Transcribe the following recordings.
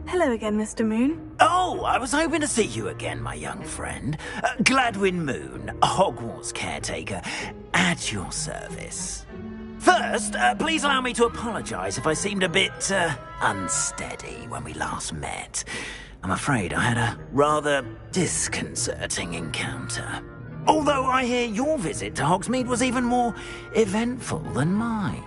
Hello again, Mr. Moon. Oh, I was hoping to see you again, my young friend. Gladwin Moon, Hogwarts caretaker, at your service. First, please allow me to apologise if I seemed a bit, unsteady when we last met. I'm afraid I had a rather disconcerting encounter. Although I hear your visit to Hogsmeade was even more eventful than mine.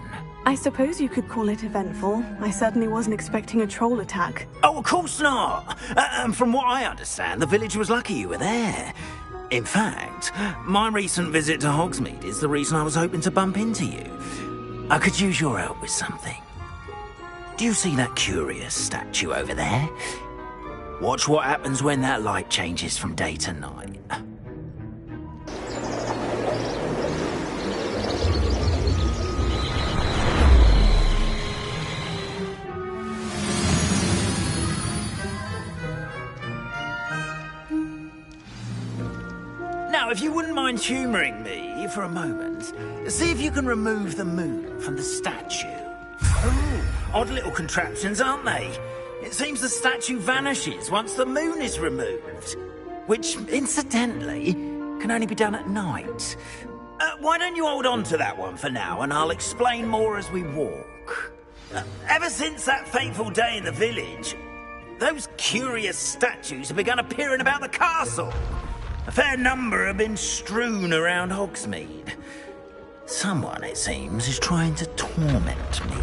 I suppose you could call it eventful. I certainly wasn't expecting a troll attack. Oh, of course not. And from what I understand, the village was lucky you were there. In fact, my recent visit to Hogsmeade is the reason I was hoping to bump into you. I could use your help with something. Do you see that curious statue over there? Watch what happens when that light changes from day to night. Now, if you wouldn't mind humouring me for a moment, see if you can remove the moon from the statue. Oh, odd little contraptions, aren't they? It seems the statue vanishes once the moon is removed, which, incidentally, can only be done at night. Why don't you hold on to that one for now, and I'll explain more as we walk. Ever since that fateful day in the village, those curious statues have begun appearing about the castle. A fair number have been strewn around Hogsmeade. Someone, it seems, is trying to torment me.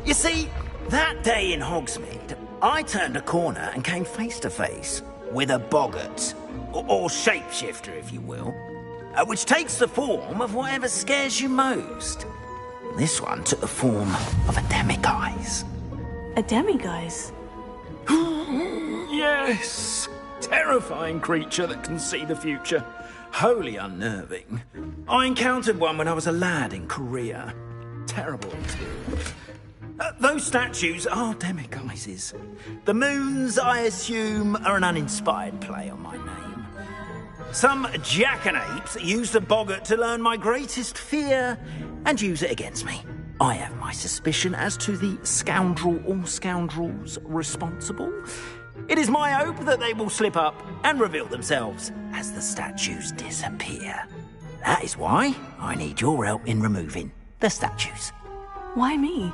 You see, that day in Hogsmeade, I turned a corner and came face to face with a boggart, or shapeshifter, if you will, which takes the form of whatever scares you most. This one took the form of a demiguise. A demiguise? Yes! Terrifying creature that can see the future. Wholly unnerving. I encountered one when I was a lad in Korea. Terrible experience. Those statues are demiguises. The moons, I assume, are an uninspired play on my name. Some jackanapes used a boggart to learn my greatest fear and use it against me. I have my suspicion as to the scoundrel or scoundrels responsible. It is my hope that they will slip up and reveal themselves as the statues disappear. That is why I need your help in removing the statues. Why me?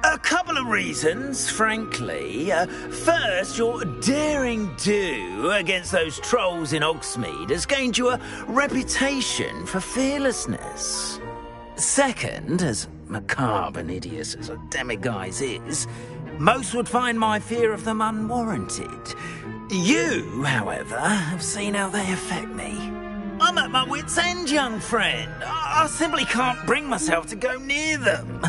A couple of reasons, frankly. First, your daring do against those trolls in Hogsmeade has gained you a reputation for fearlessness. Second, as macabre and hideous as a demiguise is, most would find my fear of them unwarranted. You, however, have seen how they affect me. I'm at my wit's end, young friend. I simply can't bring myself to go near them.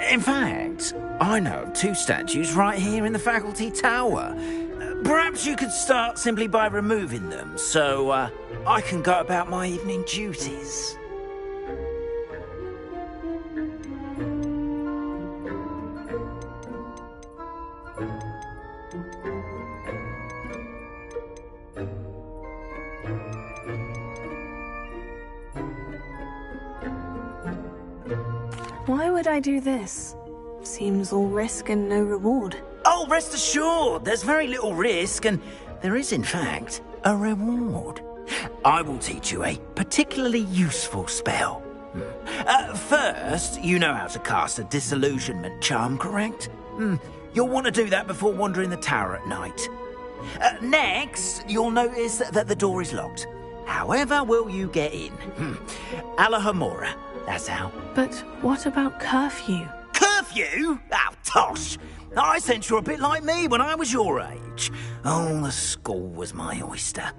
In fact, I know of two statues right here in the faculty tower. Perhaps you could start simply by removing them, so I can go about my evening duties. Why would I do this? Seems all risk and no reward. Oh, rest assured, there's very little risk, and there is, in fact, a reward. I will teach you a particularly useful spell. First, you know how to cast a disillusionment charm, correct? You'll want to do that before wandering the tower at night. Next, you'll notice that the door is locked. However will you get in? Alahomora, that's how. But what about curfew? Curfew? Oh, tosh! I sense you're a bit like me when I was your age. Oh, the school was my oyster.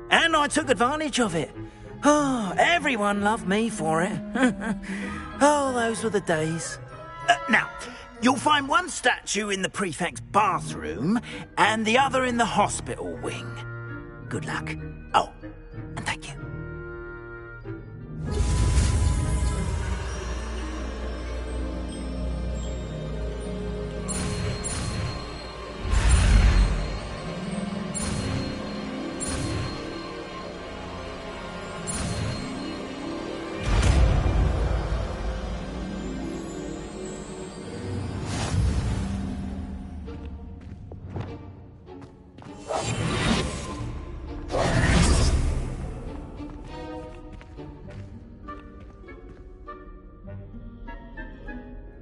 And I took advantage of it. Oh, everyone loved me for it. Oh, those were the days. Now, you'll find one statue in the prefect's bathroom and the other in the hospital wing. Good luck. Oh, and thank you.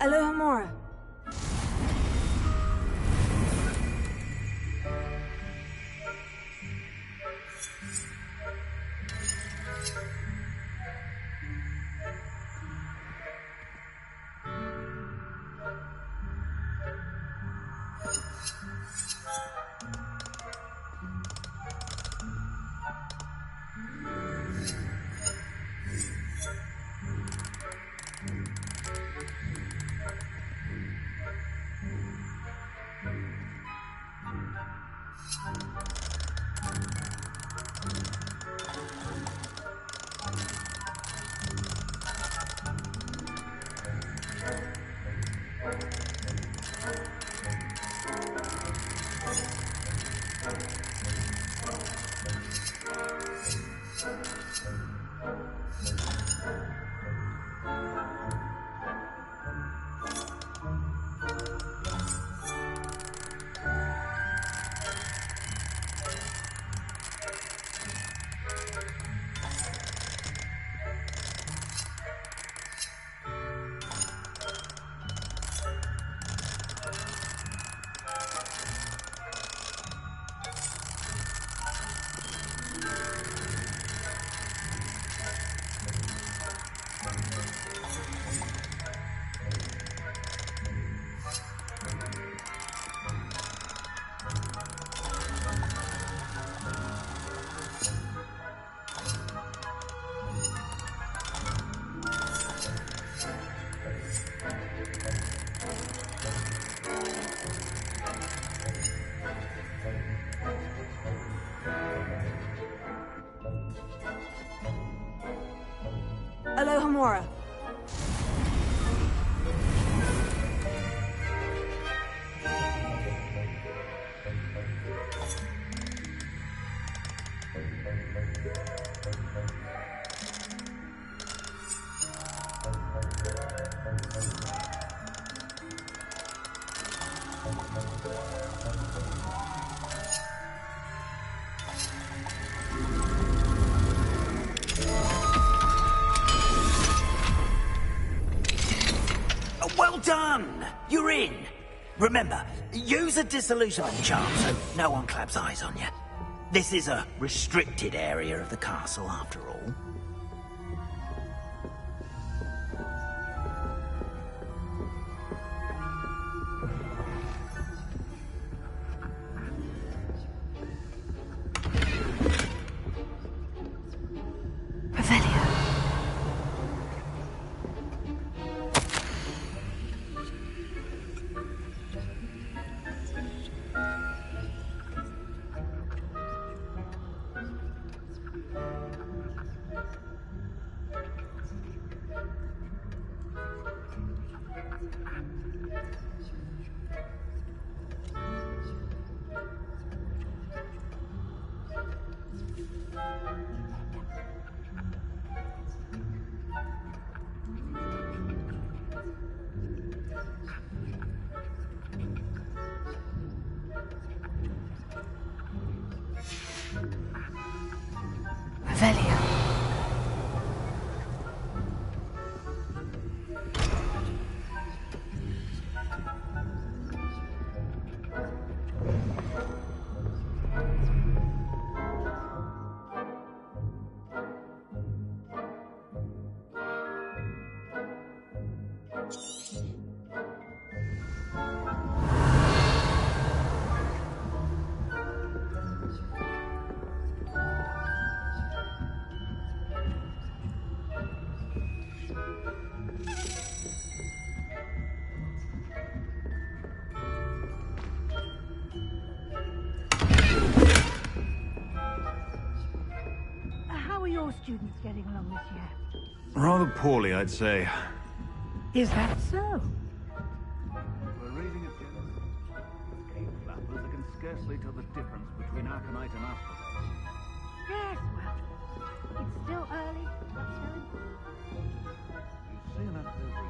Alohomora. Alohomora. Well done! You're in. Remember, use a disillusionment charm so no one claps eyes on you. This is a restricted area of the castle, after all. How are your students getting along this year? Rather poorly, I'd say. Is that so? We're raising a generation of cave flappers that can scarcely tell the difference between Aconite and Aphrodite. Yes, well, it's still early. That's so important. You see enough every year.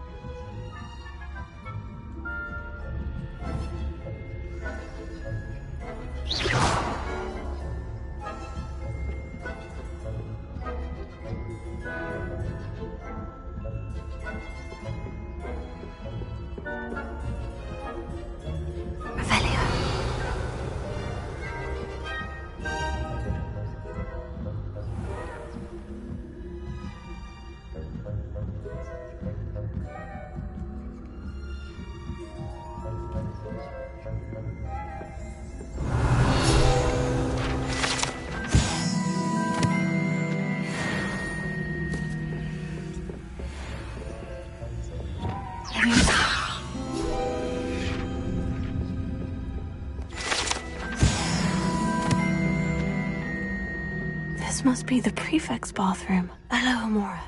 This must be the prefect's bathroom. Hello, Amora.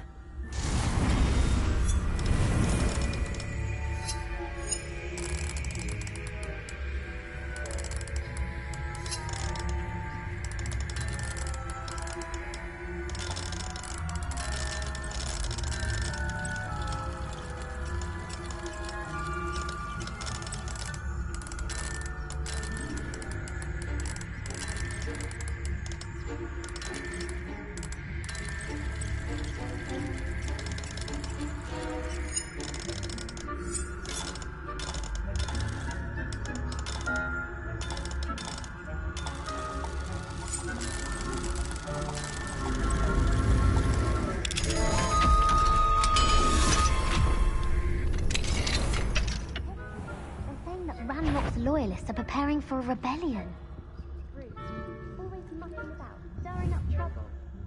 Loyalists are preparing for a rebellion. Rude. Always mucking about, stirring up trouble.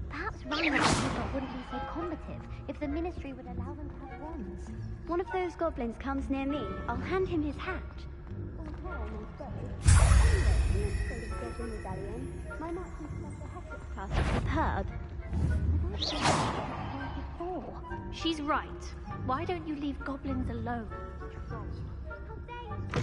Perhaps Ranrock's people wouldn't be so combative if the Ministry would allow them to have wands. One of those goblins comes near me, I'll hand him his hat. My marching special Hogwarts class is superb. She's right. Why don't you leave goblins alone? Troll. How dare you?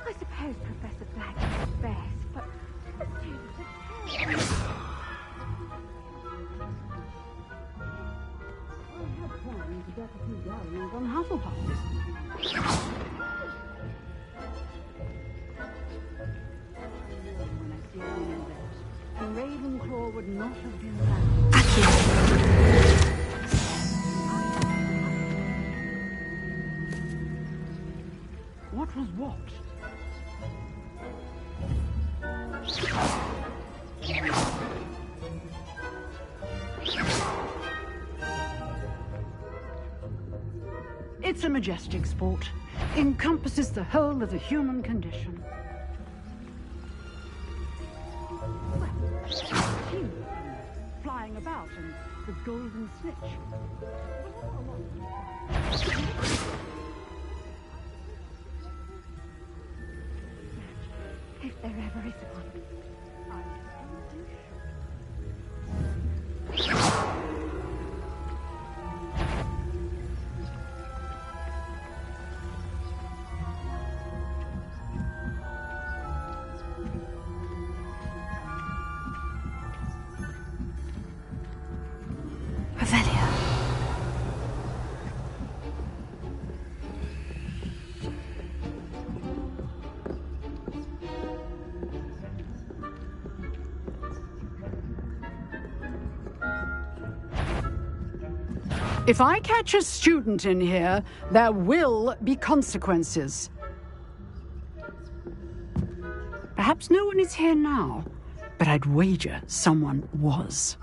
I suppose Professor Black is best, but I had planned to get a few gatherings on Hufflepuff. When I see any of those, and Ravenclaw would not have been that. What was what? It's a majestic sport. Encompasses the whole of the human condition. Well, humans, flying about and the golden snitch. If there ever is one. If I catch a student in here, there will be consequences. Perhaps no one is here now, but I'd wager someone was.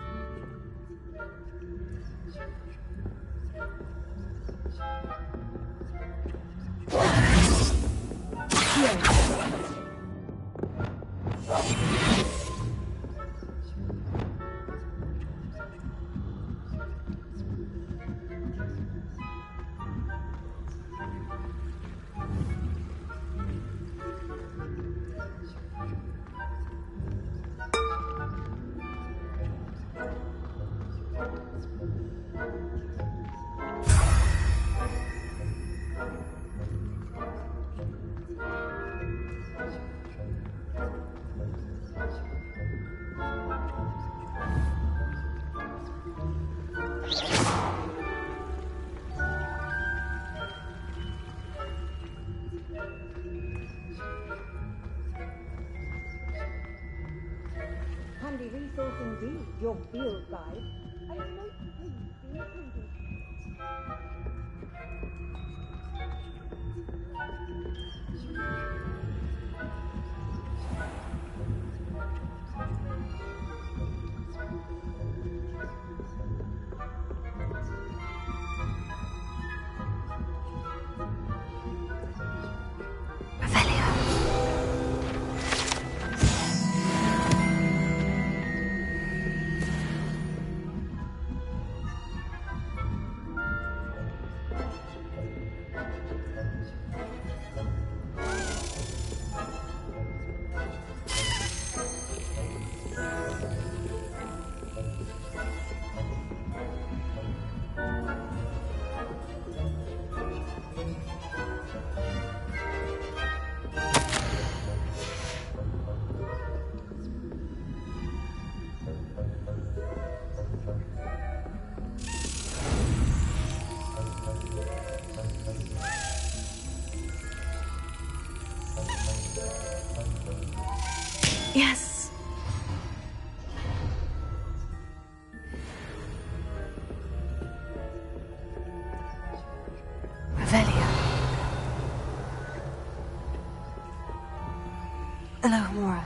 handy resource indeed, your field guide. I am most pleased to be included. Yes. Revelia. Alohomora.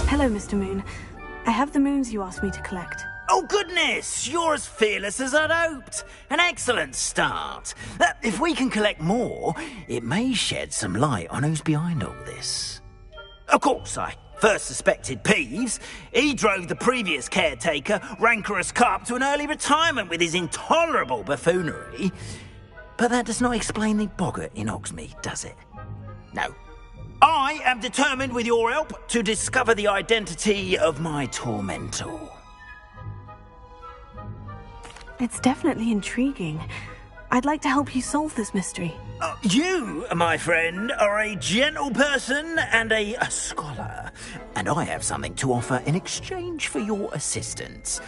Hello, Mr. Moon. I have the moons you asked me to collect. Oh, goodness! You're as fearless as I'd hoped. An excellent start. If we can collect more, it may shed some light on who's behind all this. Of course, I first suspected Peeves. He drove the previous caretaker, Rancorous Carp, to an early retirement with his intolerable buffoonery. But that does not explain the boggart in Hogsmeade, does it? No. I am determined, with your help, to discover the identity of my tormentor. It's definitely intriguing. I'd like to help you solve this mystery. You, my friend, are a gentle person and a scholar, and I have something to offer in exchange for your assistance.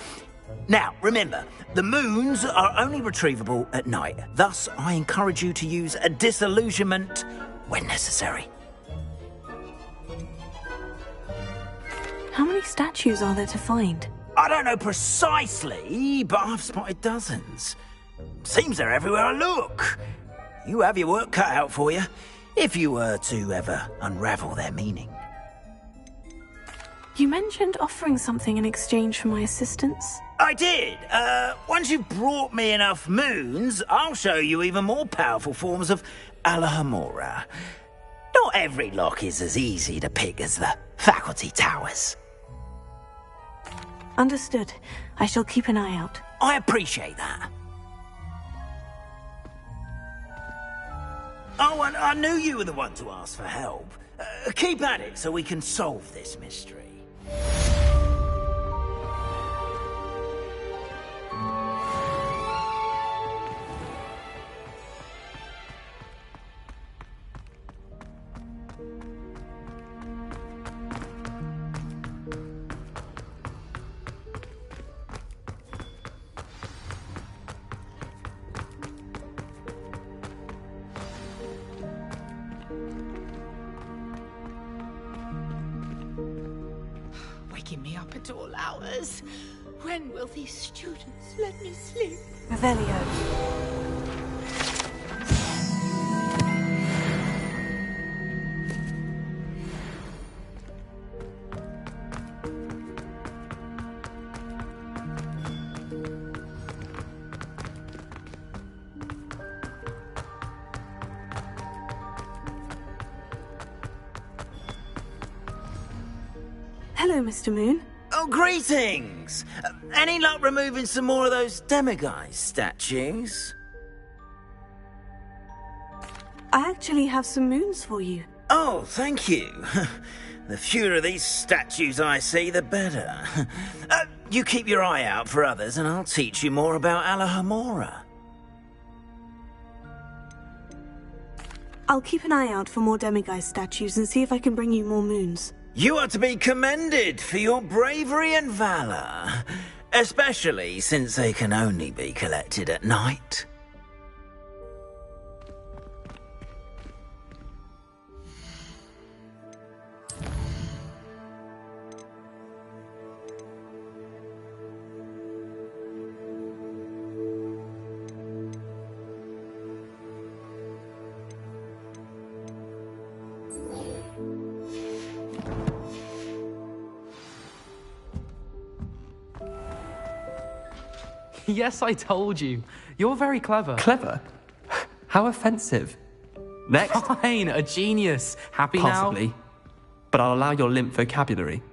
Now, remember, the moons are only retrievable at night. Thus, I encourage you to use a disillusionment when necessary. How many statues are there to find? I don't know precisely, but I've spotted dozens. Seems they're everywhere I look. You have your work cut out for you, if you were to ever unravel their meaning. You mentioned offering something in exchange for my assistance. I did. Once you've brought me enough moons, I'll show you even more powerful forms of Alohomora. Not every lock is as easy to pick as the faculty towers. Understood. I shall keep an eye out. I appreciate that. Oh, and I knew you were the one to ask for help. Keep at it so we can solve this mystery. waking me up at all hours. When will these students let me sleep? Revelio. Hello, Mr. Moon. Oh, greetings! Any luck removing some more of those demiguise statues? I actually have some moons for you. Oh, thank you. The fewer of these statues I see, the better. You keep your eye out for others, and I'll teach you more about Alohomora. I'll keep an eye out for more demiguise statues and see if I can bring you more moons. You are to be commended for your bravery and valour, especially since they can only be collected at night. Yes, I told you. You're very clever. Clever? How offensive. Next. Fine, a genius. Happy Possibly. now? But I'll allow your limp vocabulary.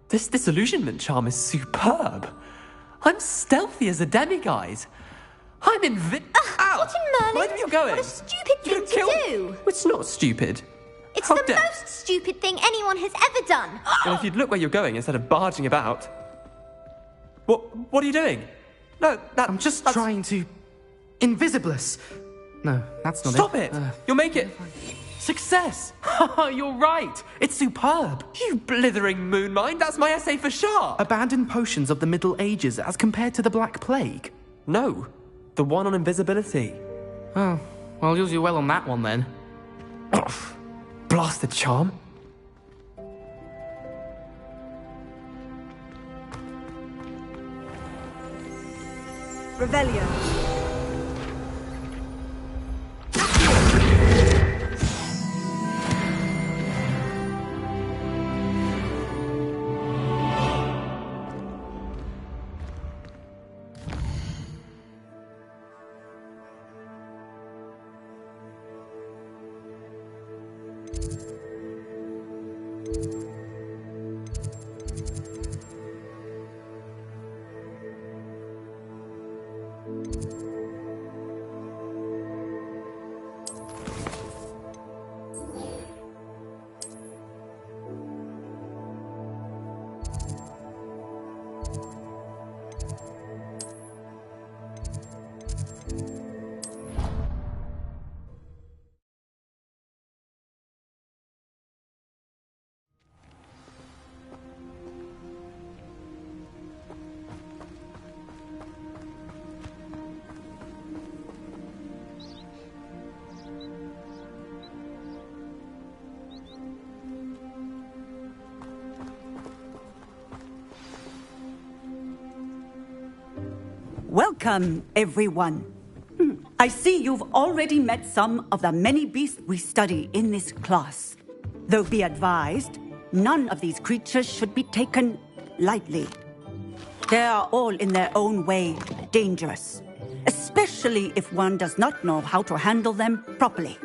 This disillusionment charm is superb. I'm stealthy as a demiguise. I'm Ow! What in Merlin? Where are you going? What a stupid thing to do! It's not stupid. It's How the dare- most stupid thing anyone has ever done! Well, if you'd look where you're going instead of barging about. What are you doing? No, I'm just trying to... Invisibless. No, that's not Stop it! You'll make it... Success! You're right. It's superb. You blithering moon mind, that's my essay for sharp! Abandoned potions of the Middle Ages as compared to the Black Plague. No, the one on invisibility. Oh, well, you'll do well on that one then. Blasted charm. Revelio. Welcome, everyone. I see you've already met some of the many beasts we study in this class. Though be advised, none of these creatures should be taken lightly. They are all in their own way dangerous, especially if one does not know how to handle them properly.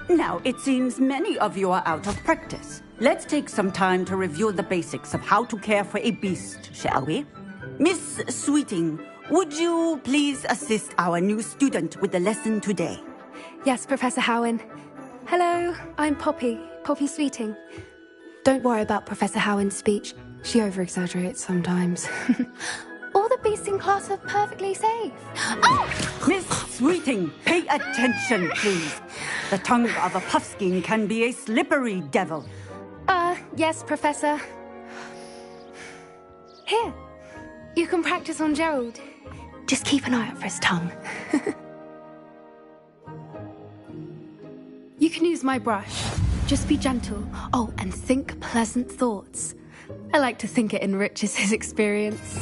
Now, it seems many of you are out of practice. Let's take some time to review the basics of how to care for a beast, shall we? Miss Sweeting, would you please assist our new student with the lesson today? Yes, Professor Howen. Hello, I'm Poppy Sweeting. Don't worry about Professor Howen's speech. She over-exaggerates sometimes. All the beasts in class are perfectly safe. Oh! Miss Sweeting, pay attention, please. The tongue of a puffskein can be a slippery devil. Yes, Professor. Here, you can practice on Gerald. Just keep an eye out for his tongue. You can use my brush. Just be gentle. Oh, and think pleasant thoughts. I like to think it enriches his experience.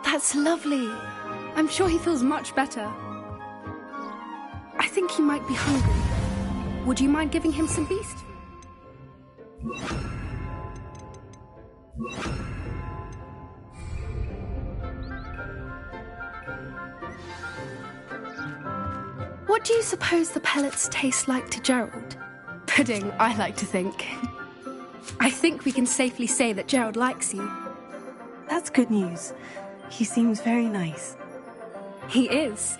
That's lovely. I'm sure he feels much better. I think he might be hungry. Would you mind giving him some beast food? What do you suppose the pellets taste like to Gerald? Pudding, I like to think. I think we can safely say that Gerald likes you. That's good news. He seems very nice. He is.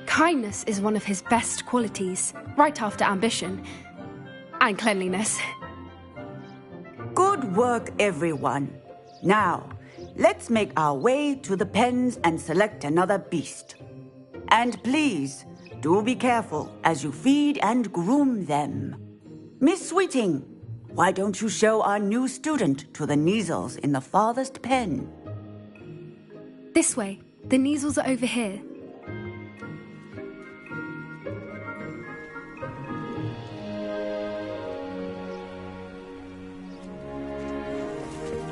Kindness is one of his best qualities, right after ambition. And cleanliness. Good work, everyone. Now, let's make our way to the pens and select another beast. And please, do be careful as you feed and groom them. Miss Sweeting, why don't you show our new student to the Kneazles in the farthest pen? This way. The Kneazles are over here.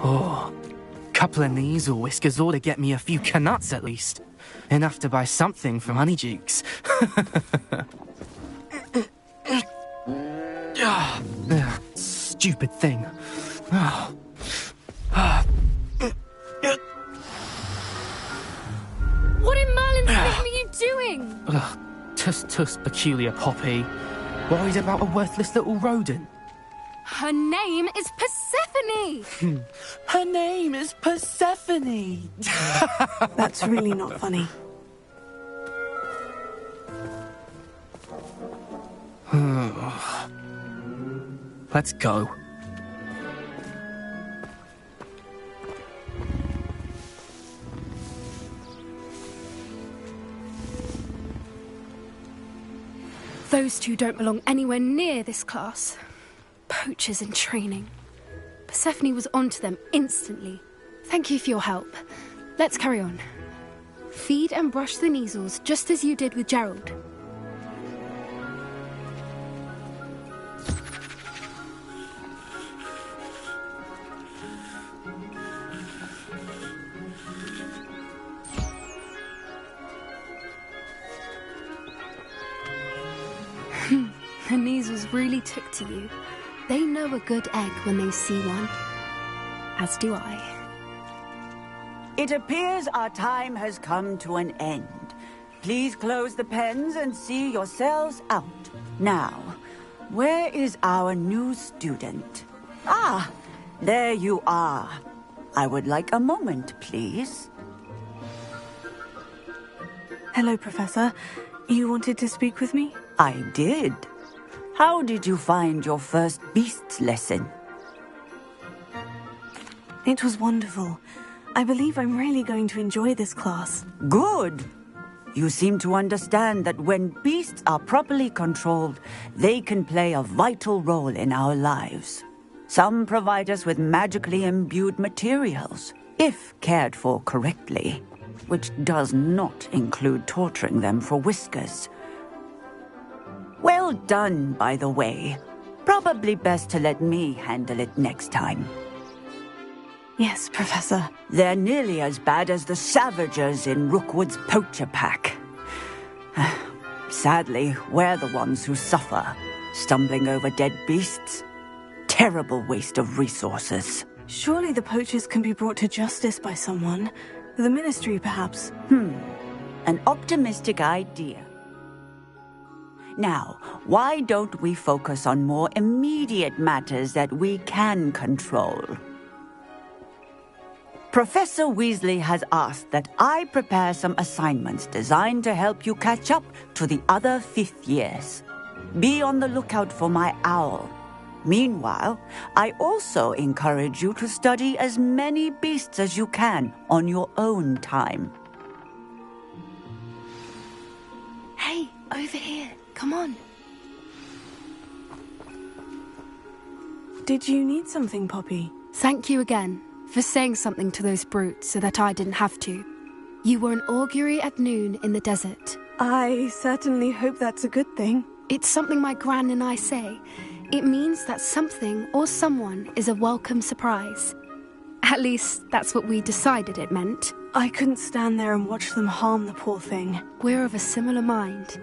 Oh, couple of Kneazle whiskers ought to get me a few canuts at least. Enough to buy something from Honeydukes. Stupid thing. What in Merlin's name are you doing? Tuss, peculiar Poppy. Worried about a worthless little rodent? Her name is Persephone! Her name is Persephone! That's really not funny. Let's go. Those two don't belong anywhere near this class. Poachers in training. Persephone was onto them instantly. Thank you for your help. Let's carry on. Feed and brush the Kneazles just as you did with Gerald. The Kneazles really took to you. They know a good egg when they see one. As do I. It appears our time has come to an end. Please close the pens and see yourselves out. Now, where is our new student? Ah, there you are. I would like a moment, please. Hello, Professor. You wanted to speak with me? I did. How did you find your first beasts lesson? It was wonderful. I believe I'm really going to enjoy this class. Good. You seem to understand that when beasts are properly controlled, they can play a vital role in our lives. Some provide us with magically imbued materials, if cared for correctly, which does not include torturing them for whiskers. Well done, by the way. Probably best to let me handle it next time. Yes, Professor. They're nearly as bad as the Savagers in Rookwood's poacher pack. Sadly, we're the ones who suffer, stumbling over dead beasts. Terrible waste of resources. Surely the poachers can be brought to justice by someone. The Ministry, perhaps. An optimistic idea. Now, why don't we focus on more immediate matters that we can control? Professor Weasley has asked that I prepare some assignments designed to help you catch up to the other fifth years. Be on the lookout for my owl. Meanwhile, I also encourage you to study as many beasts as you can on your own time. Hey, over here. Come on. Did you need something, Poppy? Thank you again for saying something to those brutes so that I didn't have to. You were an augury at noon in the desert. I certainly hope that's a good thing. It's something my gran and I say. It means that something or someone is a welcome surprise. At least, that's what we decided it meant. I couldn't stand there and watch them harm the poor thing. We're of a similar mind.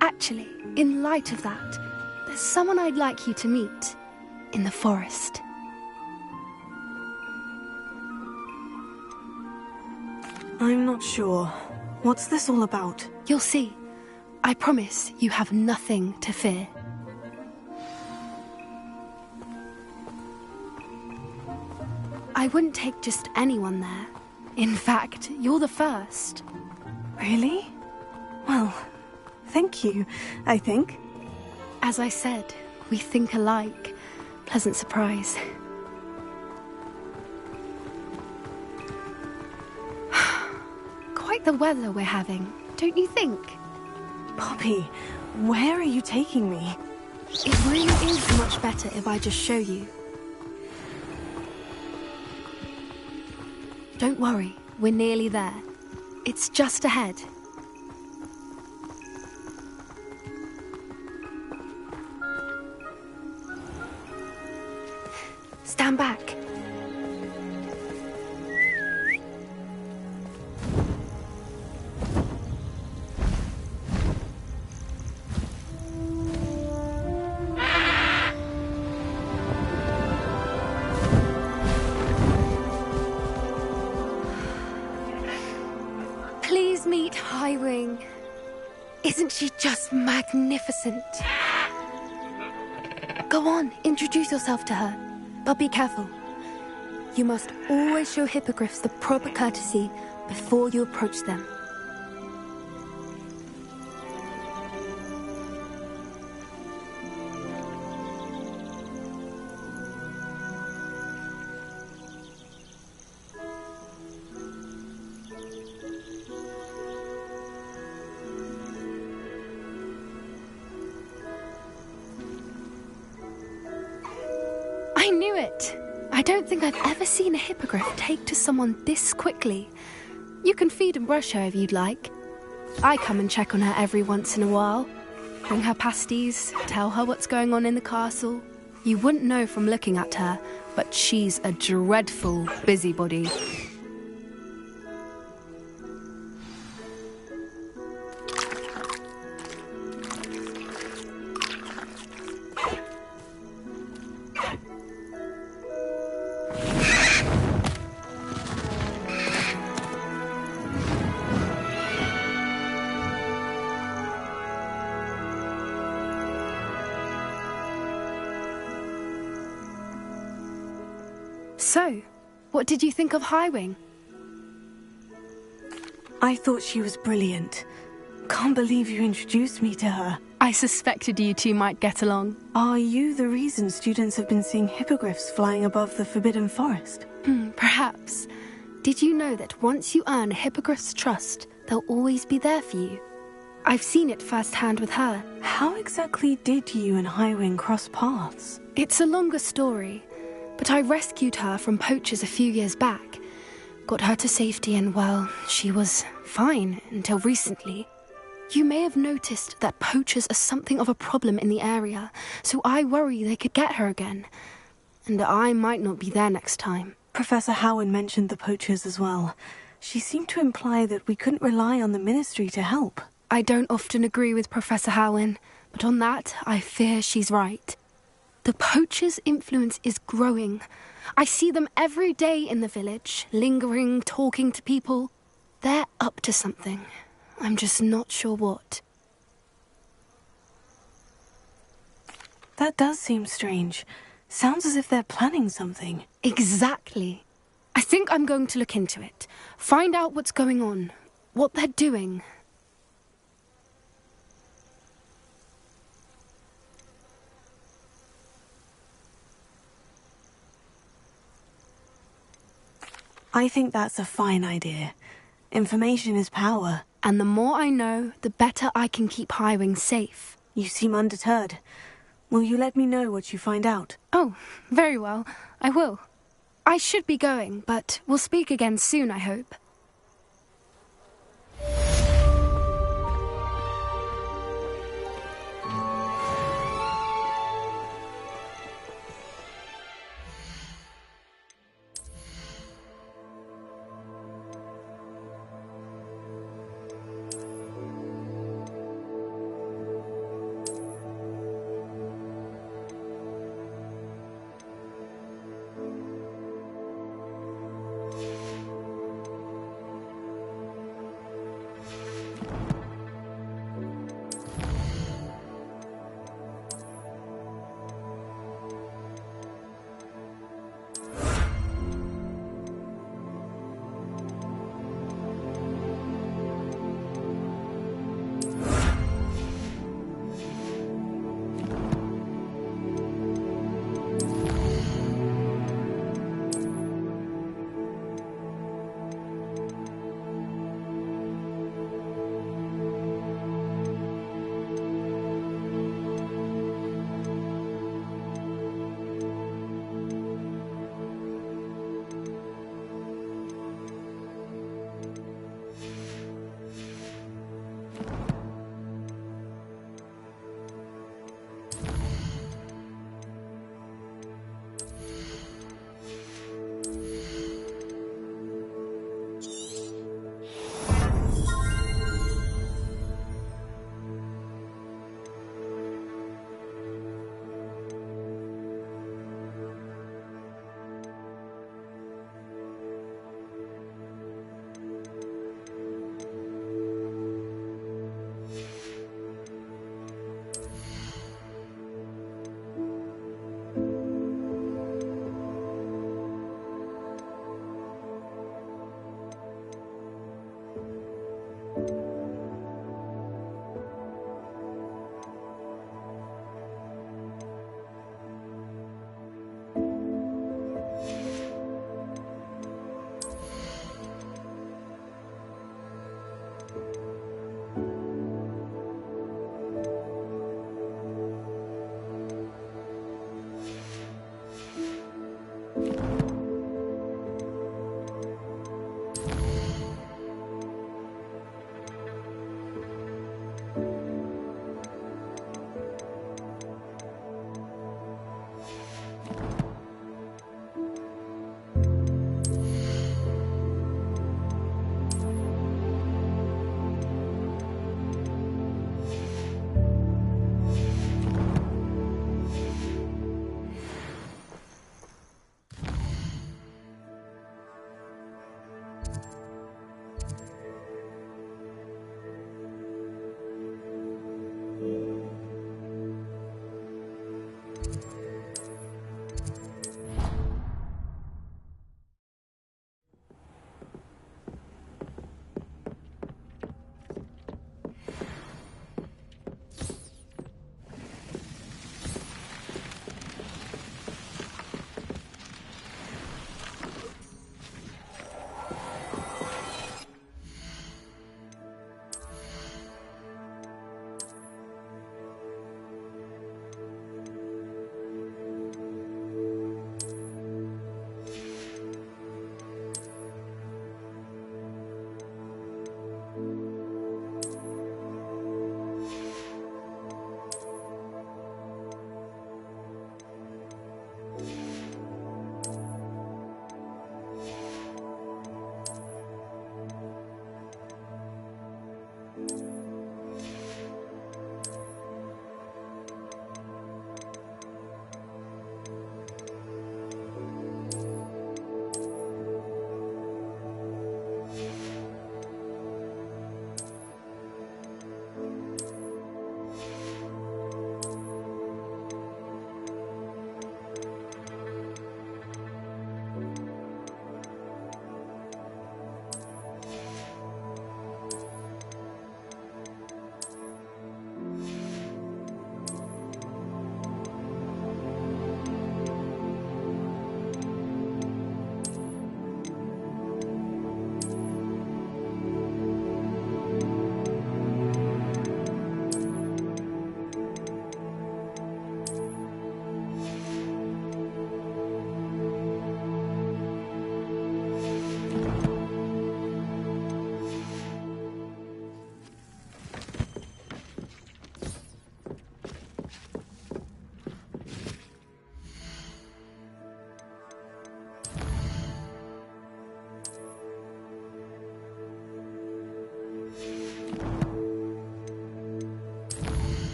Actually, in light of that, there's someone I'd like you to meet in the forest. I'm not sure. What's this all about? You'll see. I promise you have nothing to fear. I wouldn't take just anyone there. In fact, you're the first. Really? Well, thank you, I think. As I said, we think alike. Pleasant surprise. Quite the weather we're having, don't you think? Poppy, where are you taking me? It really is much better if I just show you. Don't worry, we're nearly there. It's just ahead. Stand back. Please meet Highwing. Isn't she just magnificent? Go on, introduce yourself to her. But be careful. You must always show hippogriffs the proper courtesy before you approach them. I knew it! I don't think I've ever seen a hippogriff take to someone this quickly. You can feed and brush her if you'd like. I come and check on her every once in a while. Bring her pasties, tell her what's going on in the castle. You wouldn't know from looking at her, but she's a dreadful busybody. So, what did you think of Highwing? I thought she was brilliant. Can't believe you introduced me to her. I suspected you two might get along. Are you the reason students have been seeing hippogriffs flying above the Forbidden Forest? Perhaps. Did you know that once you earn a hippogriff's trust, they'll always be there for you? I've seen it firsthand with her. How exactly did you and Highwing cross paths? It's a longer story, but I rescued her from poachers a few years back. Got her to safety and, well, she was fine until recently. You may have noticed that poachers are something of a problem in the area, so I worry they could get her again. And I might not be there next time. Professor Howard mentioned the poachers as well. She seemed to imply that we couldn't rely on the Ministry to help. I don't often agree with Professor Howard, but on that, I fear she's right. The poachers' influence is growing. I see them every day in the village, lingering, talking to people. They're up to something. I'm just not sure what. That does seem strange. Sounds as if they're planning something. Exactly. I think I'm going to look into it. Find out what's going on, what they're doing. I think that's a fine idea. Information is power. And the more I know, the better I can keep Highwing safe. You seem undeterred. Will you let me know what you find out? Oh, very well. I will. I should be going, but we'll speak again soon, I hope.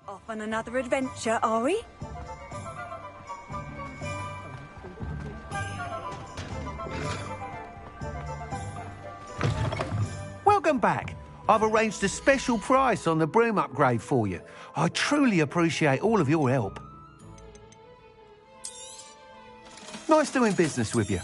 Off on another adventure, are we? Welcome back. I've arranged a special price on the broom upgrade for you. I truly appreciate all of your help. Nice doing business with you.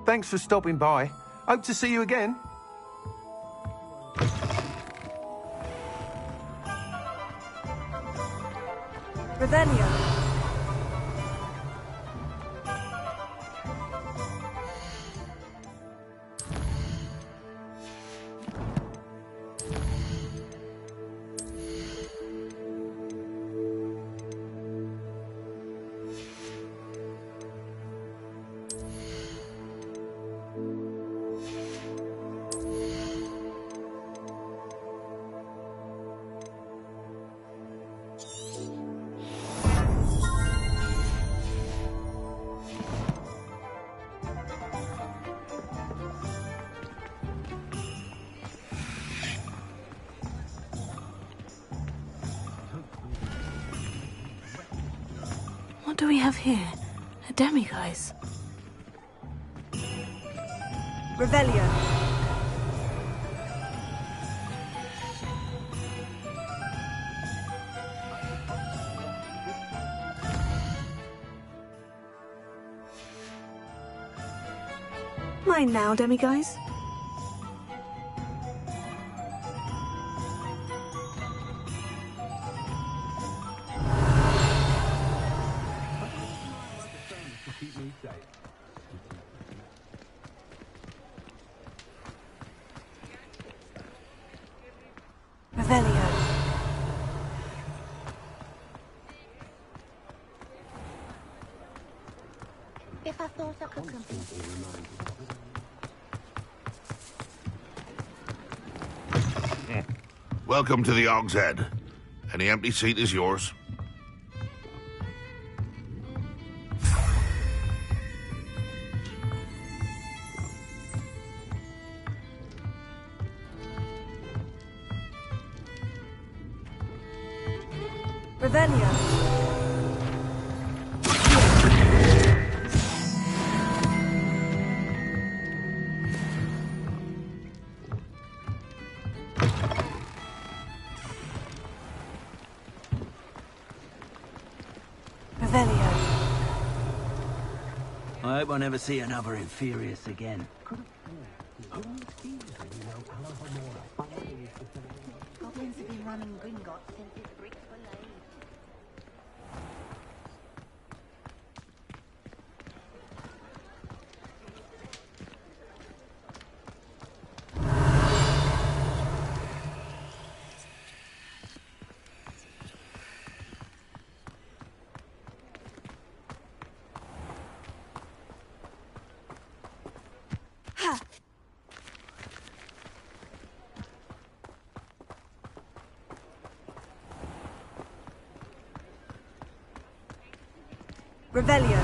Thanks for stopping by. Hope to see you again. Revelio. What do we have here? A demiguise. Revelio. Mine now, demiguise. Revelio. If I thought I could compete. Welcome to the Og's Head. Any empty seat is yours. Revelio. Revelio. I hope I never see another Inferius again. Goblins have been running Gringotts since its bricks were laid. Revelio.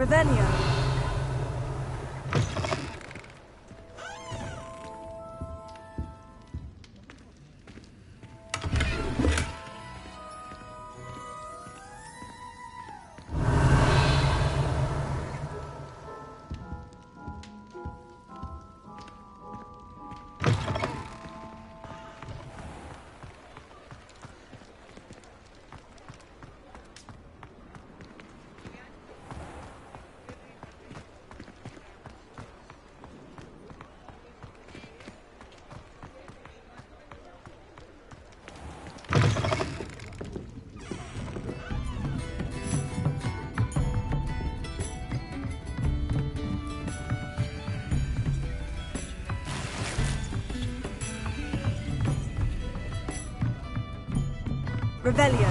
Revelio. Revelio.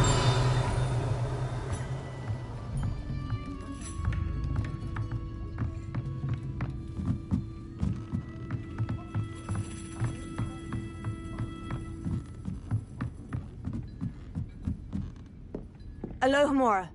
Alohomora.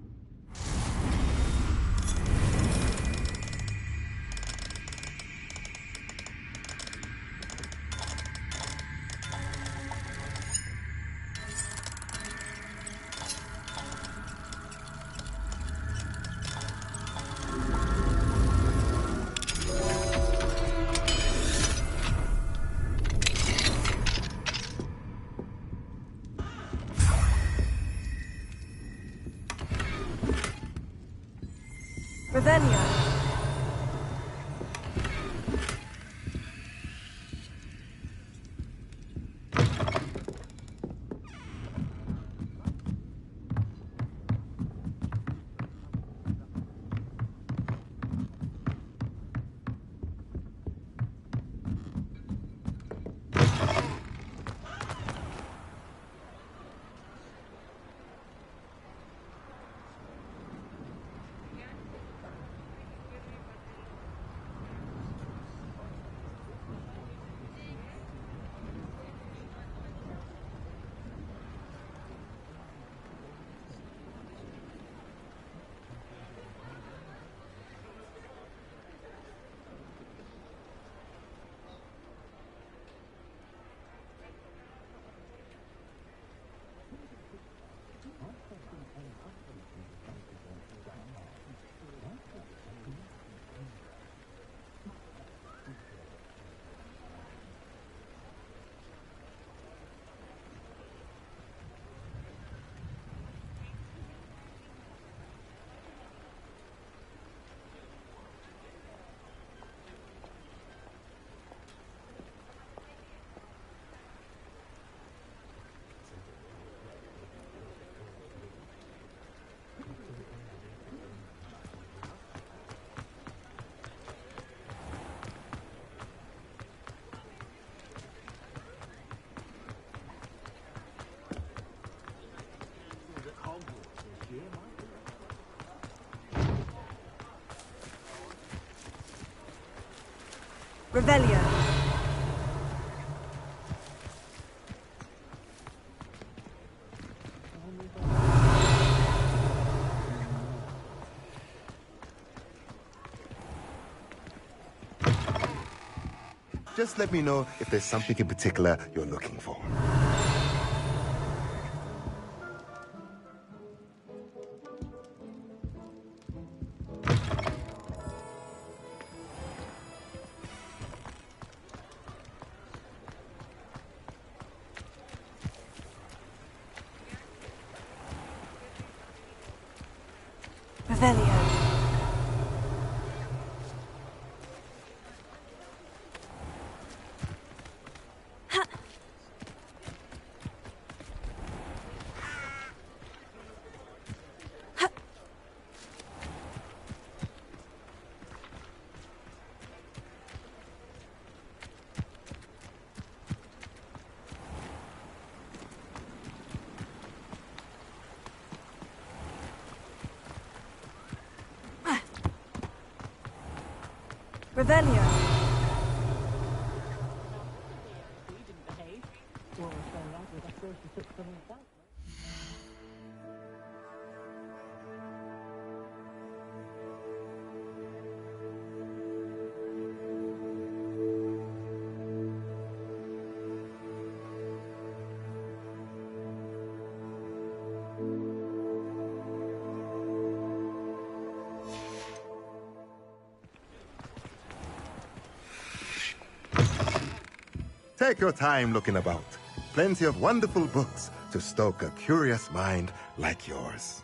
Revelio. Revelio. Just let me know if there's something in particular you're looking for. Revelio. Revelio. Take your time looking about. Plenty of wonderful books to stoke a curious mind like yours.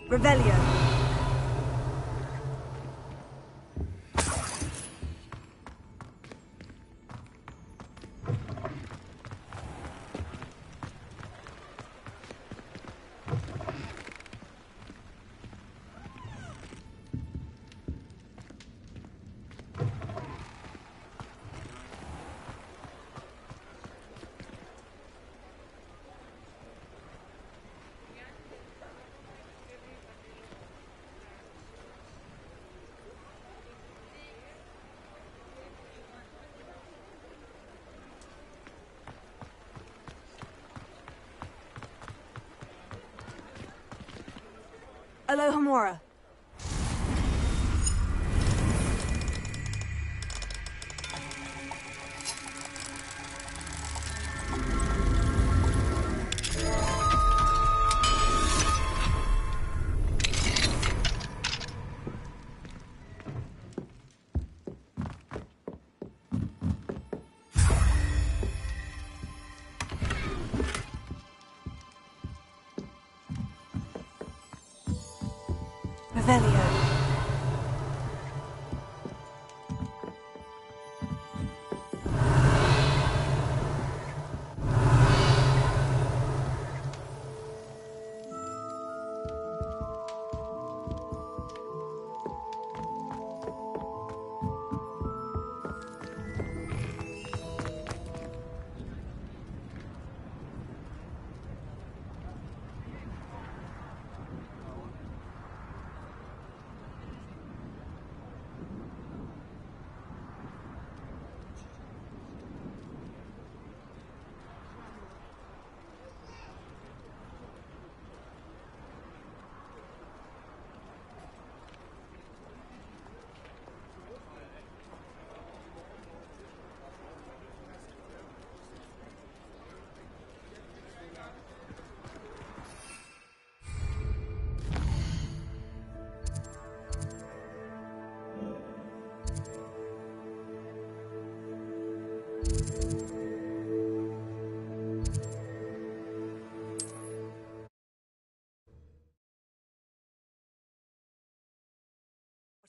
Revelio. Alohomora. Revelio.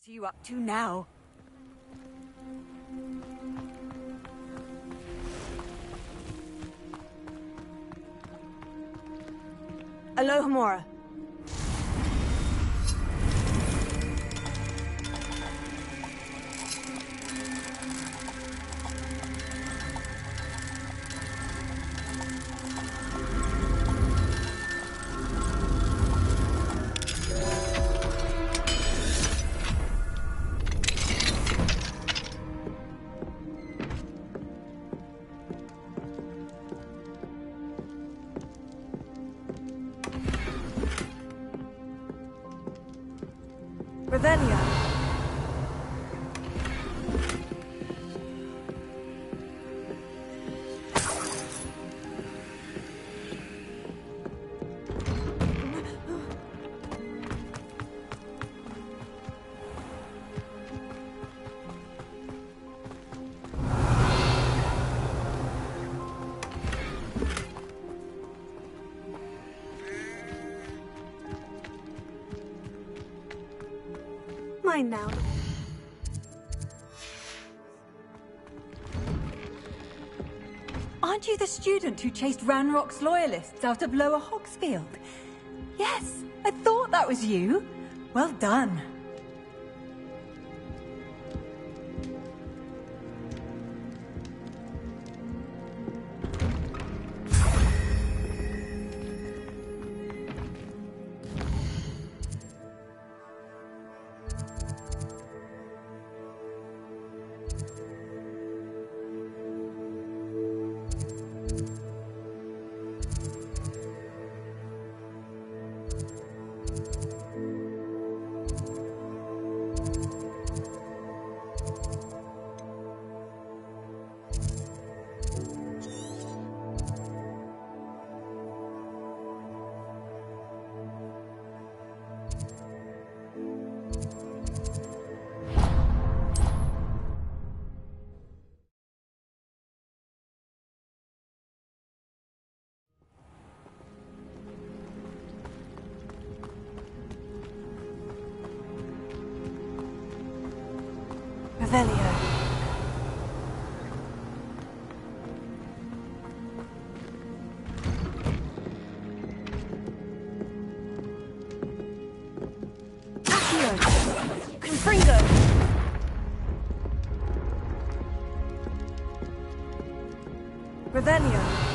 What are you up to now? Alohomora. Revelio. Mine now. Aren't you the student who chased Ranrock's loyalists out of Lower Hogsfield? Yes, I thought that was you. Well done. Revelio. Accio. Confringo. Revelio.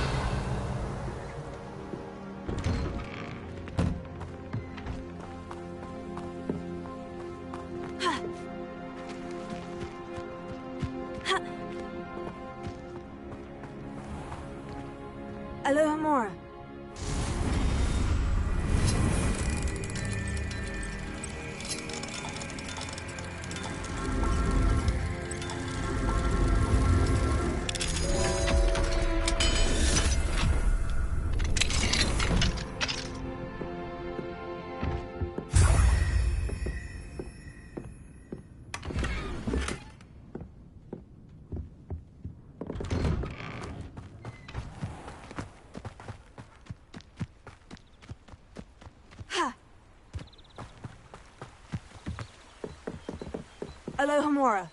Alohomora. Alohomora.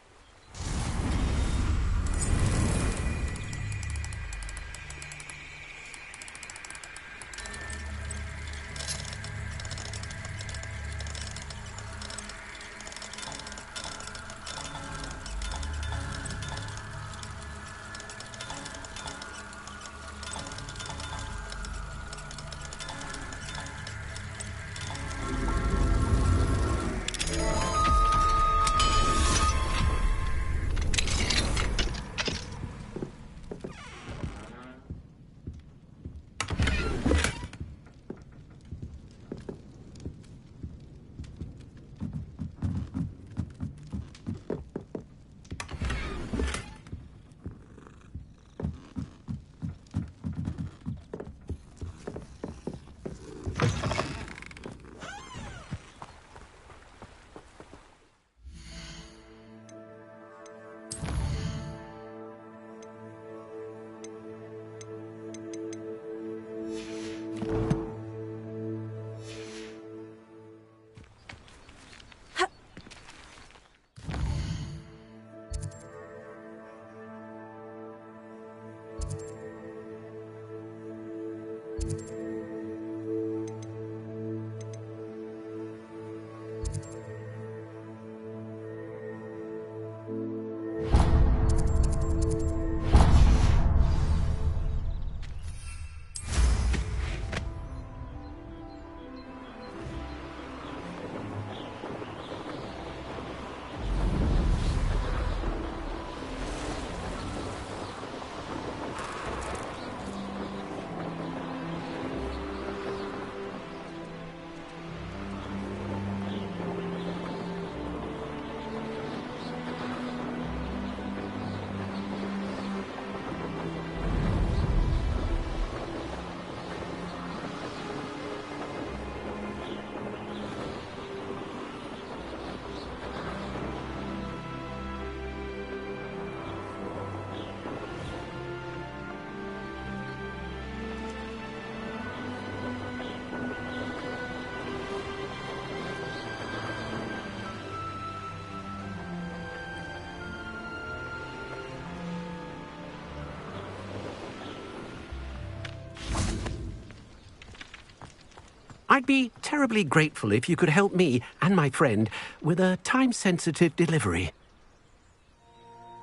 I'd be terribly grateful if you could help me and my friend with a time-sensitive delivery.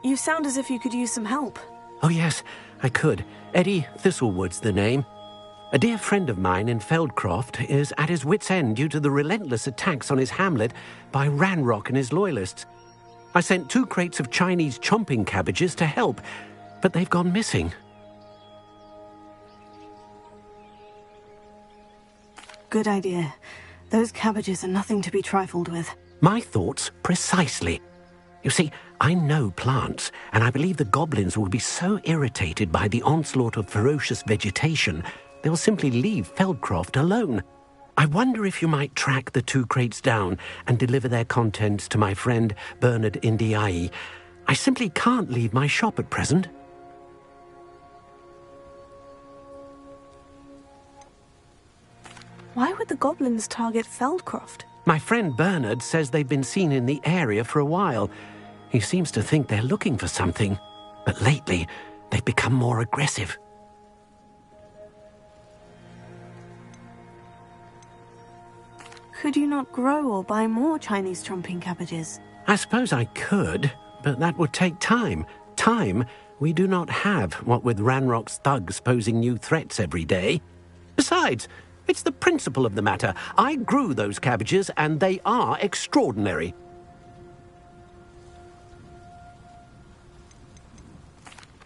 You sound as if you could use some help. Oh yes, I could. Eddie Thistlewood's the name. A dear friend of mine in Feldcroft is at his wit's end due to the relentless attacks on his hamlet by Ranrock and his loyalists. I sent 2 crates of Chinese chomping cabbages to help, but they've gone missing. Good idea. Those cabbages are nothing to be trifled with. My thoughts precisely. You see, I know plants, and I believe the goblins will be so irritated by the onslaught of ferocious vegetation, they'll simply leave Feldcroft alone. I wonder if you might track the 2 crates down and deliver their contents to my friend Bernard Indiai. I simply can't leave my shop at present. Why would the goblins target Feldcroft? My friend Bernard says they've been seen in the area for a while. He seems to think they're looking for something, but lately they've become more aggressive. Could you not grow or buy more Chinese chomping cabbages? I suppose I could, but that would take time. Time we do not have, what with Ranrock's thugs posing new threats every day. Besides, it's the principle of the matter. I grew those cabbages, and they are extraordinary.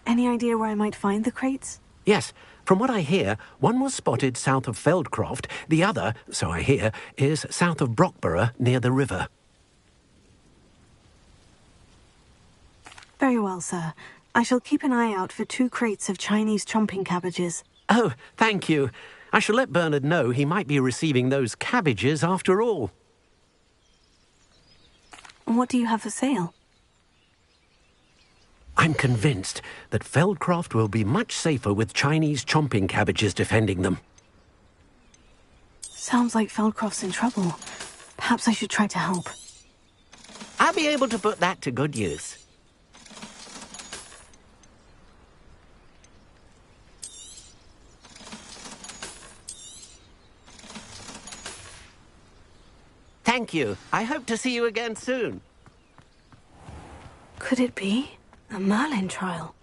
Any idea where I might find the crates? Yes, from what I hear, one was spotted south of Feldcroft. The other, so I hear, is south of Brockborough, near the river. Very well, sir. I shall keep an eye out for 2 crates of Chinese chomping cabbages. Oh, thank you. I shall let Bernard know he might be receiving those cabbages after all. What do you have for sale? I'm convinced that Feldcroft will be much safer with Chinese chomping cabbages defending them. Sounds like Feldcroft's in trouble. Perhaps I should try to help. I'll be able to put that to good use. Thank you. I hope to see you again soon. Could it be a Merlin trial?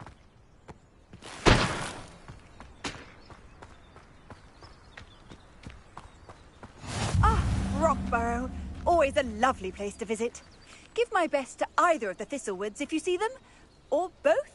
Ah, Brockborough. Always a lovely place to visit. Give my best to either of the Thistlewoods if you see them, or both.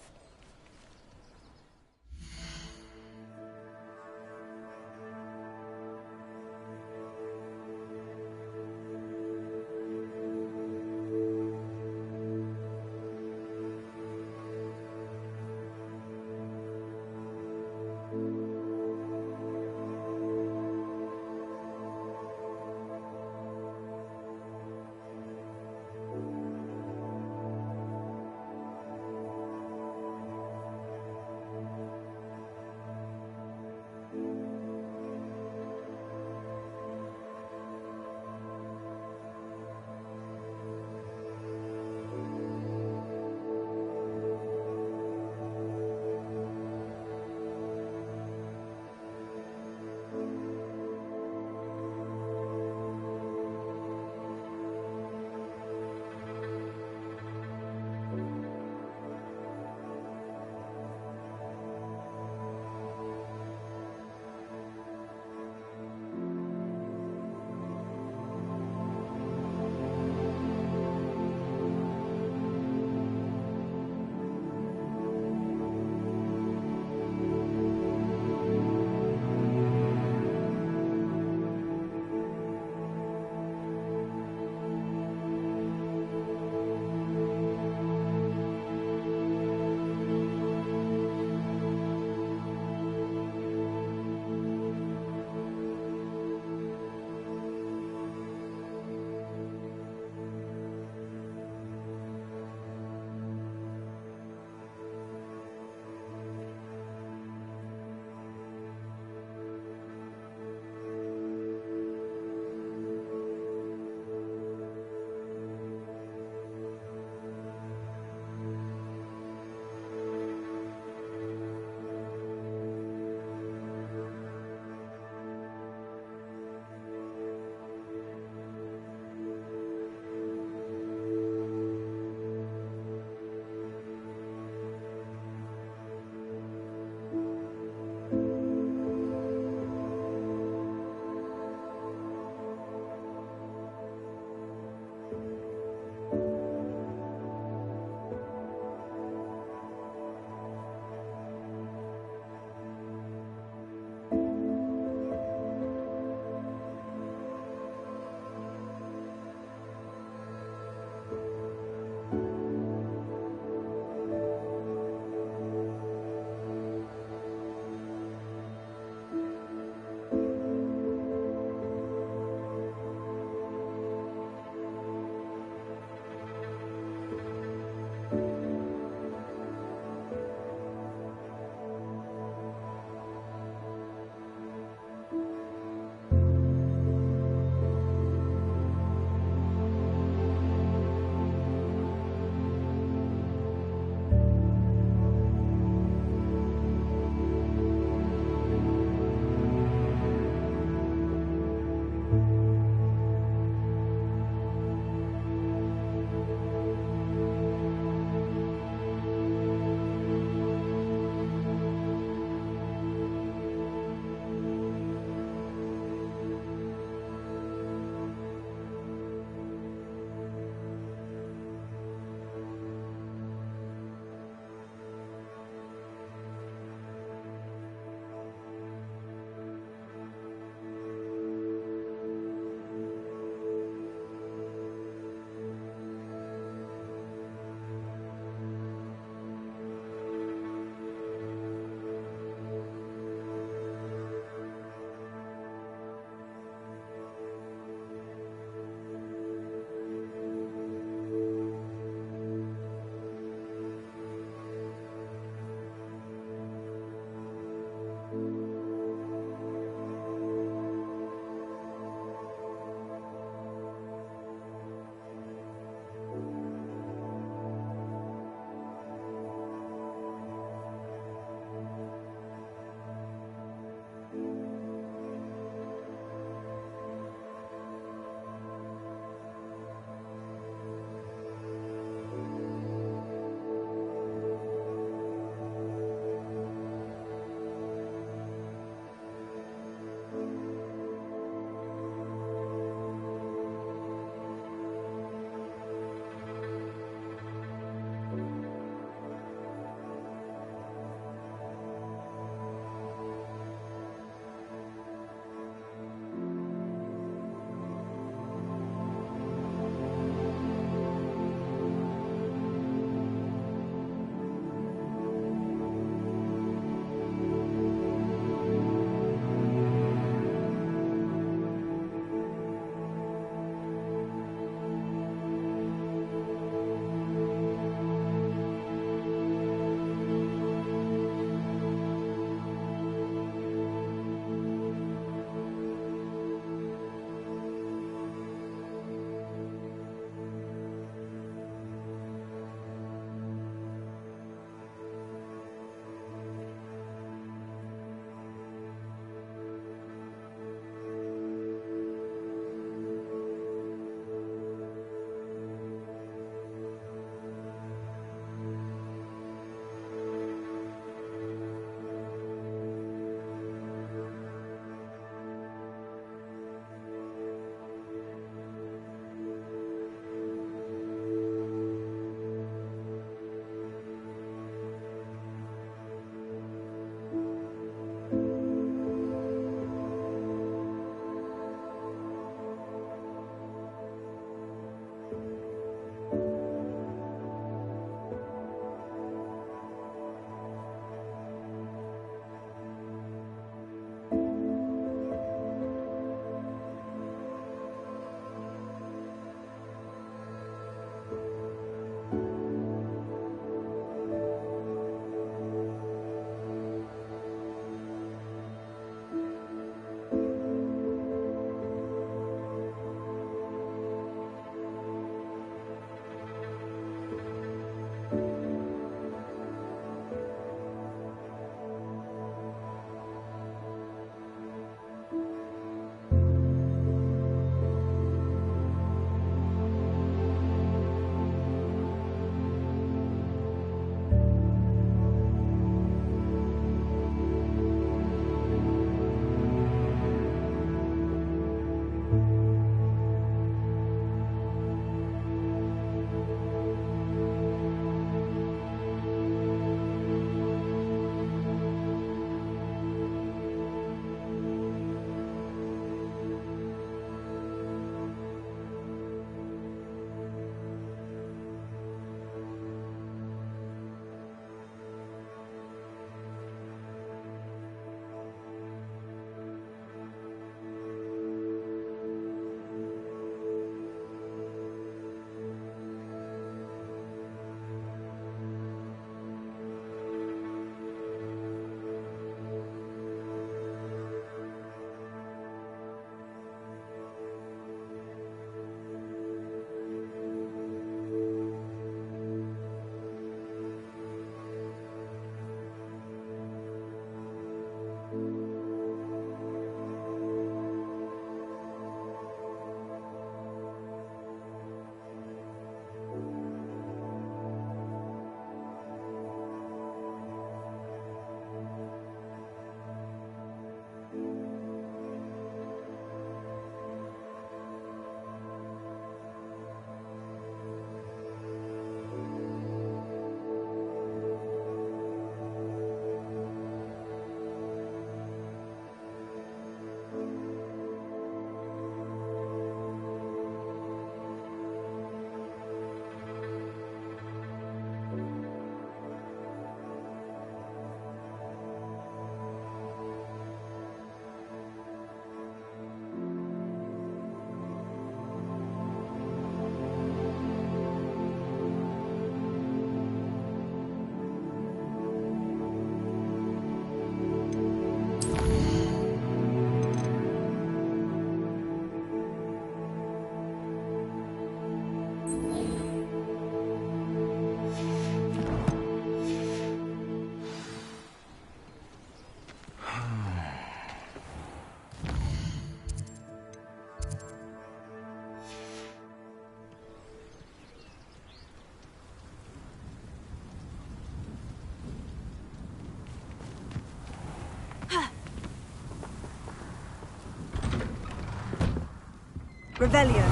Revelio.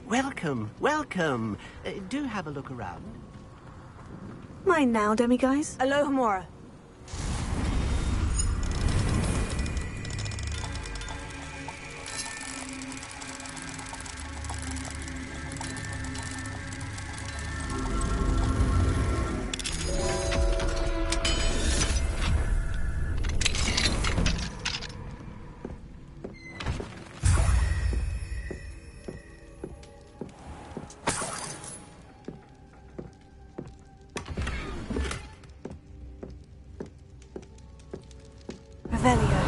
Welcome, welcome. Do have a look around. Mine now, demiguise. Alohomora. Revelio.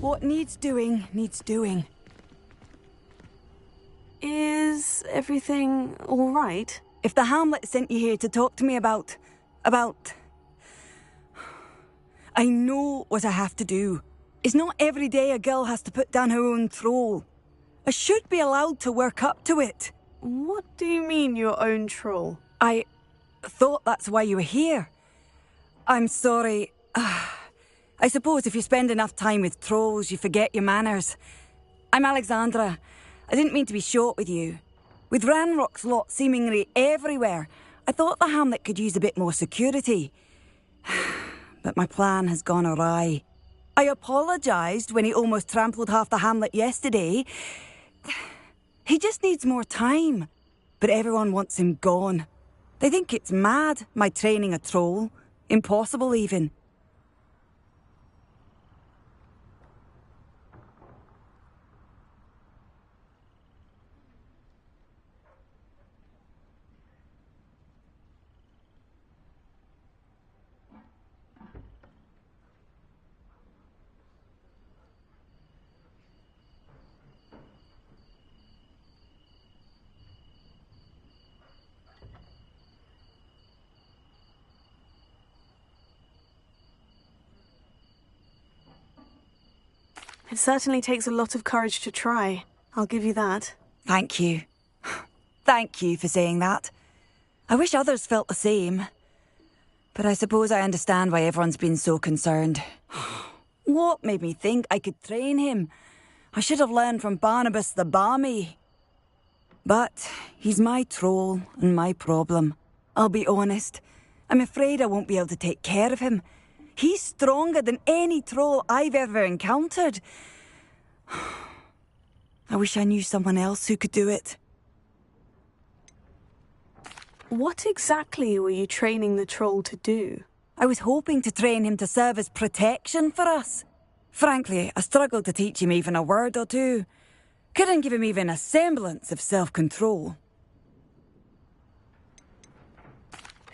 What needs doing, needs doing. Is everything all right? If the Hamlet sent you here to talk to me about... I know what I have to do. It's not every day a girl has to put down her own troll. I should be allowed to work up to it. What do you mean, your own troll? I thought that's why you were here. I'm sorry. I suppose if you spend enough time with trolls, you forget your manners. I'm Alexandra. I didn't mean to be short with you. With Ranrock's lot seemingly everywhere, I thought the Hamlet could use a bit more security. But my plan has gone awry. I apologised when he almost trampled half the Hamlet yesterday. He just needs more time. But everyone wants him gone. They think it's mad, my training a troll. Impossible, even. It certainly takes a lot of courage to try. I'll give you that. Thank you. Thank you for saying that. I wish others felt the same. But I suppose I understand why everyone's been so concerned. What made me think I could train him? I should have learned from Barnabas the Balmy. But he's my troll and my problem. I'll be honest. I'm afraid I won't be able to take care of him. He's stronger than any troll I've ever encountered. I wish I knew someone else who could do it. What exactly were you training the troll to do? I was hoping to train him to serve as protection for us. Frankly, I struggled to teach him even a word or two. Couldn't give him even a semblance of self-control.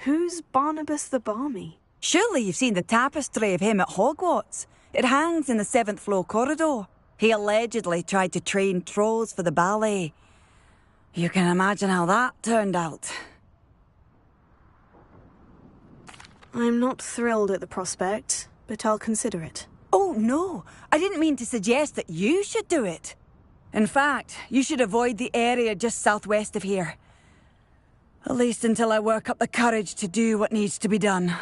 Who's Barnabas the Balmy? Surely you've seen the tapestry of him at Hogwarts. It hangs in the 7th floor corridor. He allegedly tried to train trolls for the ballet. You can imagine how that turned out. I'm not thrilled at the prospect, but I'll consider it. Oh, no. I didn't mean to suggest that you should do it. In fact, you should avoid the area just southwest of here. At least until I work up the courage to do what needs to be done.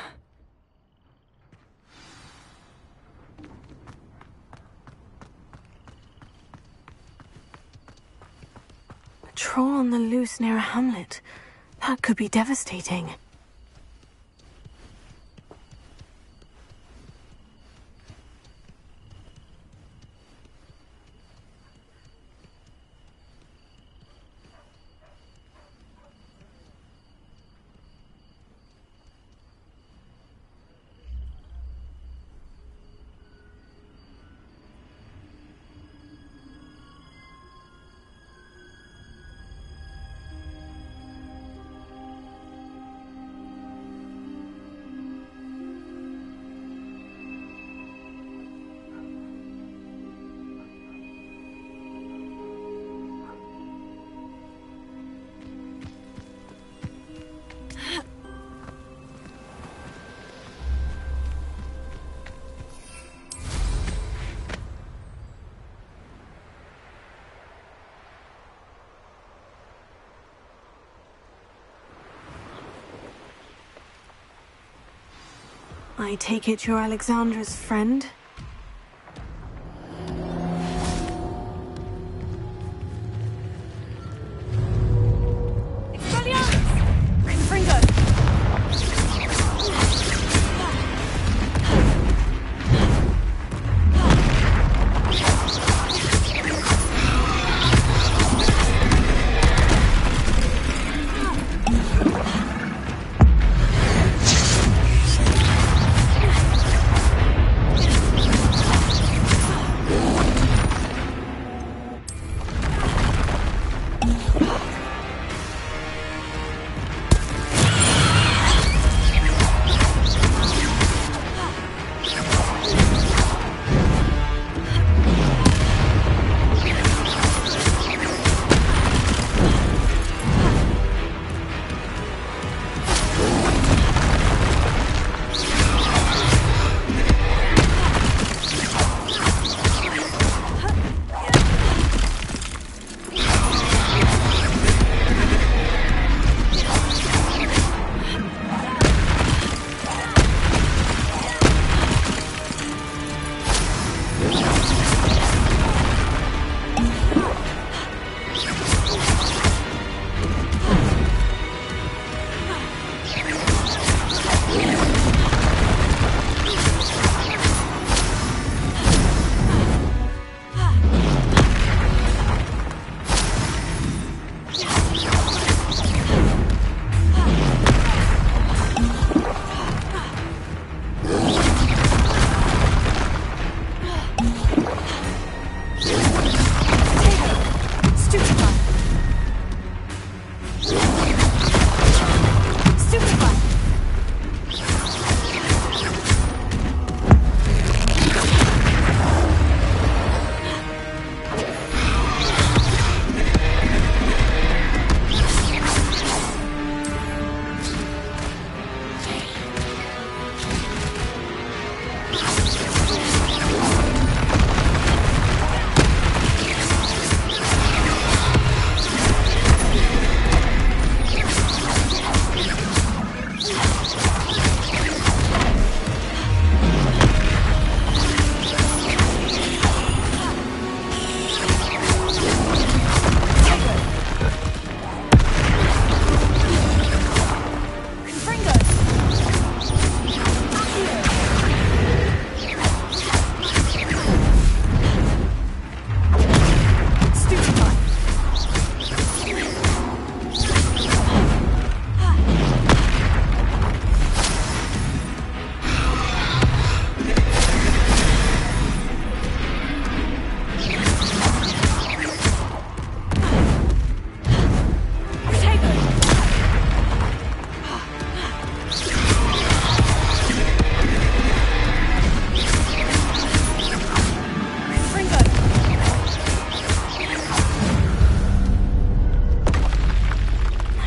A troll on the loose near a hamlet. That could be devastating. I take it you're Alexandra's friend?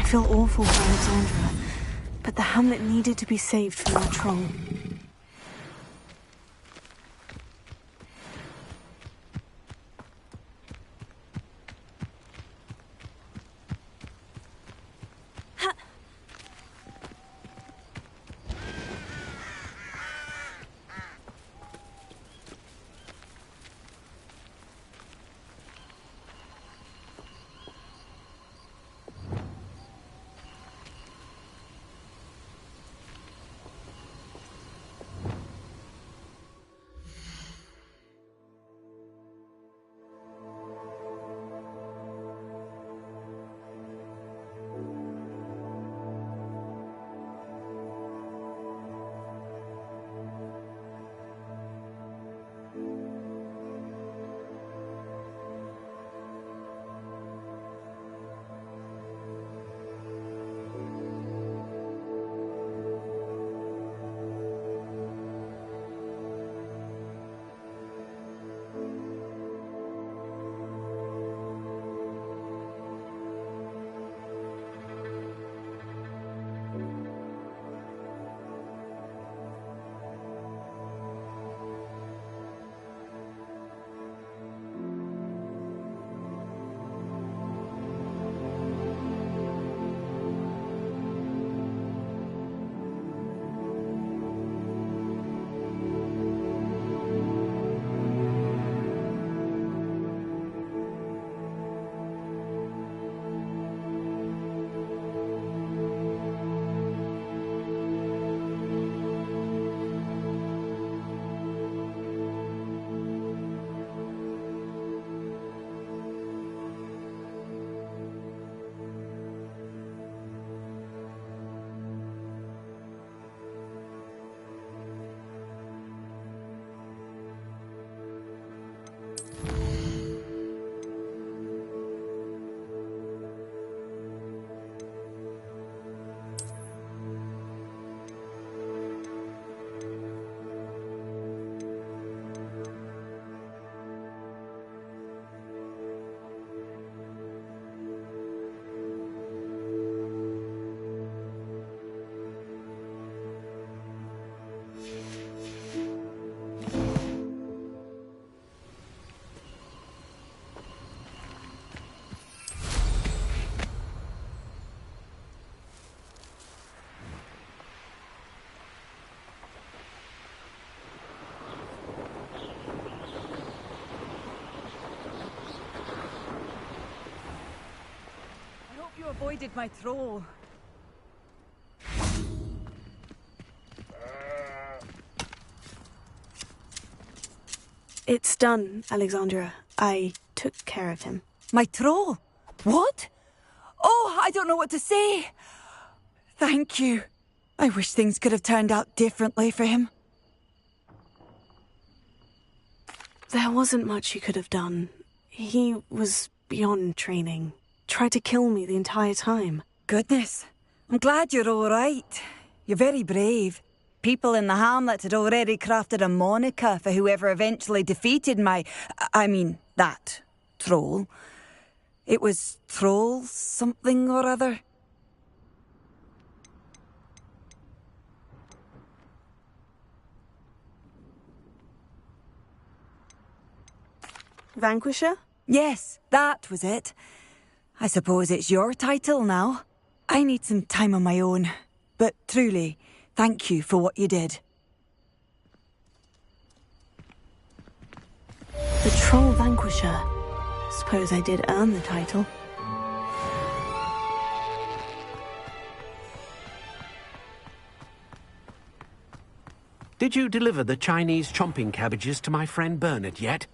feel awful for Alexandra, but the hamlet needed to be saved from that troll. You avoided my troll. It's done, Alexandra. I took care of him. My troll? What? Oh, I don't know what to say. Thank you. I wish things could have turned out differently for him. There wasn't much you could have done. He was beyond training. Tried to kill me the entire time. Goodness. I'm glad you're all right. You're very brave. People in the hamlet had already crafted a moniker for whoever eventually defeated that troll. It was Troll something or other. Vanquisher? Yes, that was it. I suppose it's your title now. I need some time on my own. But truly, thank you for what you did. The Troll Vanquisher. Suppose I did earn the title. Did you deliver the Chinese chomping cabbages to my friend Bernard yet?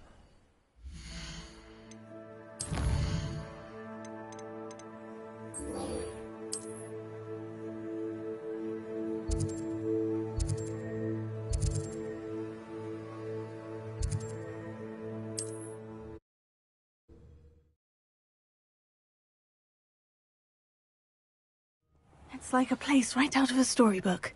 It's like a place right out of a storybook.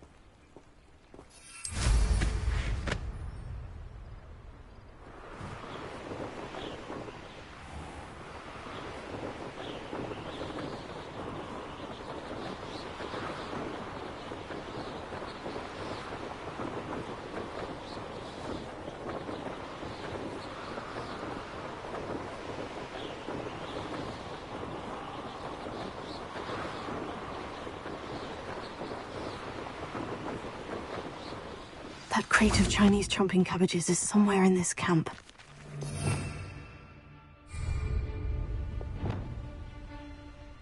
That crate of Chinese chomping cabbages is somewhere in this camp.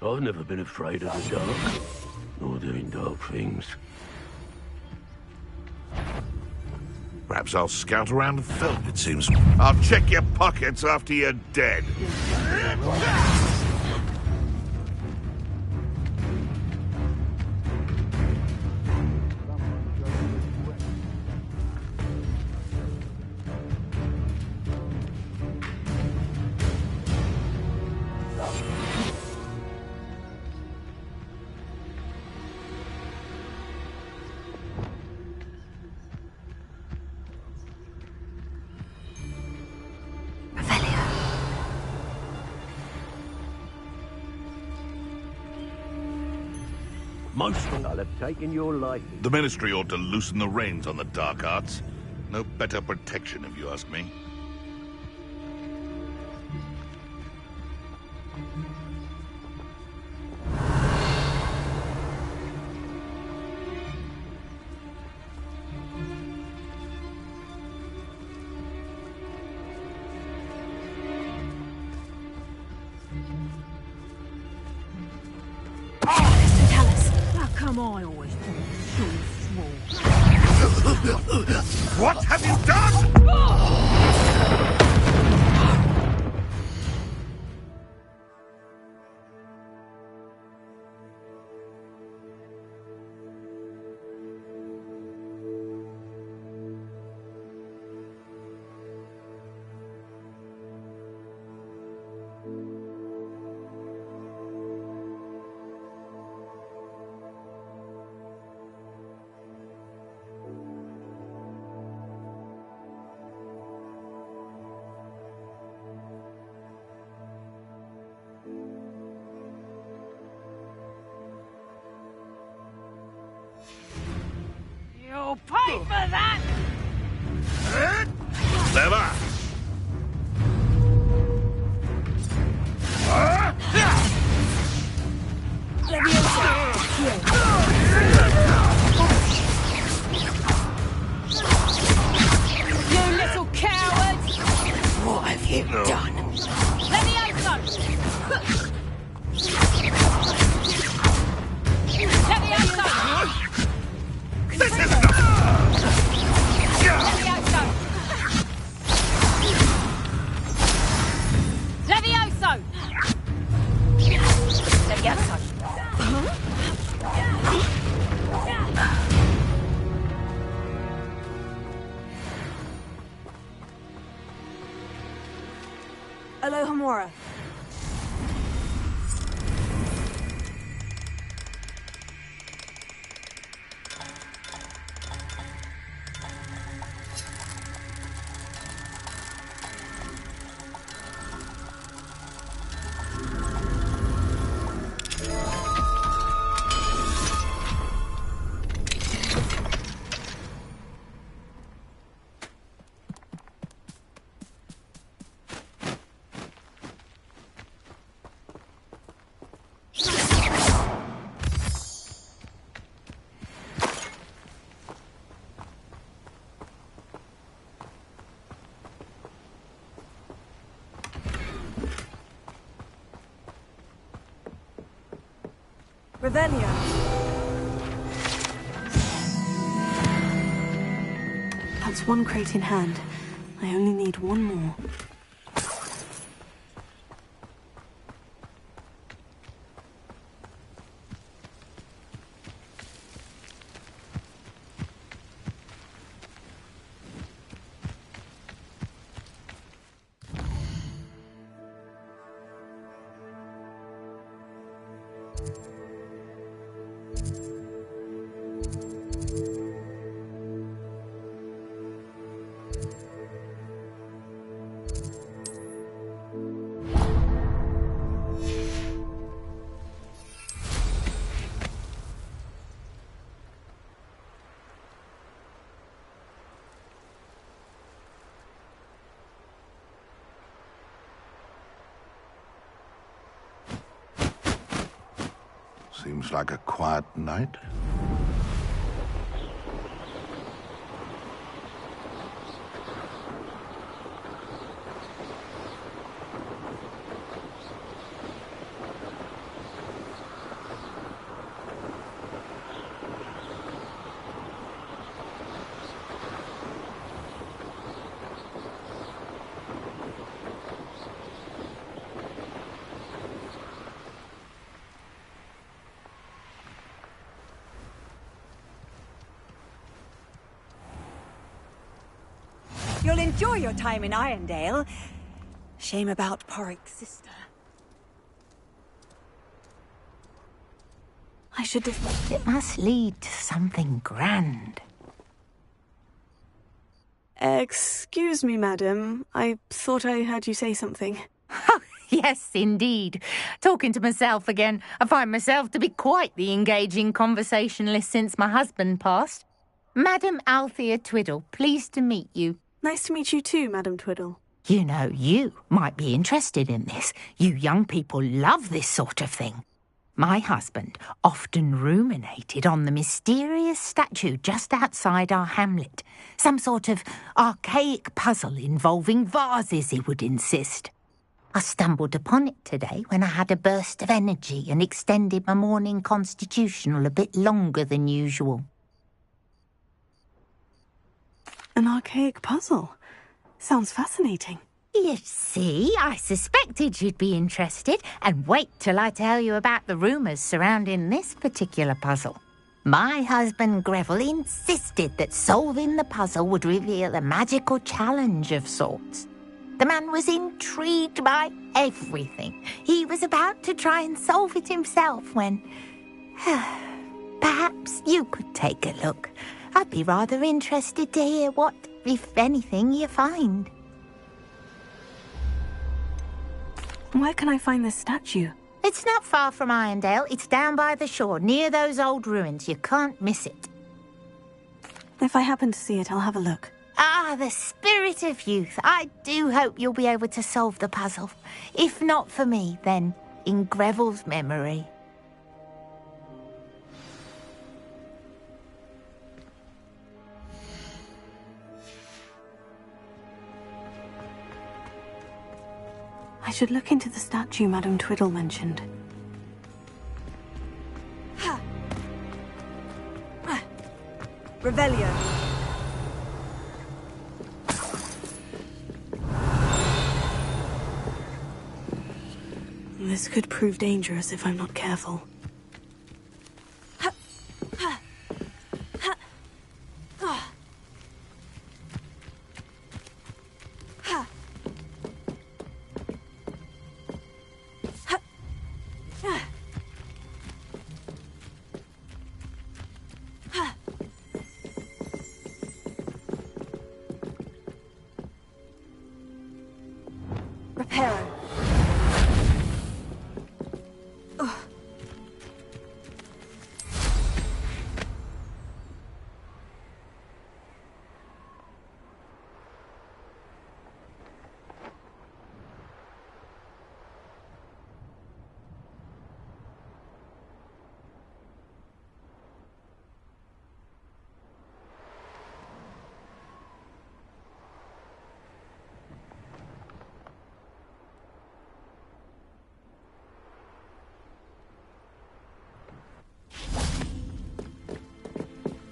I've never been afraid of the dark, nor doing dark things. Perhaps I'll scout around and film, it seems. I'll check your pockets after you're dead. Most I'll have taken your life. The Ministry ought to loosen the reins on the dark arts. No better protection, if you ask me. Come on, always What have you done? You'll pay for that! Clever! You little coward! What have you done? Levioso! This is enough! Levioso! Alohomora. Revelio. That's one crate in hand. I only need one more. Seems like a quiet night. you'll enjoy your time in Irondale. Shame about Porrick's sister. I should have... It must lead to something grand. Excuse me, madam. I thought I heard you say something. Oh, yes, indeed. Talking to myself again. I find myself to be quite the engaging conversationalist since my husband passed. Madam Althea Twiddle, pleased to meet you. Nice to meet you too, Madam Twiddle. You know, you might be interested in this. You young people love this sort of thing. My husband often ruminated on the mysterious statue just outside our hamlet. Some sort of archaic puzzle involving vases, he would insist. I stumbled upon it today when I had a burst of energy and extended my morning constitutional a bit longer than usual. An archaic puzzle? Sounds fascinating. You see, I suspected you'd be interested, and wait till I tell you about the rumours surrounding this particular puzzle. My husband Greville insisted that solving the puzzle would reveal a magical challenge of sorts. The man was intrigued by everything. He was about to try and solve it himself when... Perhaps you could take a look. I'd be rather interested to hear what, if anything, you find. Where can I find this statue? It's not far from Irondale. It's down by the shore, near those old ruins. You can't miss it. If I happen to see it, I'll have a look. Ah, the spirit of youth. I do hope you'll be able to solve the puzzle. If not for me, then in Greville's memory. I should look into the statue Madame Twiddle mentioned. Revelio. This could prove dangerous if I'm not careful.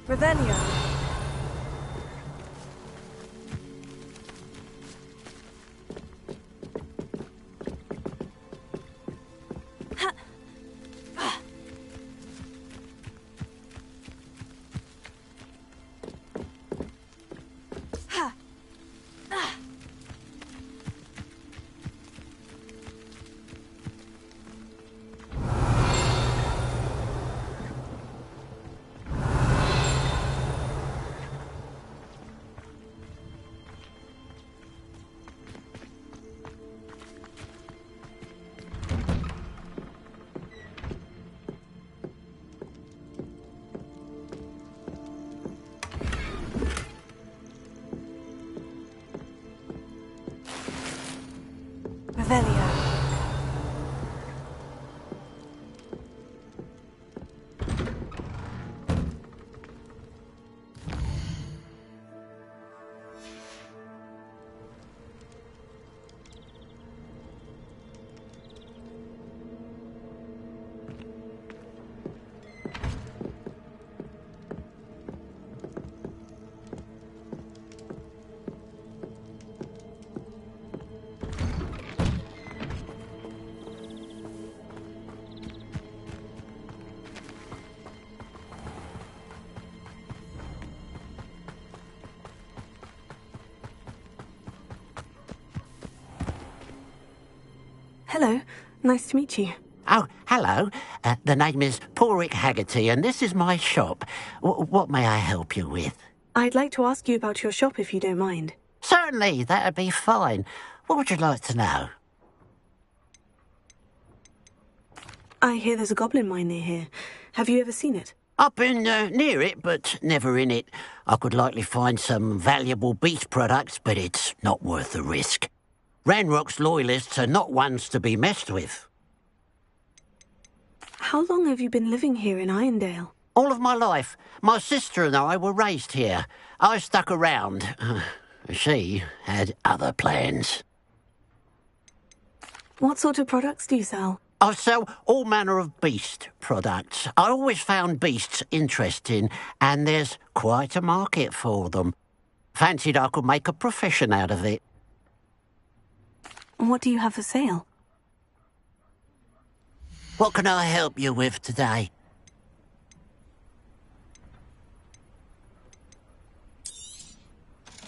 Revelio. Hello. Nice to meet you. Oh, hello. The name is Porrick Haggerty, and this is my shop. What may I help you with? I'd like to ask you about your shop if you don't mind. Certainly, that'd be fine. What would you like to know? I hear there's a goblin mine near here. Have you ever seen it? I've been near it, but never in it. I could likely find some valuable beast products, but it's not worth the risk. Ranrock's loyalists are not ones to be messed with. How long have you been living here in Irondale? All of my life. My sister and I were raised here. I stuck around. She had other plans. What sort of products do you sell? I sell all manner of beast products. I always found beasts interesting, and there's quite a market for them. Fancied I could make a profession out of it. What do you have for sale? What can I help you with today?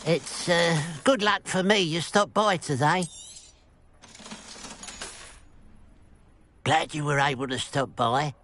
It's good luck for me you stopped by today. Glad you were able to stop by.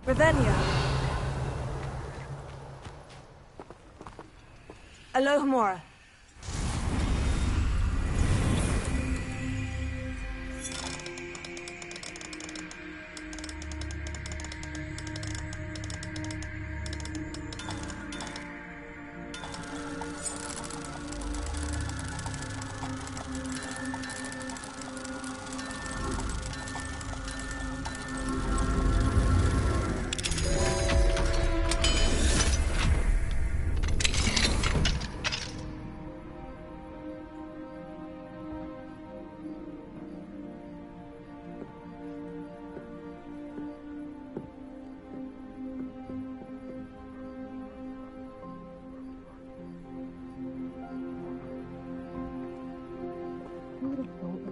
Ravenna. Alohomora.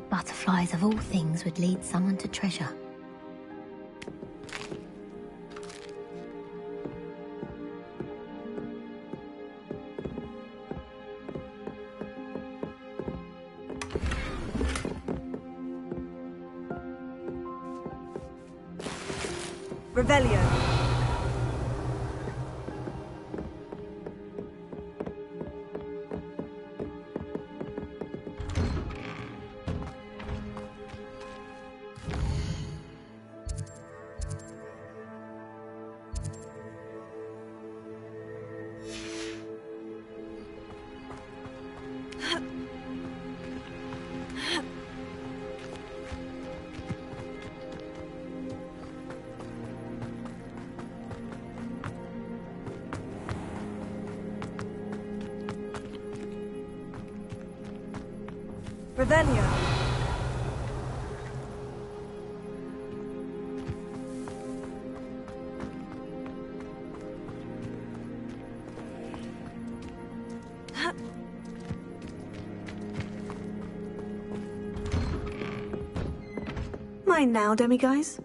Butterflies of all things would lead someone to treasure. Revelio. Ravenna. Mine now, demiguise.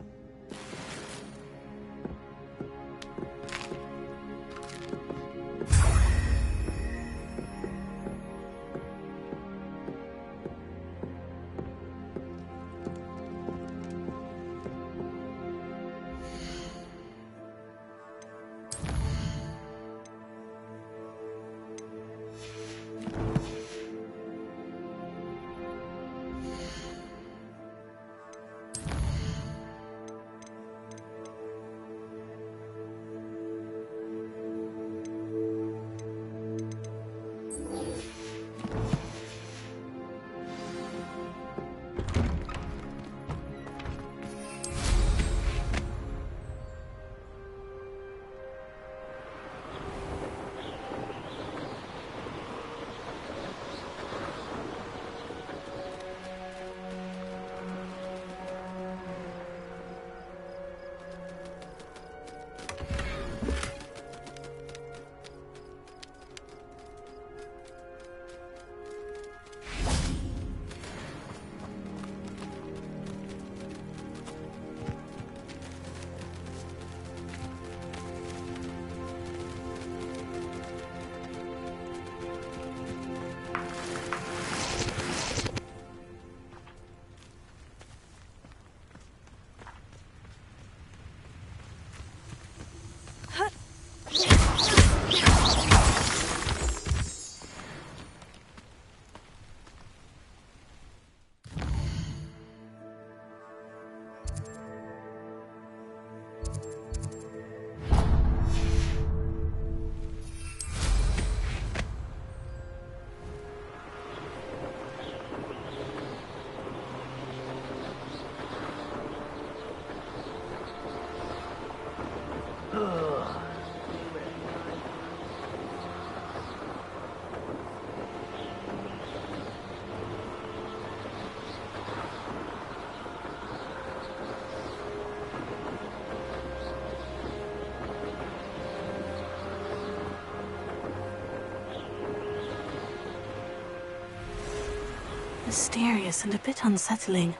Mysterious and a bit unsettling.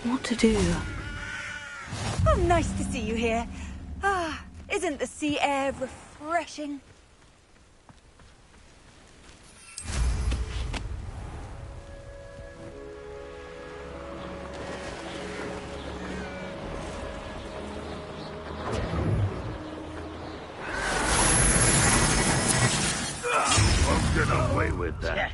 What to do? Oh, nice to see you here. Ah, isn't the sea air refreshing? Won't get away with that.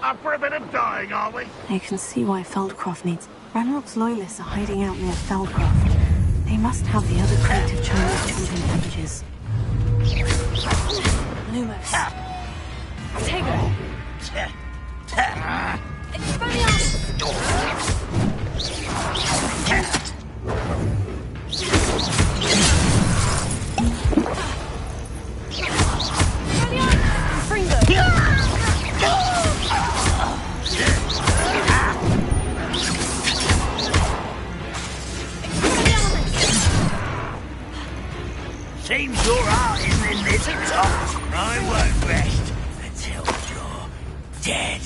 Up for a bit of dying, are we? I can see why Feldcroft needs... Ranrock's loyalists are hiding out near Feldcroft. They must have the other creative Chinese chomping cabbages. Lumos. Take her. Seems your heart isn't in this at all. I won't rest until you're dead.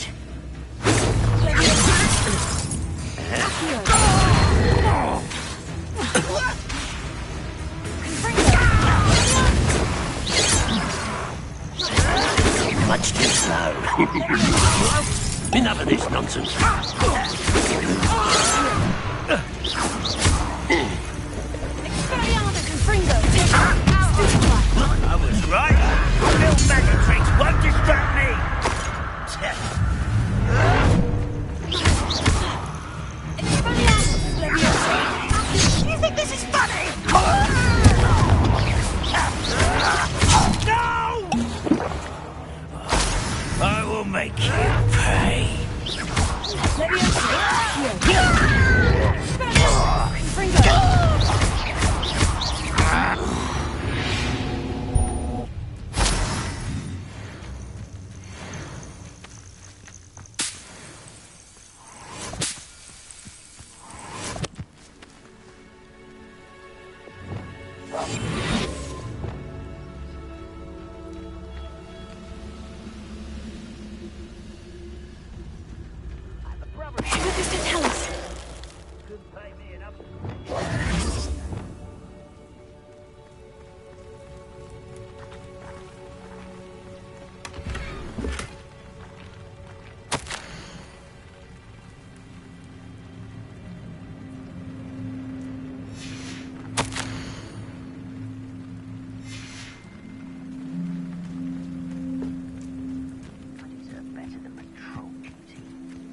Much too slow. Enough of this nonsense. I was right. Bill Magic won't distract me. You think this is funny? No! I will make you pay.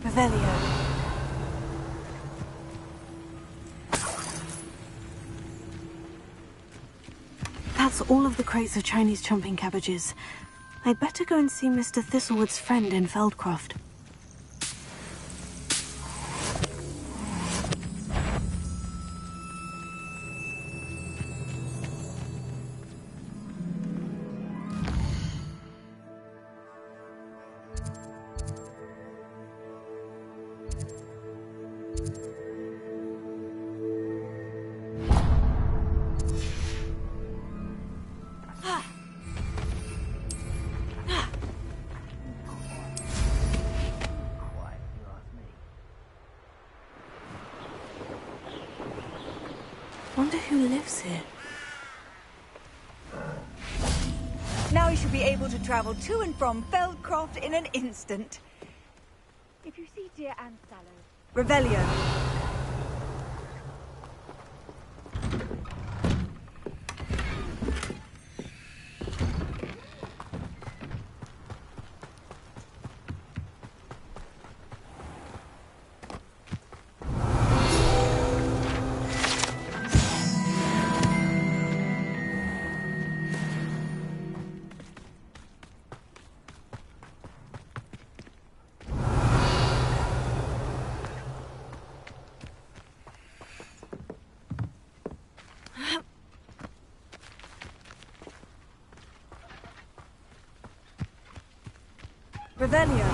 Revelio. That's all of the crates of Chinese chomping cabbages. I'd better go and see Mr. Thistlewood's friend in Feldcroft. Wonder who lives here. Now you should be able to travel to and from Feldcroft in an instant. If you see dear Anne Sallow, Revelio. Revelio.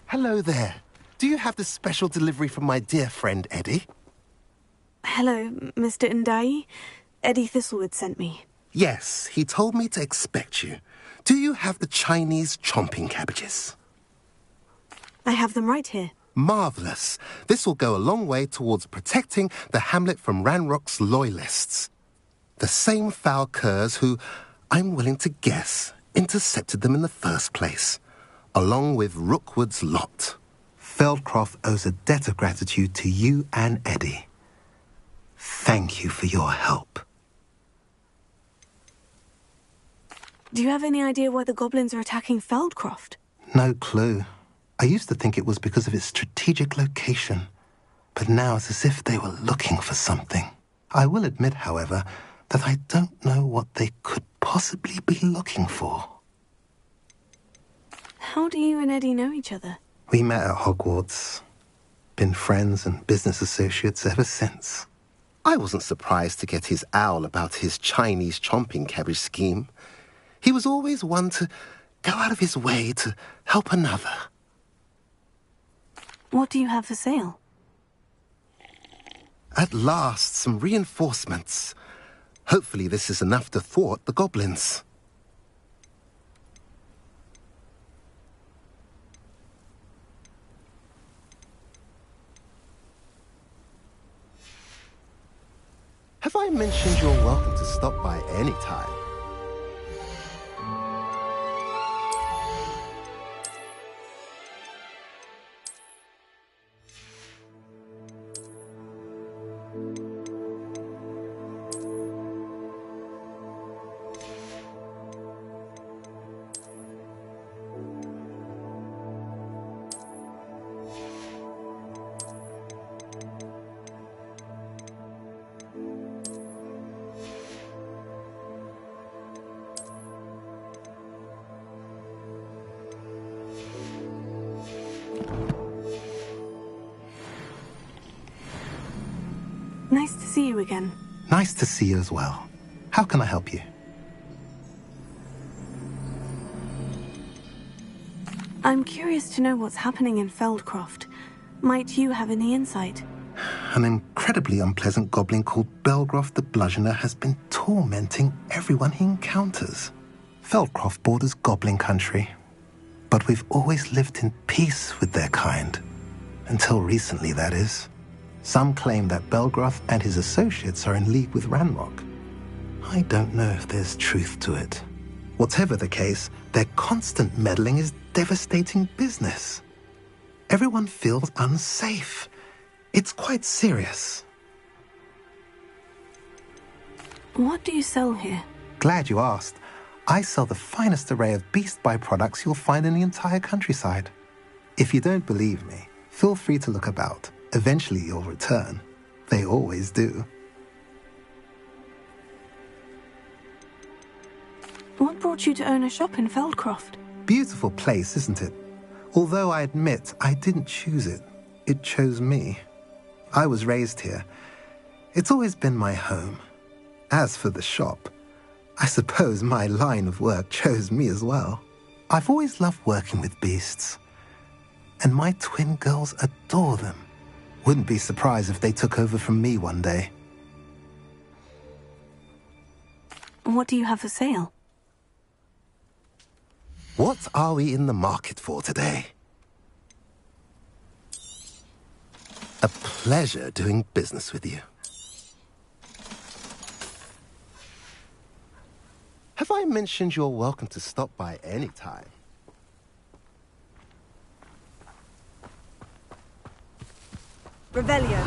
Hello there. Do you have the special delivery from my dear friend Eddie? Hello, Mr. Ndai. Eddie Thistlewood sent me. Yes, he told me to expect you. Do you have the Chinese chomping cabbages? I have them right here. Marvellous. This will go a long way towards protecting the hamlet from Ranrock's loyalists. The same foul curs who, I'm willing to guess, intercepted them in the first place, along with Rookwood's lot. Feldcroft owes a debt of gratitude to you and Eddie. Thank you for your help. Do you have any idea why the goblins are attacking Feldcroft? No clue. I used to think it was because of its strategic location, but now it's as if they were looking for something. I will admit, however, that I don't know what they could possibly be looking for. How do you and Eddie know each other? We met at Hogwarts. Been friends and business associates ever since. I wasn't surprised to get his owl about his Chinese chomping cabbage scheme. He was always one to go out of his way to help another. What do you have for sale? At last, some reinforcements. Hopefully this is enough to thwart the goblins. Have I mentioned you're welcome to stop by any time? Nice to see you again. Nice to see you as well. How can I help you? I'm curious to know what's happening in Feldcroft. Might you have any insight? An incredibly unpleasant goblin called Belgroth the Bludgeoner has been tormenting everyone he encounters. Feldcroft borders goblin country, but we've always lived in peace with their kind. Until recently, that is. Some claim that Belgroth and his associates are in league with Ranrock. I don't know if there's truth to it. Whatever the case, their constant meddling is devastating business. Everyone feels unsafe. It's quite serious. What do you sell here? Glad you asked. I sell the finest array of beast byproducts you'll find in the entire countryside. If you don't believe me, feel free to look about. Eventually you'll return. They always do. What brought you to own a shop in Feldcroft? Beautiful place, isn't it? Although I admit I didn't choose it. It chose me. I was raised here. It's always been my home. As for the shop, I suppose my line of work chose me as well. I've always loved working with beasts. And my twin girls adore them. Wouldn't be surprised if they took over from me one day. What do you have for sale? What are we in the market for today? A pleasure doing business with you. Have I mentioned you're welcome to stop by any time? Revelio.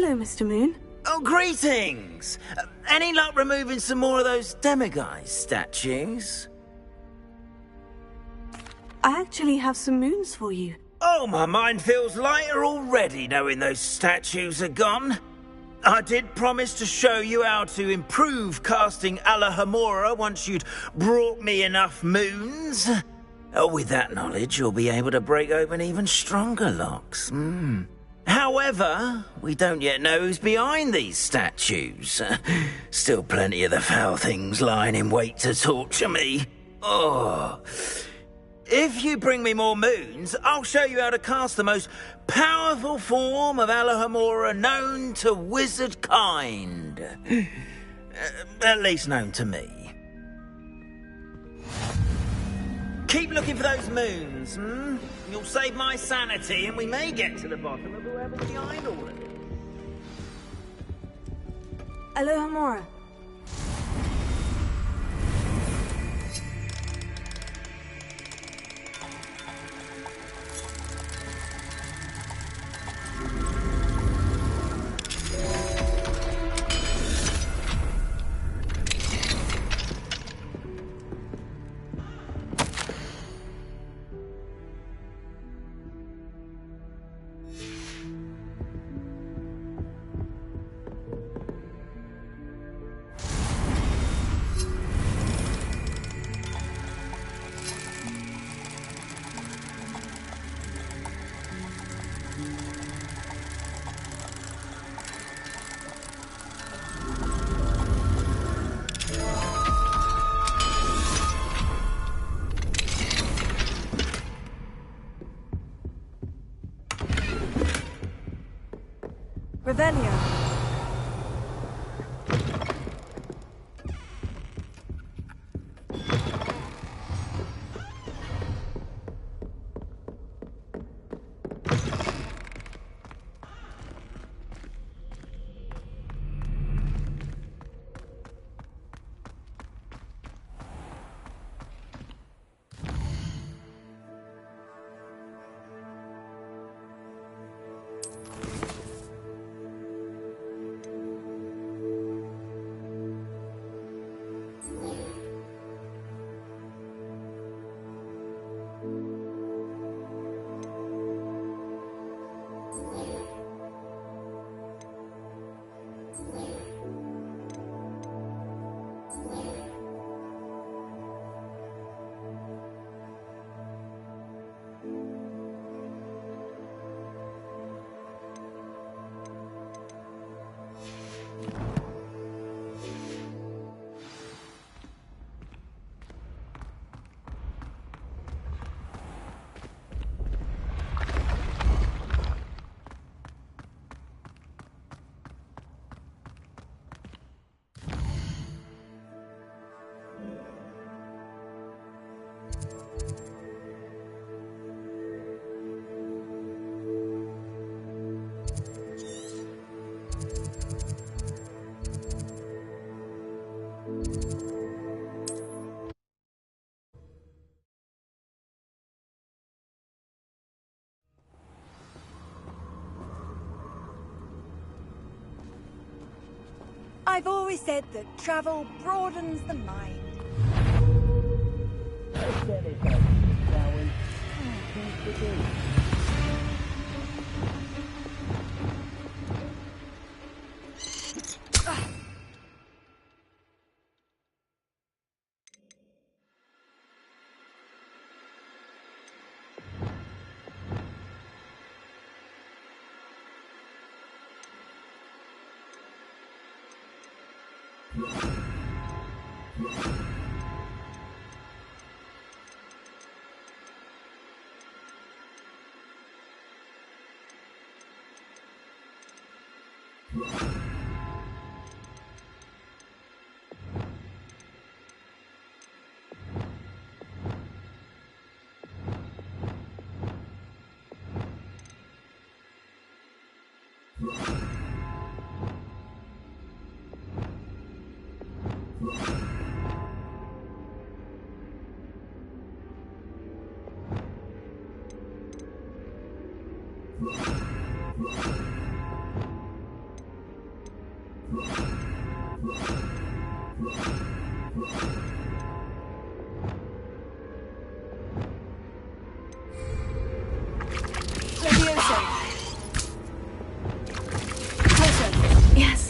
Hello, Mr. Moon. Oh, greetings! Any luck removing some more of those demiguise statues? I actually have some moons for you. Oh, my mind feels lighter already knowing those statues are gone. I did promise to show you how to improve casting Alohomora once you'd brought me enough moons. With that knowledge, you'll be able to break open even stronger locks. However, we don't yet know who's behind these statues. Still plenty of the foul things lying in wait to torture me. Oh. If you bring me more moons, I'll show you how to cast the most powerful form of Alohomora known to wizard kind. At least known to me. Keep looking for those moons, You'll save my sanity, and we may get to the bottom of whoever's behind all of it. Alohomora. Revelio. I've always said that travel broadens the mind. Let's get it done, shall we? Things to do. Yes.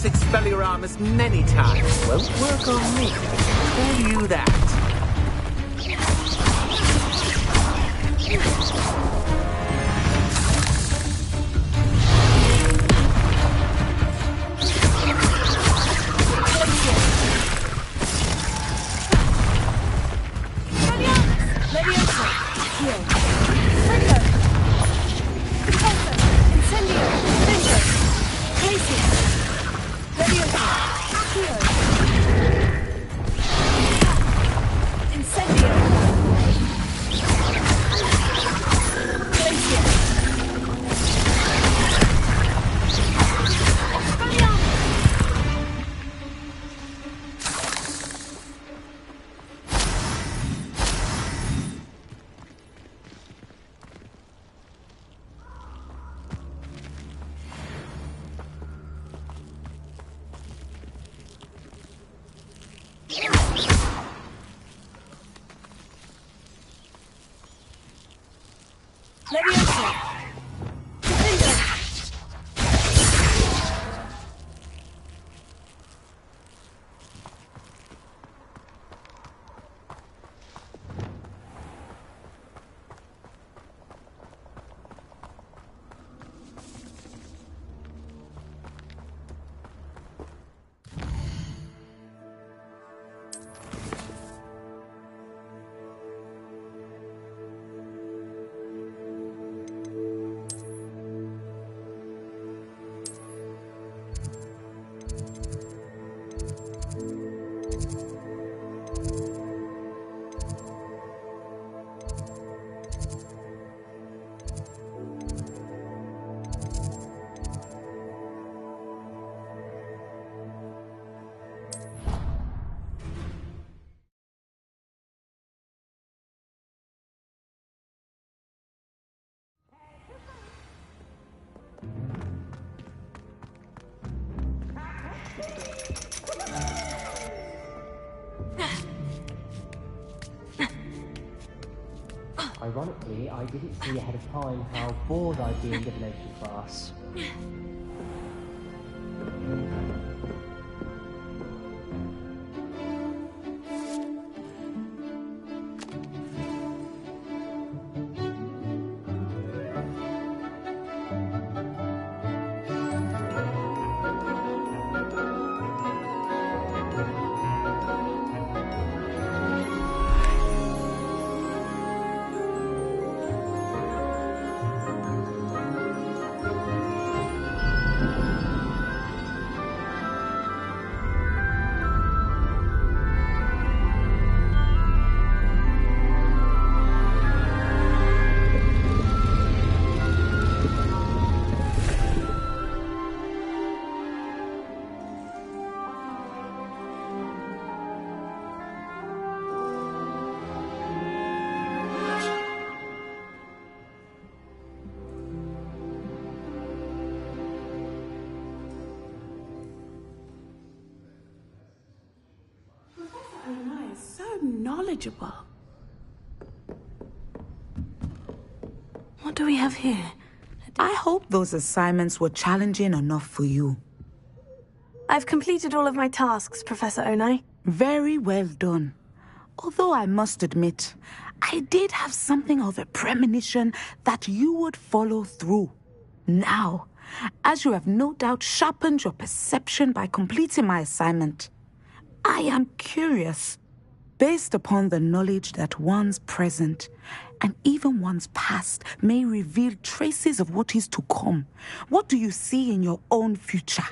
Expelliarmus many times. Won't work on me. I tell you that. Ironically, I didn't see ahead of time how bored I'd be in divination class. knowledgeable. What do we have here? I hope those assignments were challenging enough for you. I've completed all of my tasks, Professor Onai. Very well done. Although I must admit, I did have something of a premonition that you would follow through. Now, as you have no doubt sharpened your perception by completing my assignment, I am curious, based upon the knowledge that one's present and even one's past may reveal traces of what is to come. What do you see in your own future?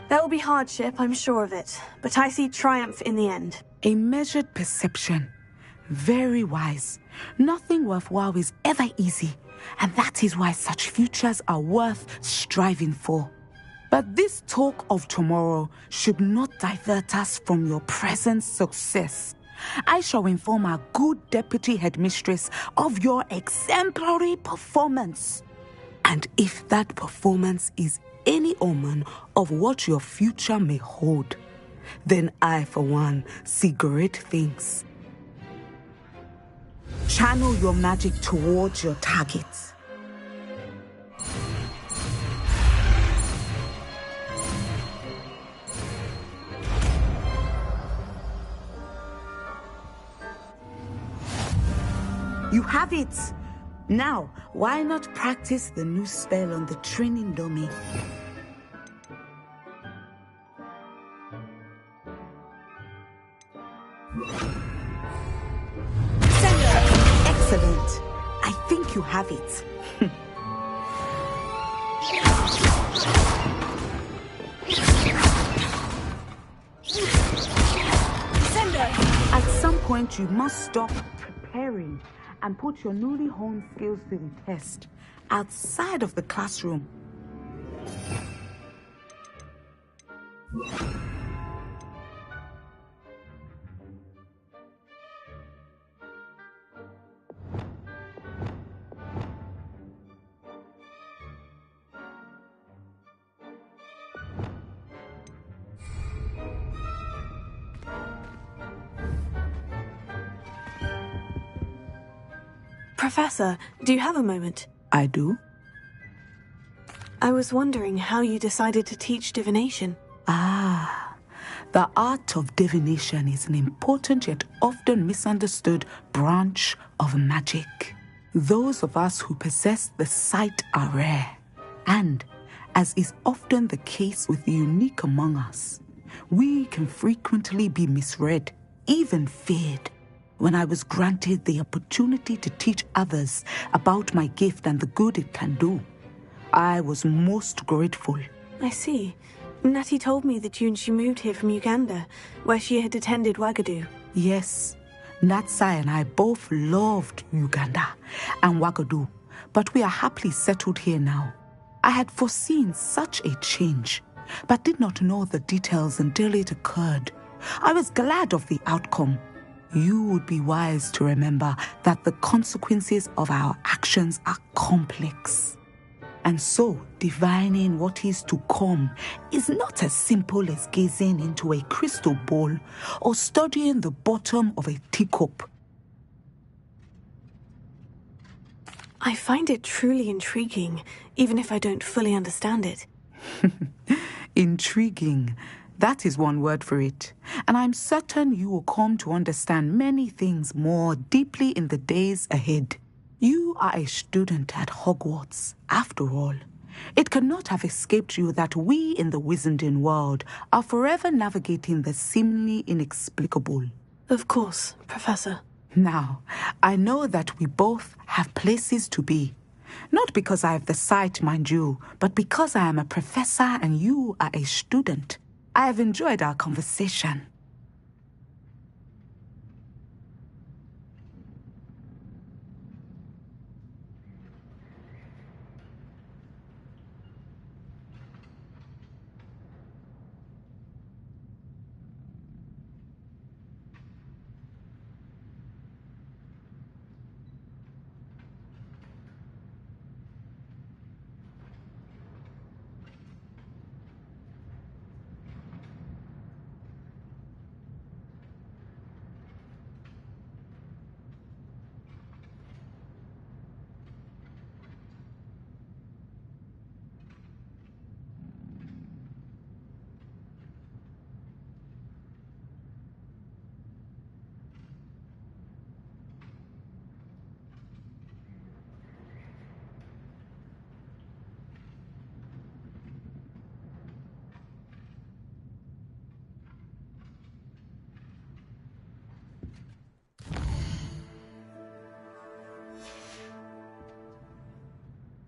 There will be hardship, I'm sure of it, but I see triumph in the end. A measured perception. Very wise. Nothing worthwhile is ever easy, and that is why such futures are worth striving for. But this talk of tomorrow should not divert us from your present success. I shall inform our good deputy headmistress of your exemplary performance. And if that performance is any omen of what your future may hold, then I, for one, see great things. Channel your magic towards your target. You have it! Now, why not practice the new spell on the training dummy? Excellent. I think you have it. At some point, you must stop preparing and put your newly honed skills to the test outside of the classroom. Professor, do you have a moment? I do. I was wondering how you decided to teach divination. The art of divination is an important yet often misunderstood branch of magic. Those of us who possess the sight are rare, and, as is often the case with the unique among us, we can frequently be misread, even feared. When I was granted the opportunity to teach others about my gift and the good it can do, I was most grateful. I see. Natty told me that you and she moved here from Uganda, where she had attended Wagadu. Yes, Natsai and I both loved Uganda and Wagadu, but we are happily settled here now. I had foreseen such a change, but did not know the details until it occurred. I was glad of the outcome. You would be wise to remember that the consequences of our actions are complex. And so, divining what is to come is not as simple as gazing into a crystal ball or studying the bottom of a teacup. I find it truly intriguing, even if I don't fully understand it. Intriguing. That is one word for it. And I'm certain you will come to understand many things more deeply in the days ahead. You are a student at Hogwarts, after all. It cannot have escaped you that we in the Wizarding world are forever navigating the seemingly inexplicable. Of course, Professor. Now, I know that we both have places to be. Not because I have the sight, mind you, but because I am a professor and you are a student. I have enjoyed our conversation.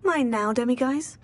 Mine now, demiguise.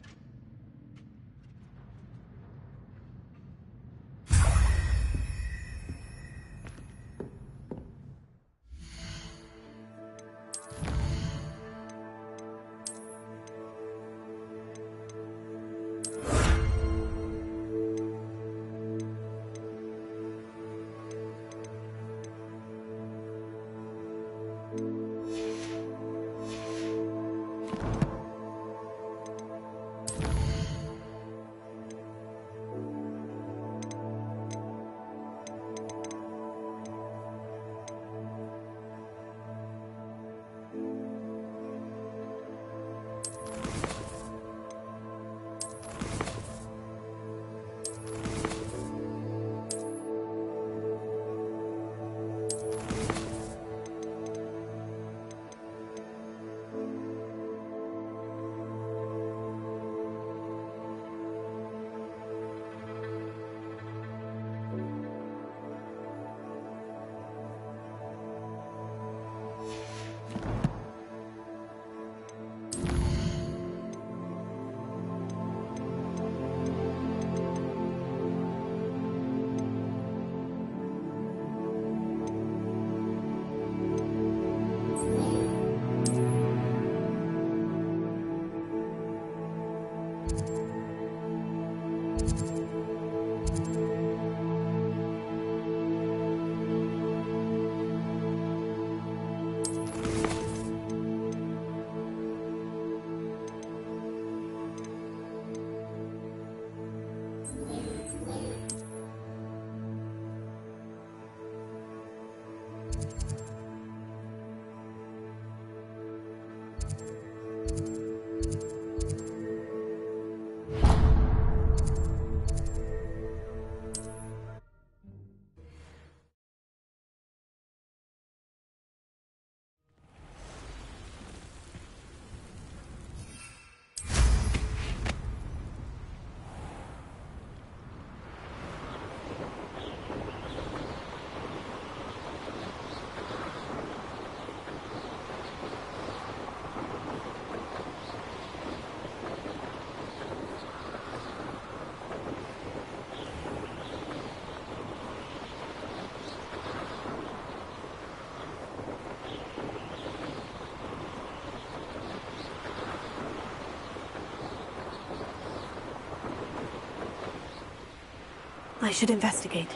I should investigate.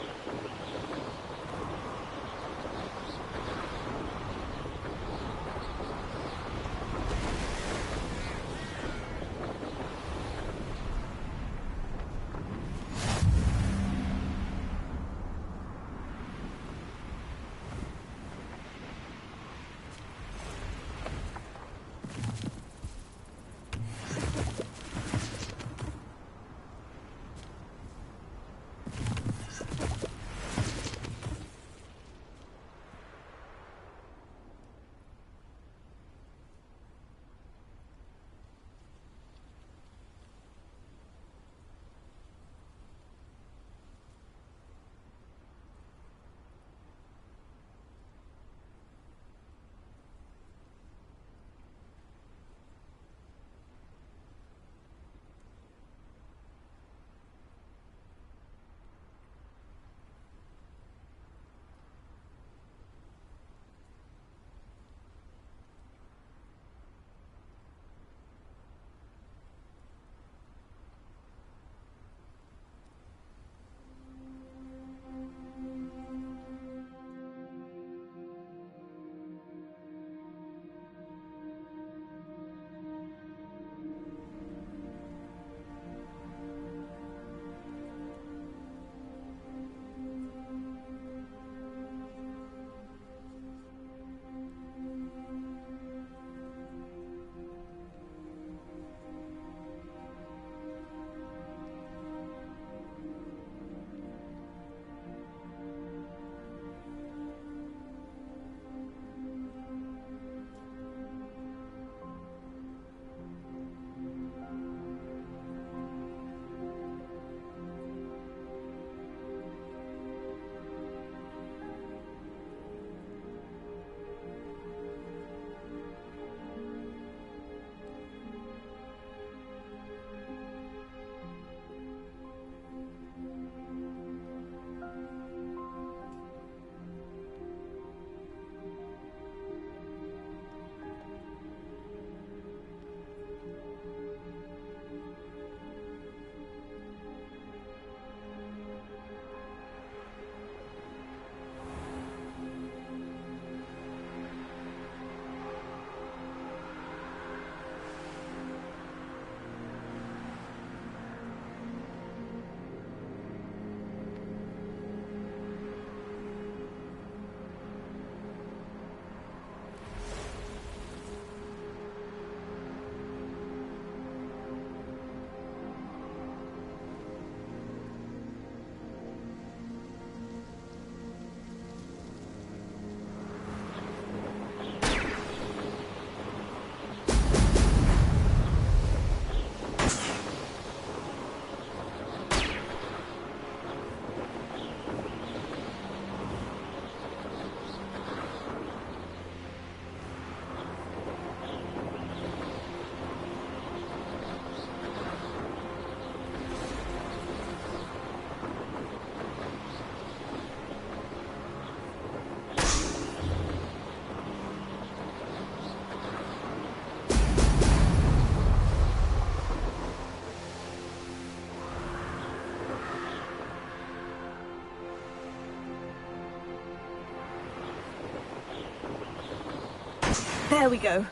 There we go.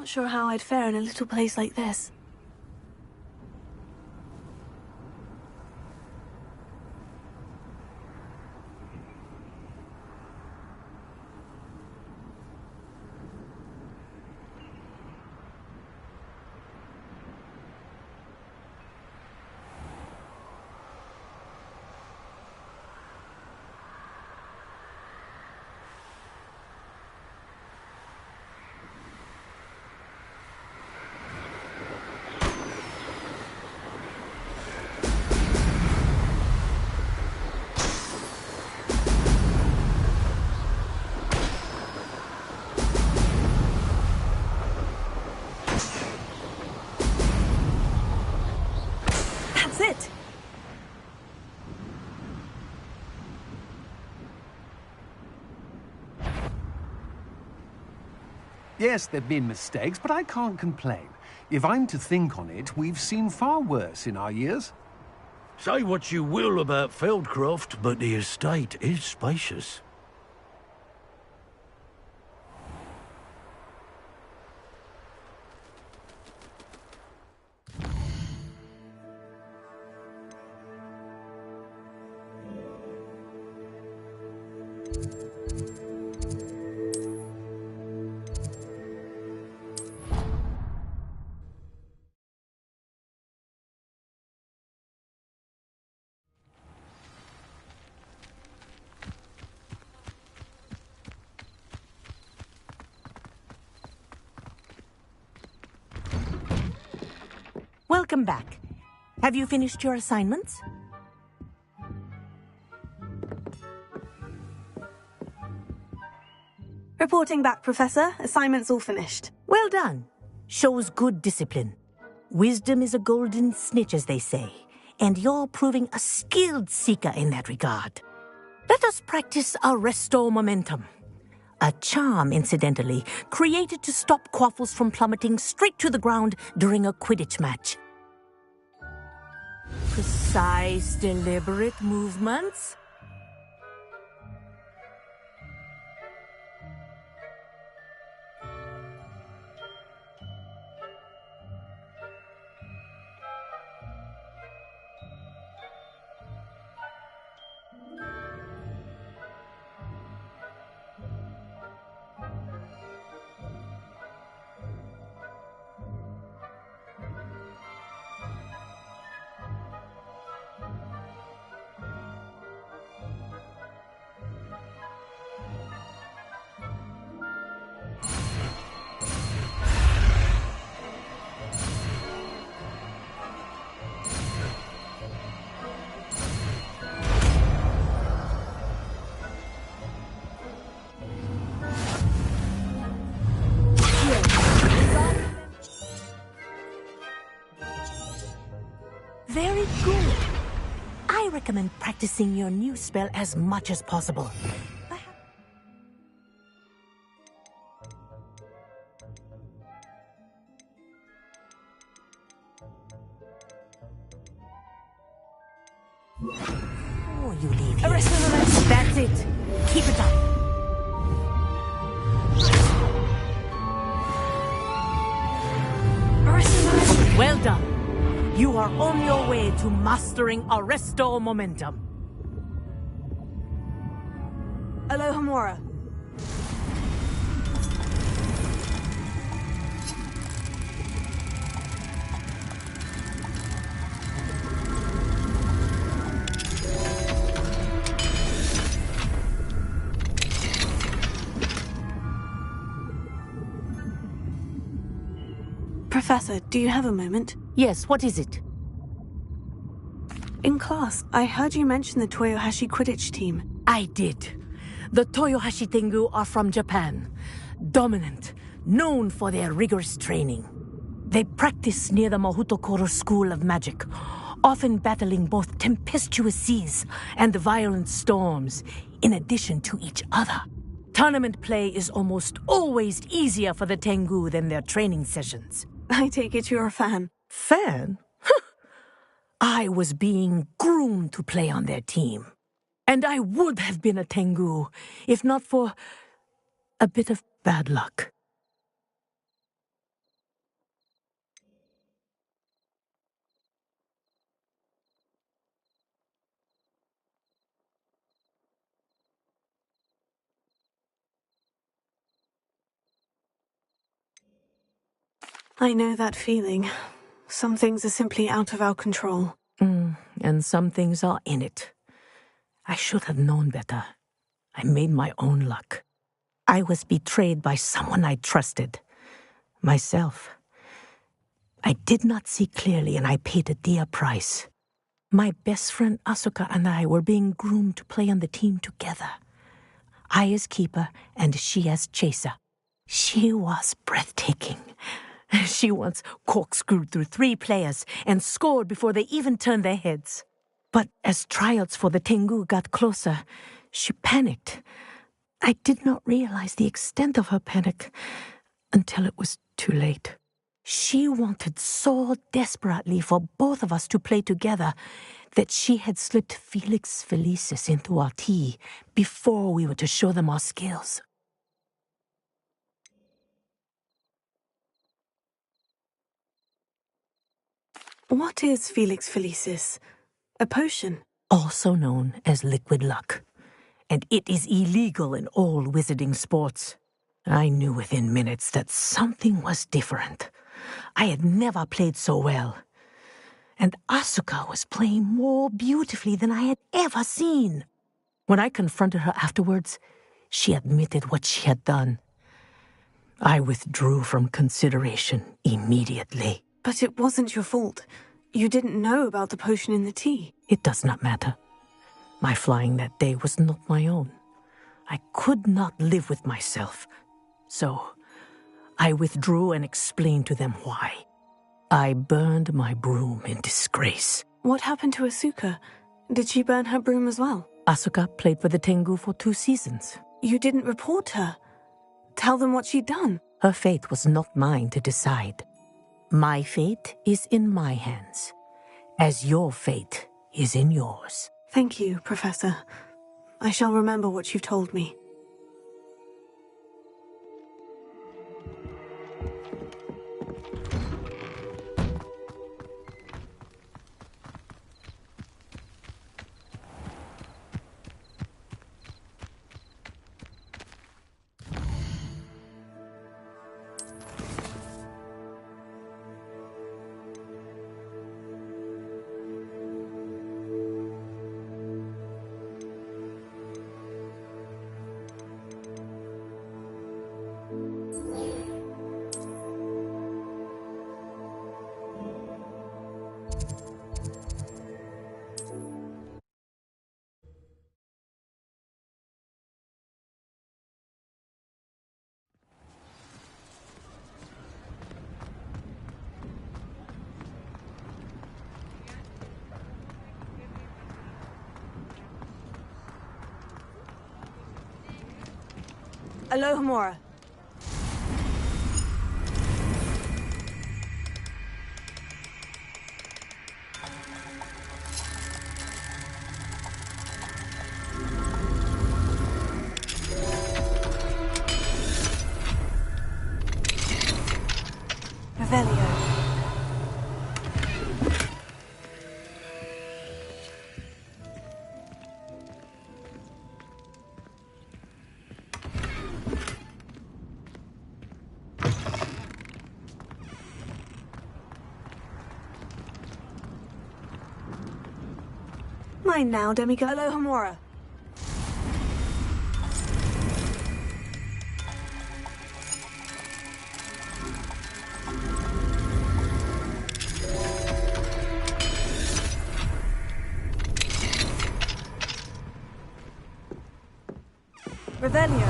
sure how I'd fare in a little place like this. It. Yes, there've been mistakes, but I can't complain. If I'm to think on it, we've seen far worse in our years. Say what you will about Feldcroft, but the estate is spacious. Welcome back. Have you finished your assignments? Reporting back, Professor. Assignment's all finished. Well done. Shows good discipline. Wisdom is a golden snitch, as they say, and you're proving a skilled seeker in that regard. Let us practice Arresto Momentum. A charm, incidentally, created to stop quaffles from plummeting straight to the ground during a Quidditch match. Precise, deliberate movements. Very good. I recommend practicing your new spell as much as possible. Oh, you leave here. That's it. Keep it up. Well done. You are on your way to mastering Arresto Momentum. Alohomora. Professor, do you have a moment? Yes, what is it? In class, I heard you mention the Toyohashi Quidditch team. I did. The Toyohashi Tengu are from Japan. Dominant, known for their rigorous training. They practice near the Mahutokoro School of Magic, often battling both tempestuous seas and violent storms, in addition to each other. Tournament play is almost always easier for the Tengu than their training sessions. I take it you're a fan. Fan? I was being groomed to play on their team. And I would have been a Tengu, if not for a bit of bad luck. I know that feeling. Some things are simply out of our control. And some things are in it. I should have known better. I made my own luck. I was betrayed by someone I trusted. Myself. I did not see clearly, and I paid a dear price. My best friend Asuka and I were being groomed to play on the team together. I as keeper, and she as chaser. She was breathtaking. She once corkscrewed through 3 players and scored before they even turned their heads. But as tryouts for the Tengu got closer, she panicked. I did not realize the extent of her panic until it was too late. She wanted so desperately for both of us to play together that she had slipped Felix Felicis into our tea before we were to show them our skills. What is Felix Felicis? A potion? Also known as liquid luck. And it is illegal in all wizarding sports. I knew within minutes that something was different. I had never played so well. And Asuka was playing more beautifully than I had ever seen. When I confronted her afterwards, she admitted what she had done. I withdrew from consideration immediately. But it wasn't your fault. You didn't know about the potion in the tea. It does not matter. My flying that day was not my own. I could not live with myself. So, I withdrew and explained to them why. I burned my broom in disgrace. What happened to Asuka? Did she burn her broom as well? Asuka played for the Tengu for 2 seasons. You didn't report her. Tell them what she'd done. Her fate was not mine to decide. My fate is in my hands, as your fate is in yours. Thank you, Professor. I shall remember what you've told me. Alohomora. Revelio. Mine now, demigod. Alohomora. Revelio.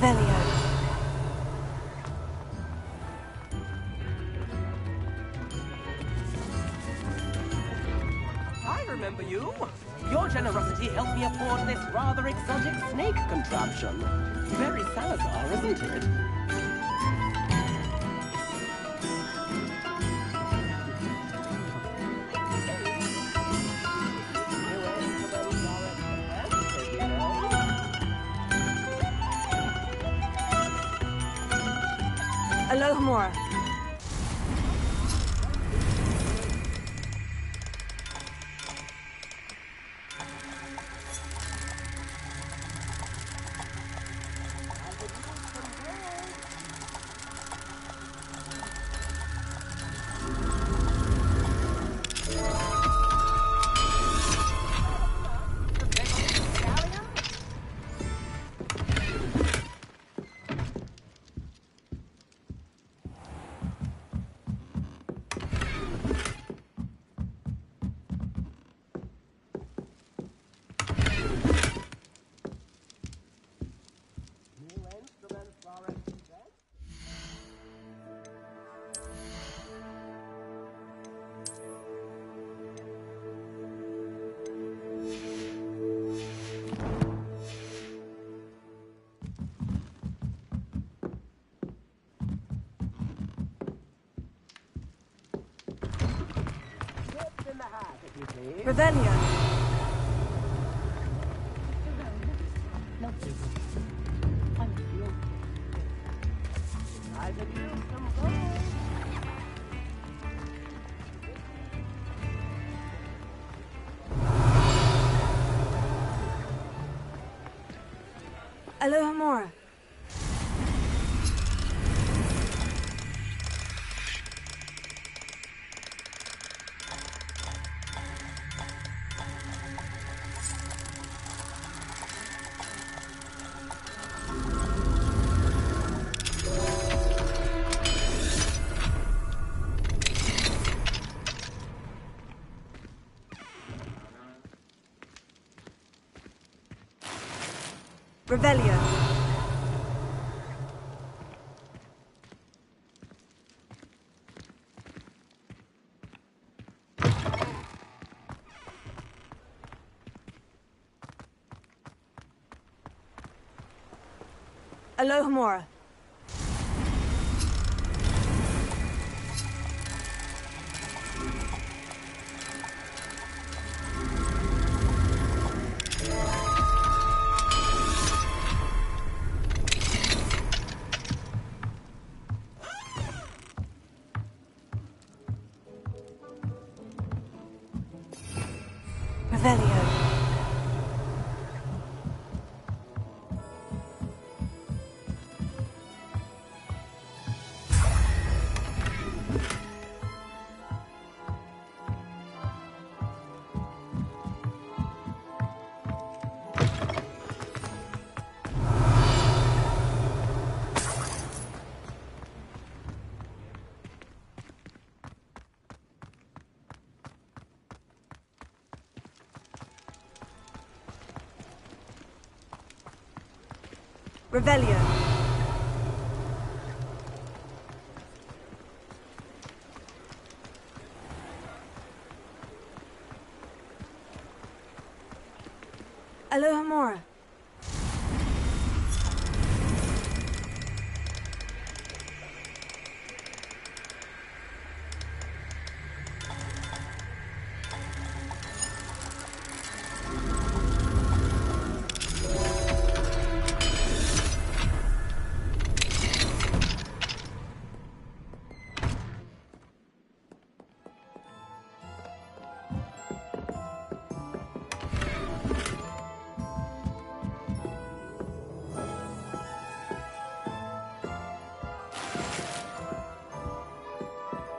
Revelio. I remember you. Your generosity helped me afford this rather exotic snake contraption. Very Salazar, isn't it? Alohomora. Revelio. Alohomora. Revelio. Alohomora. Revelio. Revelio. Alohomora.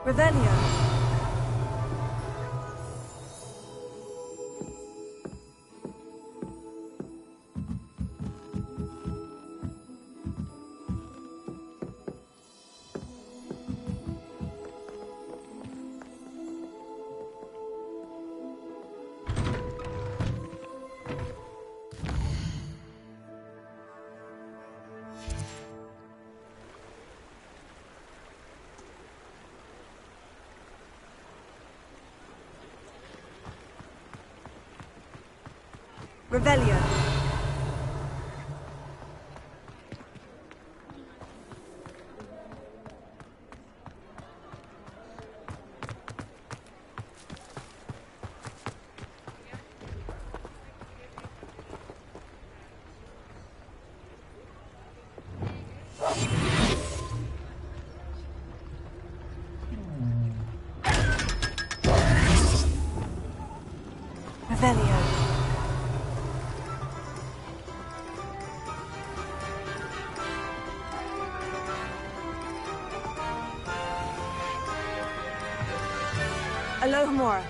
Revelio. Revelio. Revelio. Alohomora.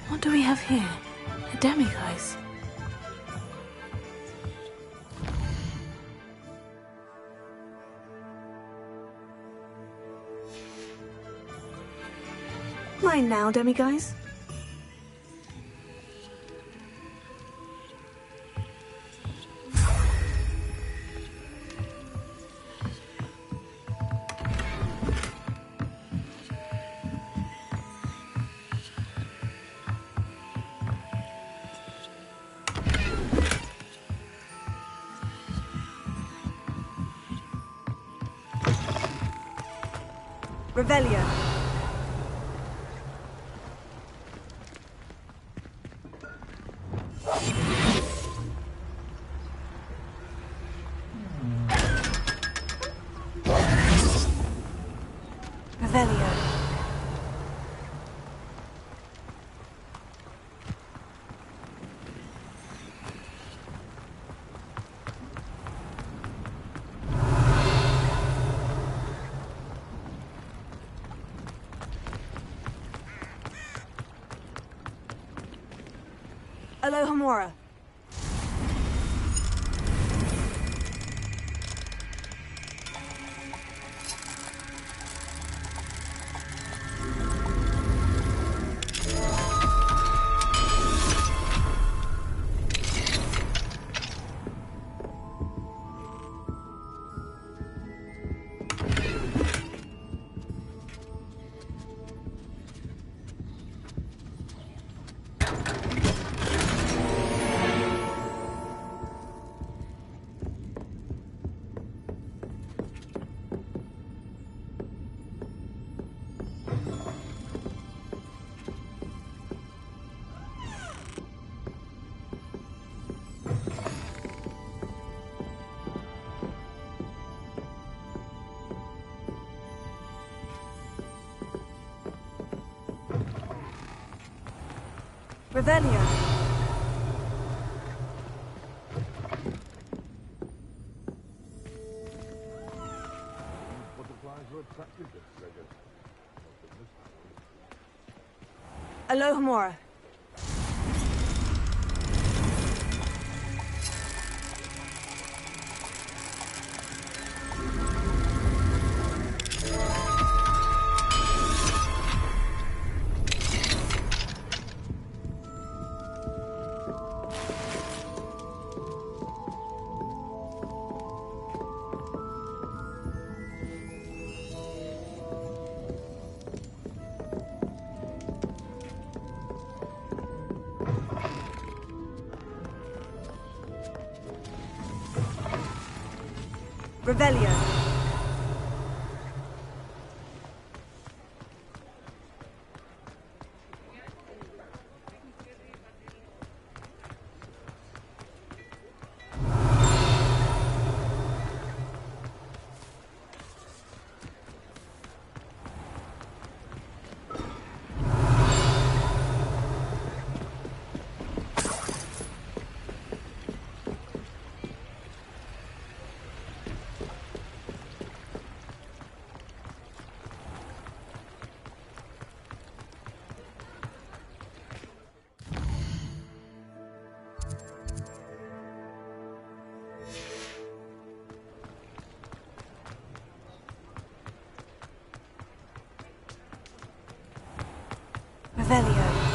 What do we have here? A demiguise. Mine now, demiguise. Revelio. Revelio. Alohomora. Revelio. Alohomora. Revelio. Revelio.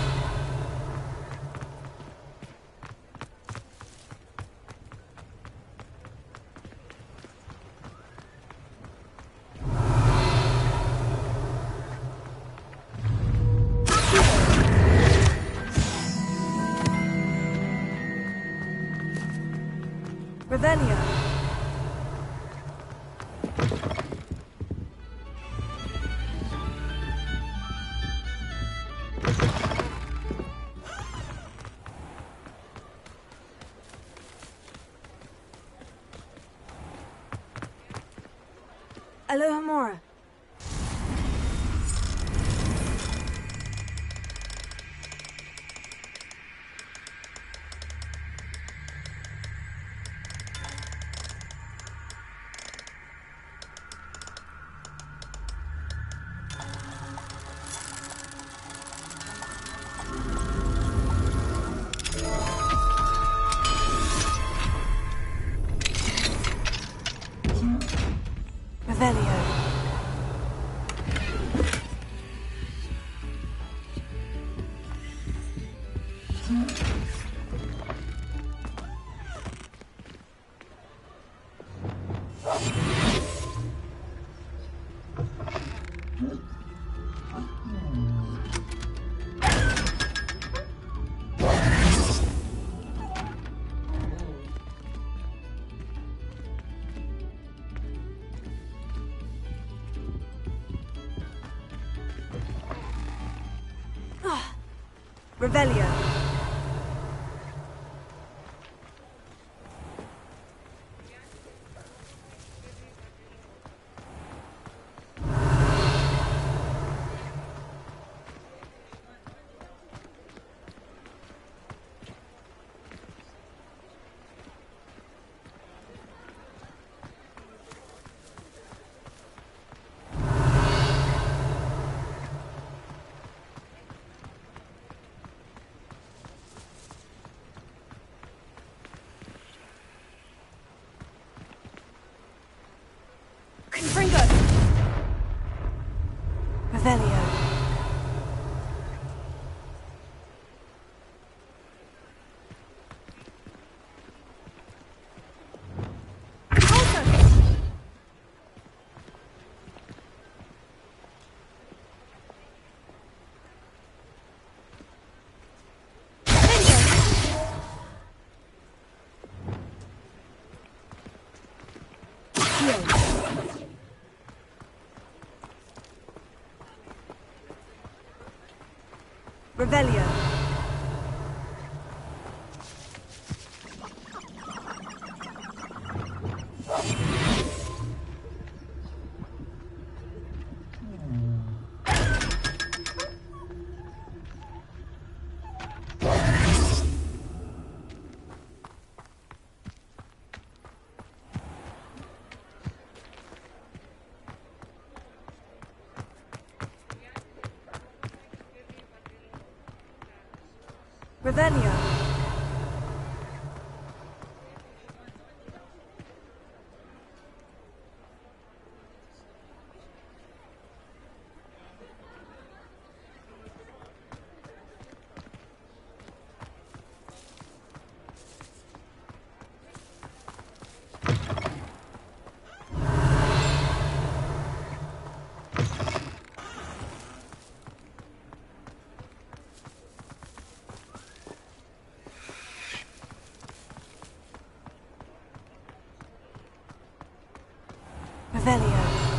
Revelio. Alohomora. Revelio. Revelio. Confringo. Revelio. Revelio. Revelio. Revelio.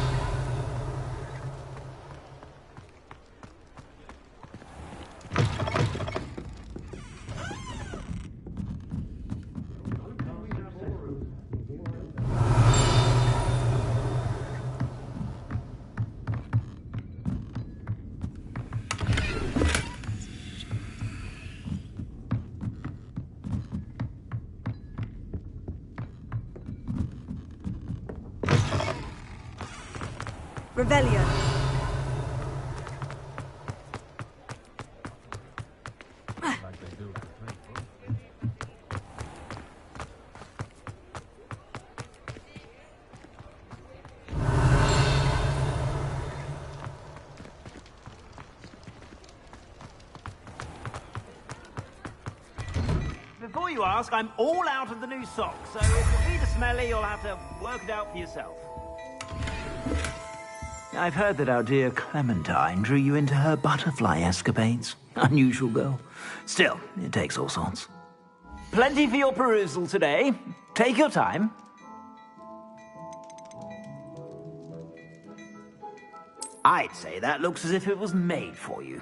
Revelio. Before you ask, I'm all out of the new socks, so if the feet are smelly, you'll have to work it out for yourself. I've heard that our dear Clementine drew you into her butterfly escapades. Unusual girl. Still, it takes all sorts. Plenty for your perusal today. Take your time. I'd say that looks as if it was made for you.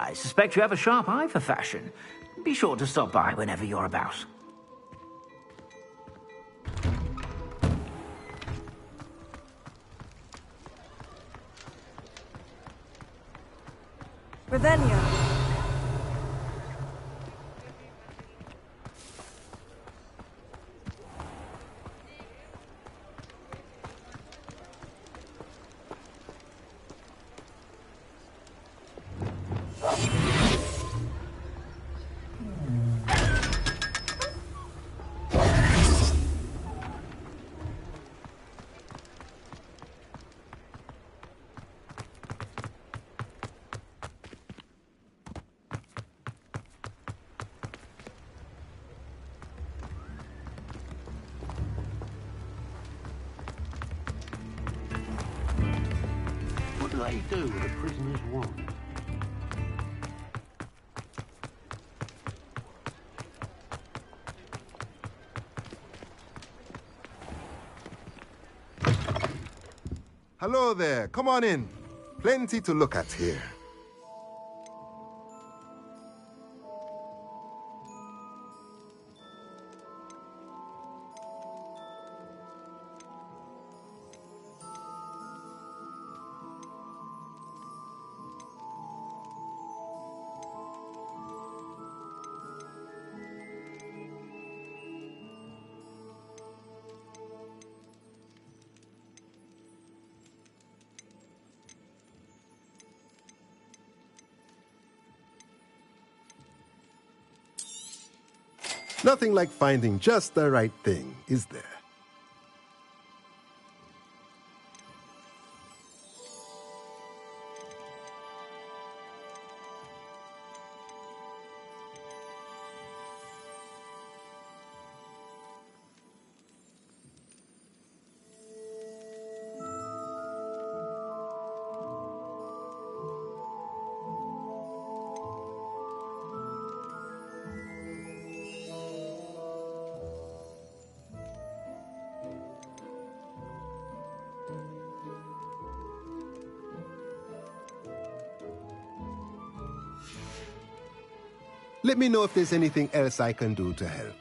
I suspect you have a sharp eye for fashion. Be sure to stop by whenever you're about. Revelio. What do they do with a prisoner's wand? Hello there. Come on in. Plenty to look at here. Nothing like finding just the right thing, is there? Let me know if there's anything else I can do to help.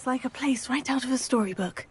It's like a place right out of a storybook.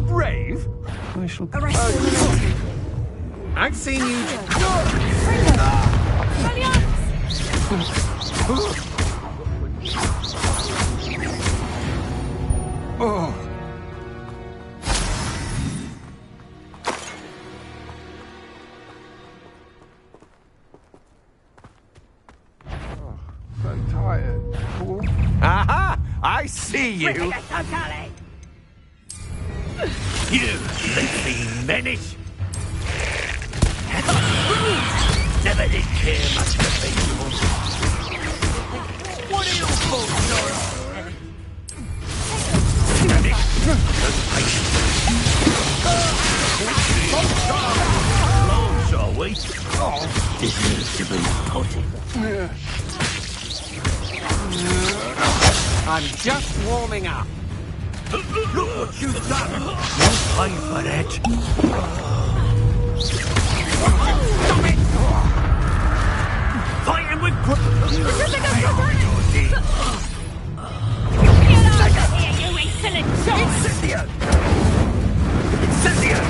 Brave? I shall... I've seen you... Oh. So tired. Aha! I see you! You sleeping menace! Never did care much for people. What are you for, Nora? Long, shall we? This needs to be potted. I'm just warming up. Look what you've done! You pay for that! Stop it! Fighting with... Get over here, you insolent dog! Incendio! Incendio!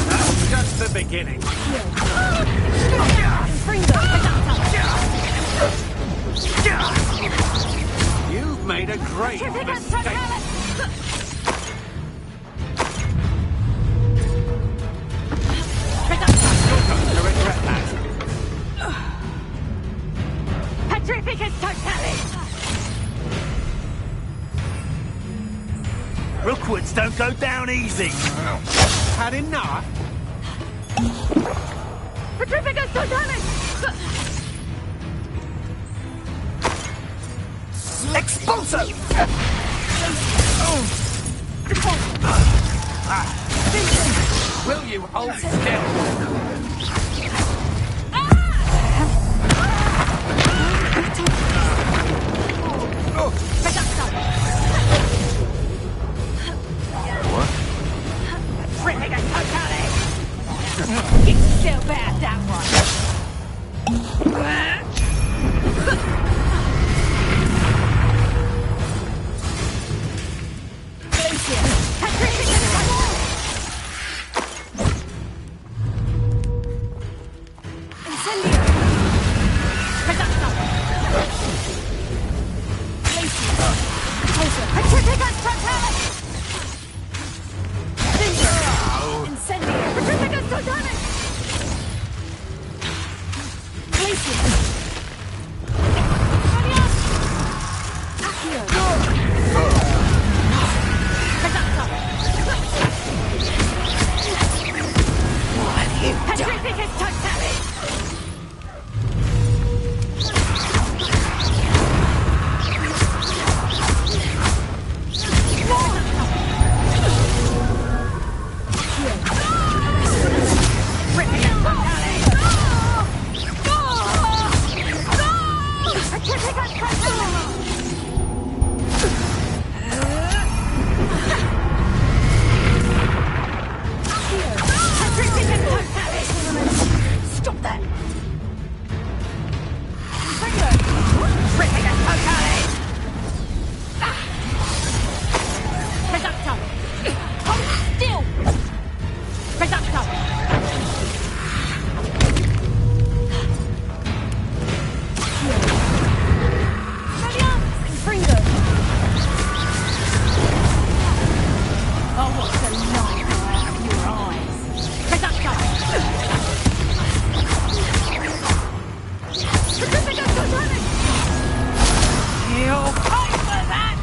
That's just the beginning. You've made a great mistake. You're going to regret that. Petrificus totalis! Rookwoods don't go down easy! Had enough? Petrificus totalis! Expulso! Will you hold still? What? Petrificus totalis! It's still bad, that one! Petrificus totalis! Stop that! Hold still! Oh, what's the light out of your eyes? You'll pay for that!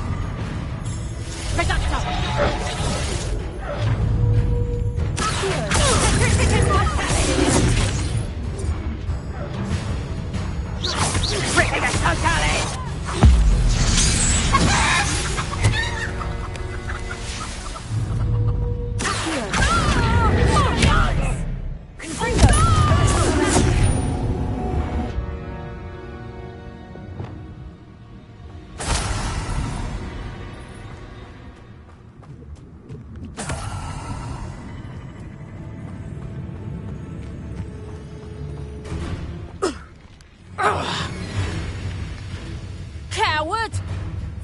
Coward!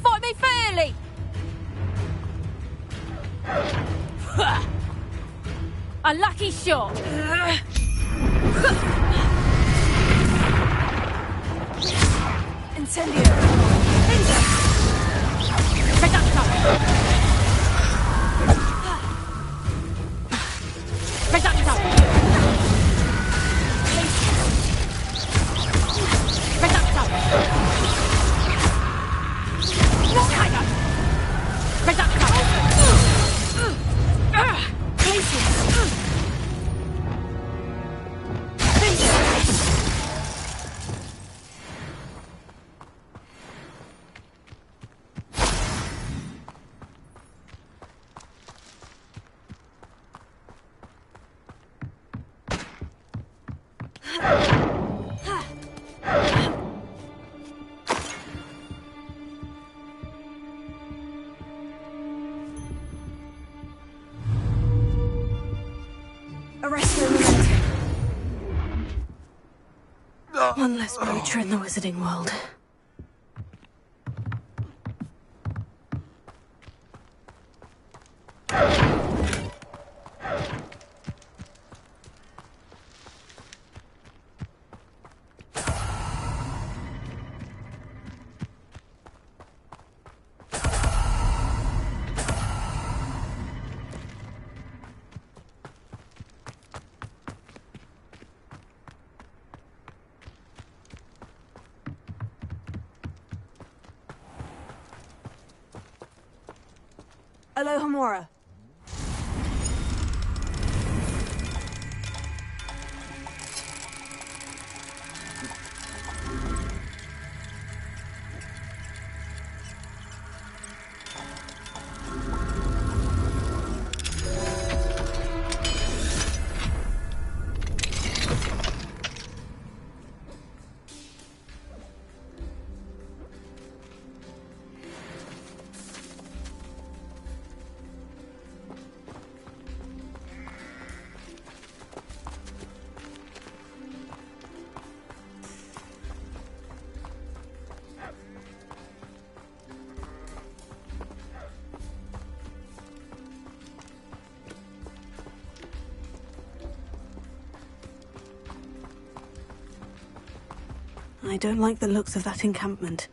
Fight me fairly! A lucky shot! Incendio! One less poacher in the wizarding world. Alohomora. I don't like the looks of that encampment.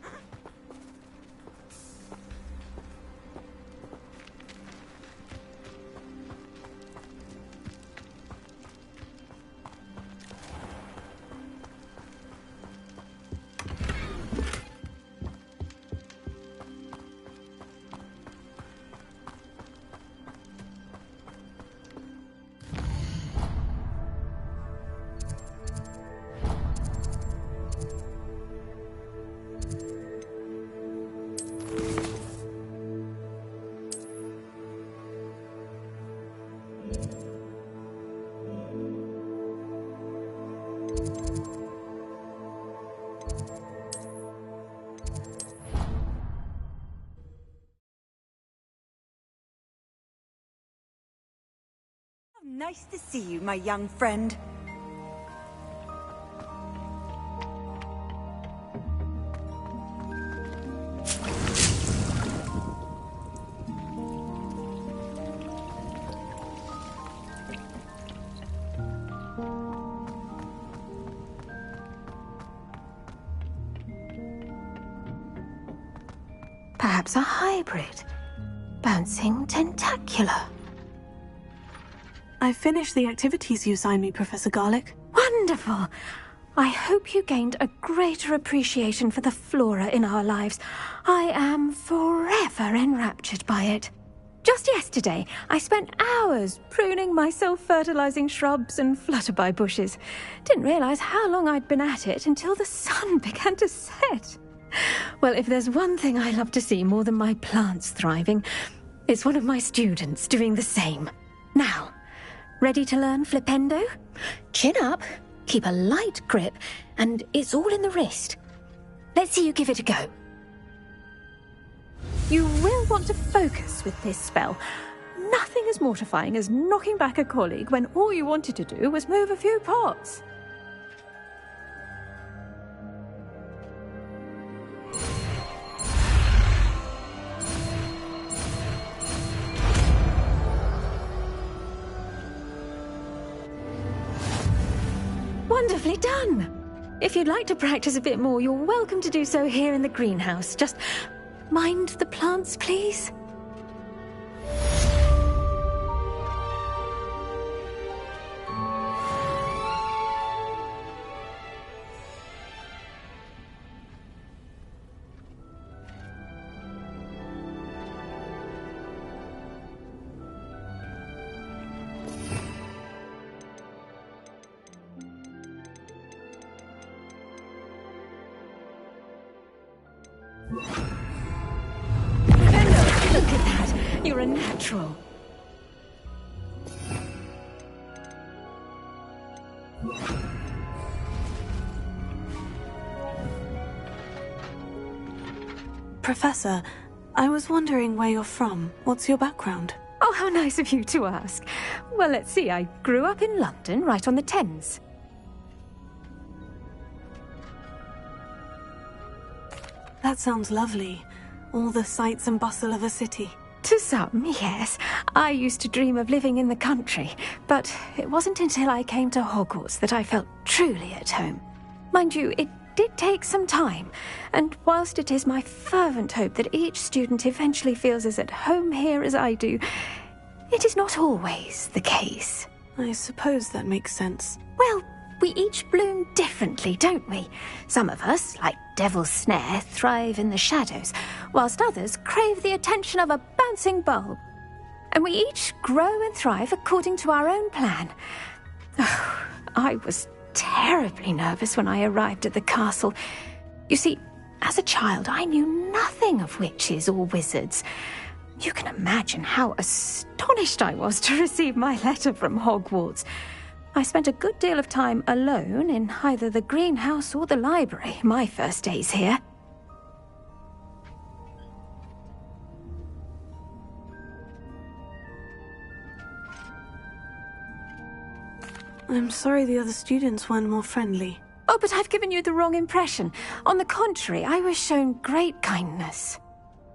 Nice to see you, my young friend. Perhaps a hybrid. Bouncing tentacular. I finished the activities you assigned me, Professor Garlick. Wonderful! I hope you gained a greater appreciation for the flora in our lives. I am forever enraptured by it. Just yesterday, I spent hours pruning my self-fertilizing shrubs and flutterby bushes. Didn't realize how long I'd been at it until the sun began to set. Well, if there's one thing I love to see more than my plants thriving, it's one of my students doing the same. Now, ready to learn flipendo? Chin up, keep a light grip, and it's all in the wrist. Let's see you give it a go. You will want to focus with this spell. Nothing as mortifying as knocking back a colleague when all you wanted to do was move a few pots. Wonderfully done! If you'd like to practice a bit more, you're welcome to do so here in the greenhouse. Just mind the plants, please. Look at that! You're a natural. Professor, I was wondering where you're from. What's your background? Oh, how nice of you to ask. Well, let's see. I grew up in London, right on the Thames. That sounds lovely. All the sights and bustle of a city. To some, yes. I used to dream of living in the country, but it wasn't until I came to Hogwarts that I felt truly at home. Mind you, it did take some time, and whilst it is my fervent hope that each student eventually feels as at home here as I do, it is not always the case. I suppose that makes sense. Well, we each bloom differently, don't we? Some of us, like Devil's Snare, thrive in the shadows, whilst others crave the attention of a bouncing bulb. And we each grow and thrive according to our own plan. Oh, I was terribly nervous when I arrived at the castle. You see, as a child, I knew nothing of witches or wizards. You can imagine how astonished I was to receive my letter from Hogwarts. I spent a good deal of time alone in either the greenhouse or the library my first days here. I'm sorry the other students weren't more friendly. Oh, but I've given you the wrong impression. On the contrary, I was shown great kindness.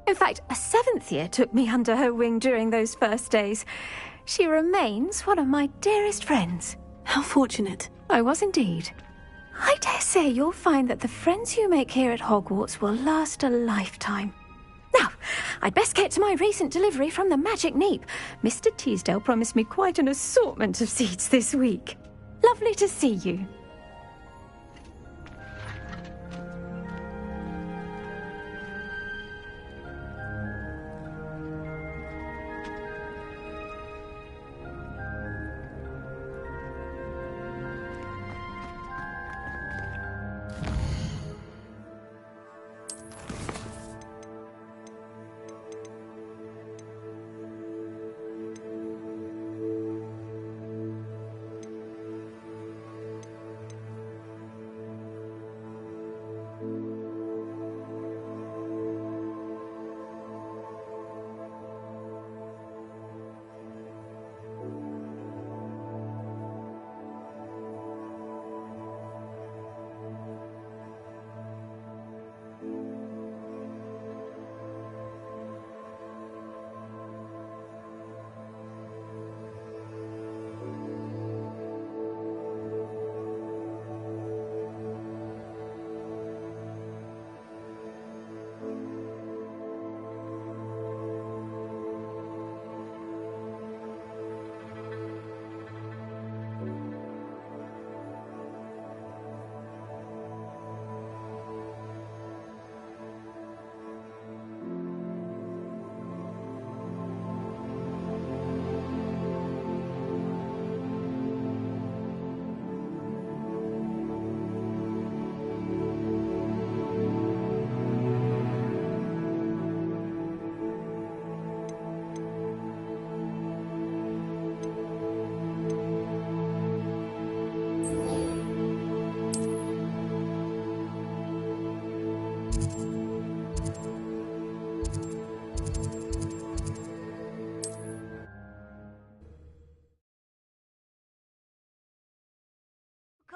In fact, a 7th year took me under her wing during those first days. She remains one of my dearest friends. How fortunate. I was indeed. I dare say you'll find that the friends you make here at Hogwarts will last a lifetime. Now, I'd best get to my recent delivery from the Magic Neep. Mr. Teasdale promised me quite an assortment of seeds this week. Lovely to see you.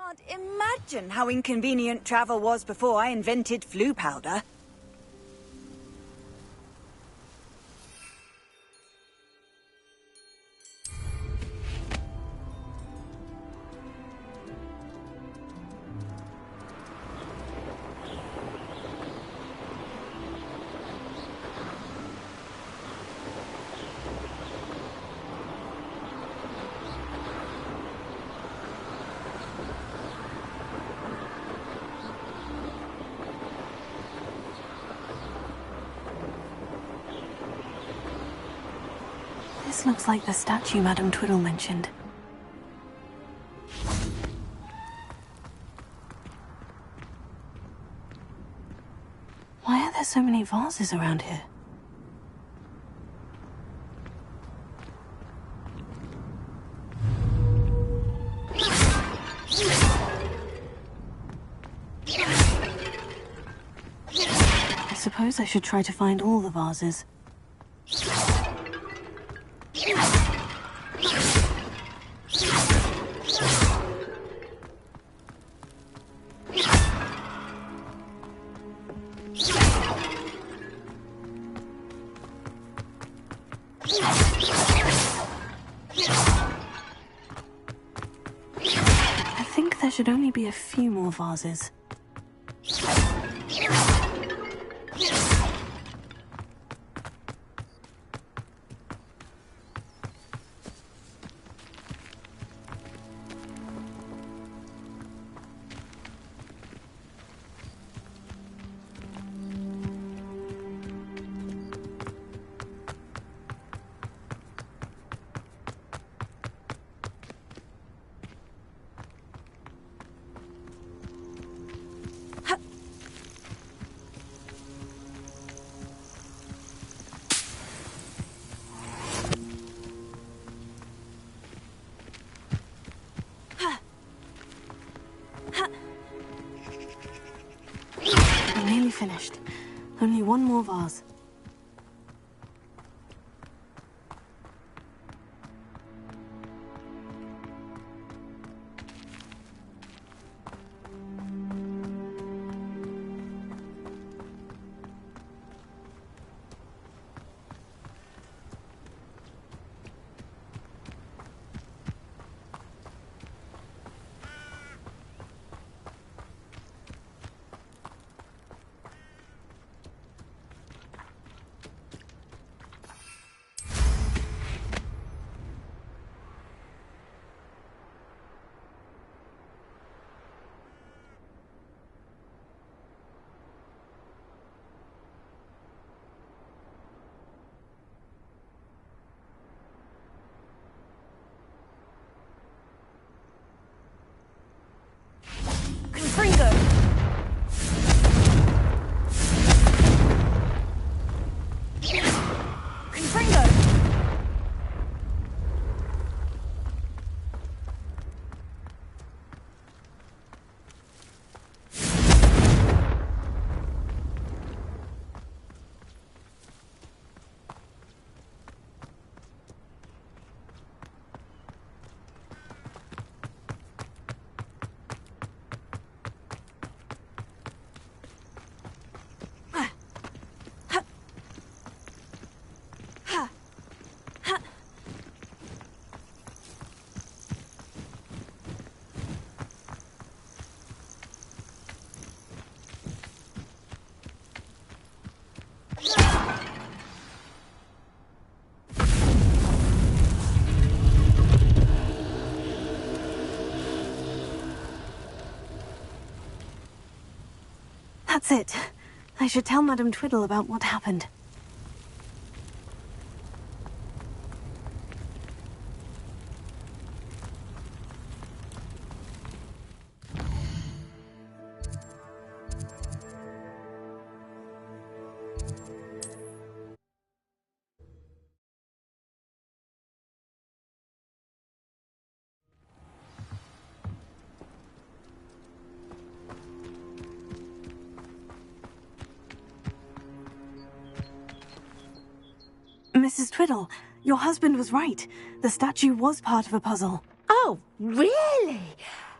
can't imagine how inconvenient travel was before I invented flu powder. This looks like the statue Madame Twiddle mentioned. Why are there so many vases around here? I suppose I should try to find all the vases. I think there should only be a few more vases. I'm nearly finished. Only one more vase. That's it. I should tell Madame Twiddle about what happened. Mrs. Twiddle, your husband was right. The statue was part of a puzzle. Oh, really?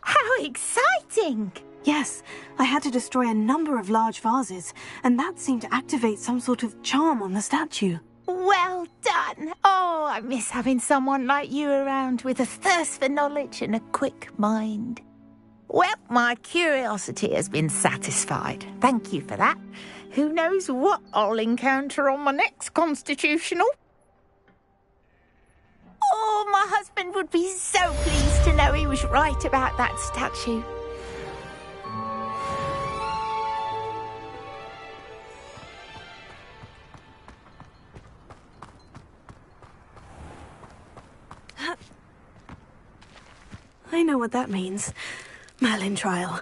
How exciting! Yes, I had to destroy a number of large vases, and that seemed to activate some sort of charm on the statue. Well done! Oh, I miss having someone like you around with a thirst for knowledge and a quick mind. Well, my curiosity has been satisfied. Thank you for that. Who knows what I'll encounter on my next constitutional? Oh, my husband would be so pleased to know he was right about that statue. I know what that means. Merlin trial.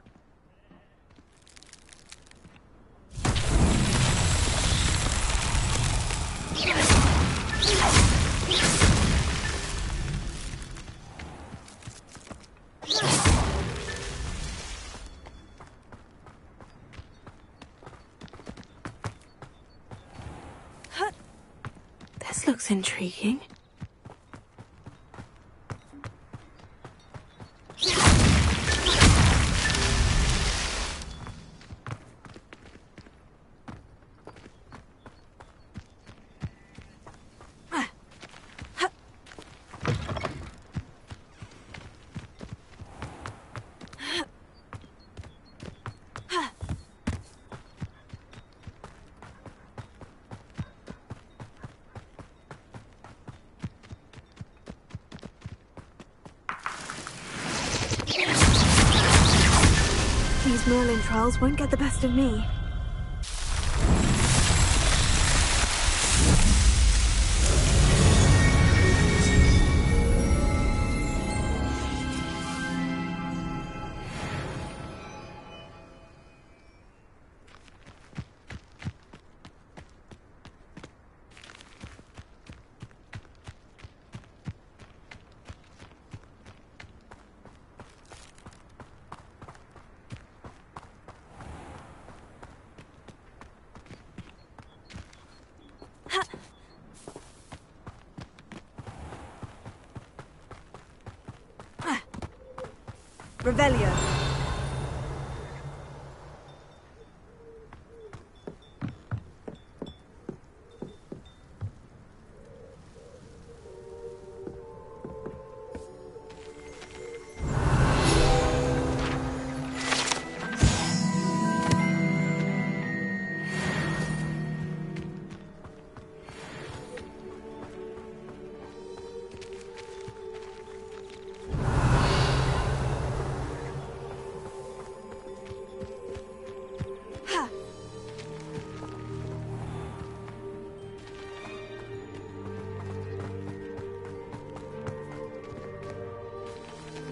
This looks intriguing. These Merlin trials won't get the best of me. Revelio.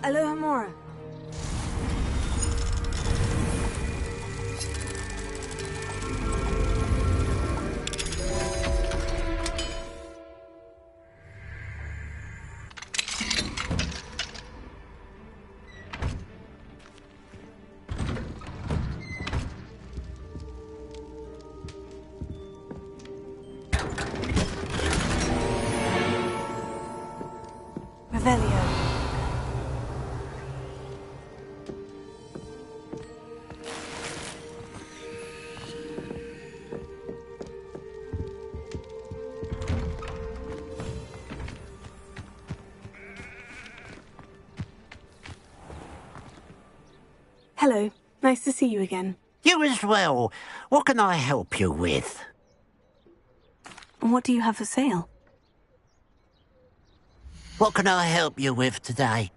Aloha Mora. Revelio. Hello. Nice to see you again. You as well. What can I help you with? What do you have for sale? What can I help you with today?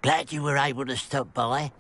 Glad you were able to stop by.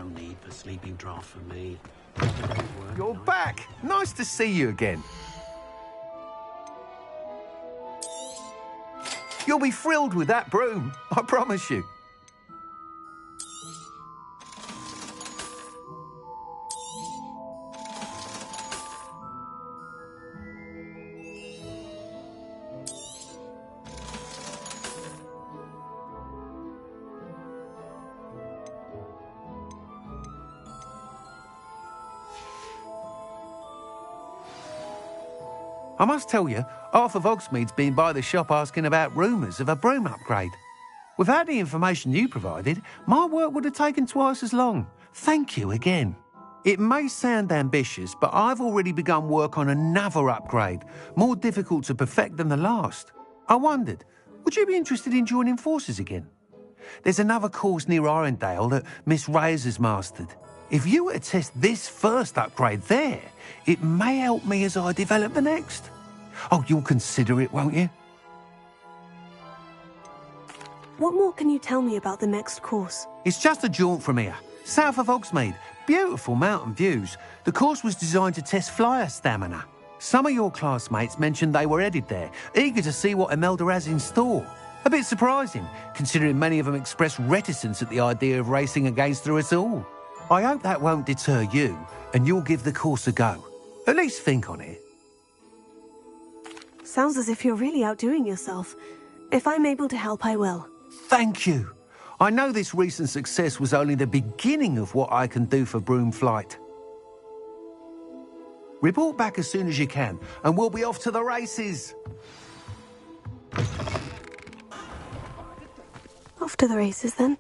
need for sleeping draft for me. You're back! Nice to see you again. You'll be thrilled with that broom, I promise you. I must tell you, half of Hogsmeade's been by the shop asking about rumours of a broom upgrade. Without the information you provided, my work would have taken twice as long. Thank you again. It may sound ambitious, but I've already begun work on another upgrade, more difficult to perfect than the last. I wondered, would you be interested in joining forces again? There's another course near Irondale that Miss Reyes has mastered. If you were to test this first upgrade there, it may help me as I develop the next. Oh, you'll consider it, won't you? What more can you tell me about the next course? It's just a jaunt from here, south of Hogsmeade. Beautiful mountain views. The course was designed to test flyer stamina. Some of your classmates mentioned they were headed there, eager to see what Imelda has in store. A bit surprising, considering many of them expressed reticence at the idea of racing against us all. I hope that won't deter you, and you'll give the course a go. At least think on it. Sounds as if you're really outdoing yourself. If I'm able to help, I will. Thank you. I know this recent success was only the beginning of what I can do for broom flight. Report back as soon as you can, and we'll be off to the races. Off to the races, then.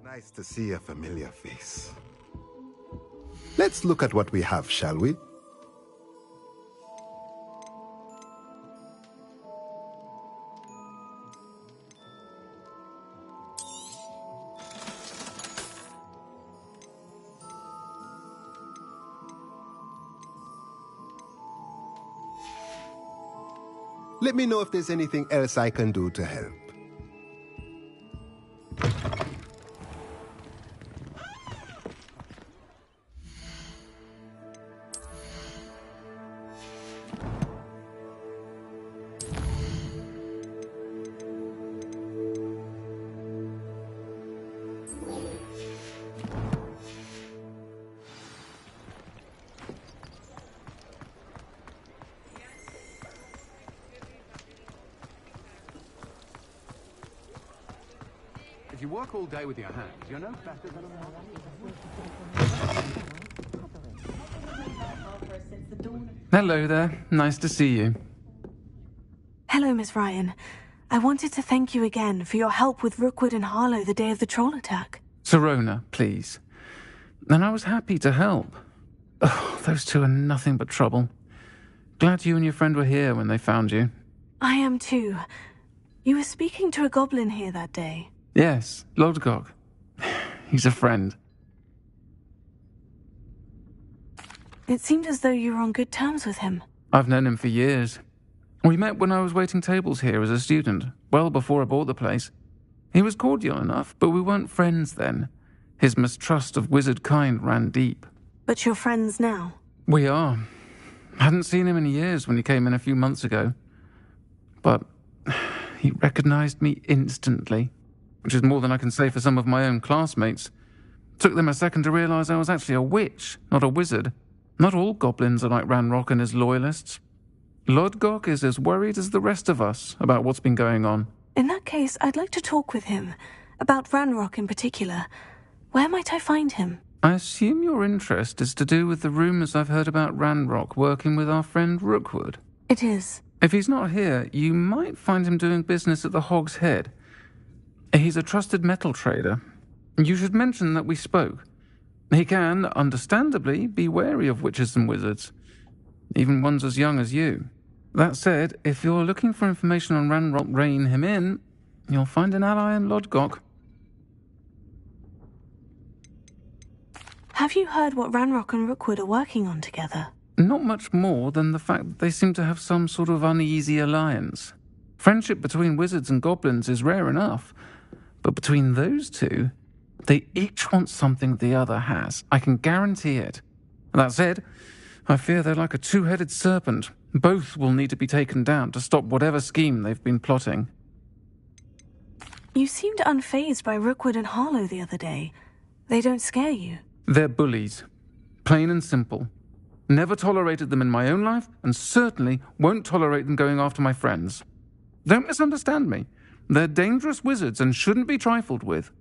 Nice to see a familiar face. Let's look at what we have, shall we? Let me know if there's anything else I can do to help. If you work all day with your hands, you're no better than a... Hello there. Nice to see you. Hello, Miss Ryan. I wanted to thank you again for your help with Rookwood and Harlow the day of the troll attack. Serona, please. And I was happy to help. Oh, those two are nothing but trouble. Glad you and your friend were here when they found you. I am too. You were speaking to a goblin here that day. Yes, Lodgok. He's a friend. It seemed as though you were on good terms with him. I've known him for years. We met when I was waiting tables here as a student, well before I bought the place. He was cordial enough, but we weren't friends then. His mistrust of wizard kind ran deep. But you're friends now? We are. Hadn't seen him in years when he came in a few months ago. But he recognized me instantly, which is more than I can say for some of my own classmates. Took them a second to realize I was actually a witch, not a wizard. Not all goblins are like Ranrock and his loyalists. Lodgok is as worried as the rest of us about what's been going on. In that case, I'd like to talk with him. About Ranrock in particular. Where might I find him? I assume your interest is to do with the rumors I've heard about Ranrock working with our friend Rookwood. It is. If he's not here, you might find him doing business at the Hog's Head. He's a trusted metal trader. You should mention that we spoke. He can, understandably, be wary of witches and wizards, even ones as young as you. That said, if you're looking for information on Ranrock rein him in, you'll find an ally in Lodgok. Have you heard what Ranrock and Rookwood are working on together? Not much more than the fact that they seem to have some sort of uneasy alliance. Friendship between wizards and goblins is rare enough, but between those two, they each want something the other has. I can guarantee it. That said, I fear they're like a two-headed serpent. Both will need to be taken down to stop whatever scheme they've been plotting. You seemed unfazed by Rookwood and Harlow the other day. They don't scare you. They're bullies. Plain and simple. Never tolerated them in my own life, and certainly won't tolerate them going after my friends. Don't misunderstand me. They're dangerous wizards and shouldn't be trifled with.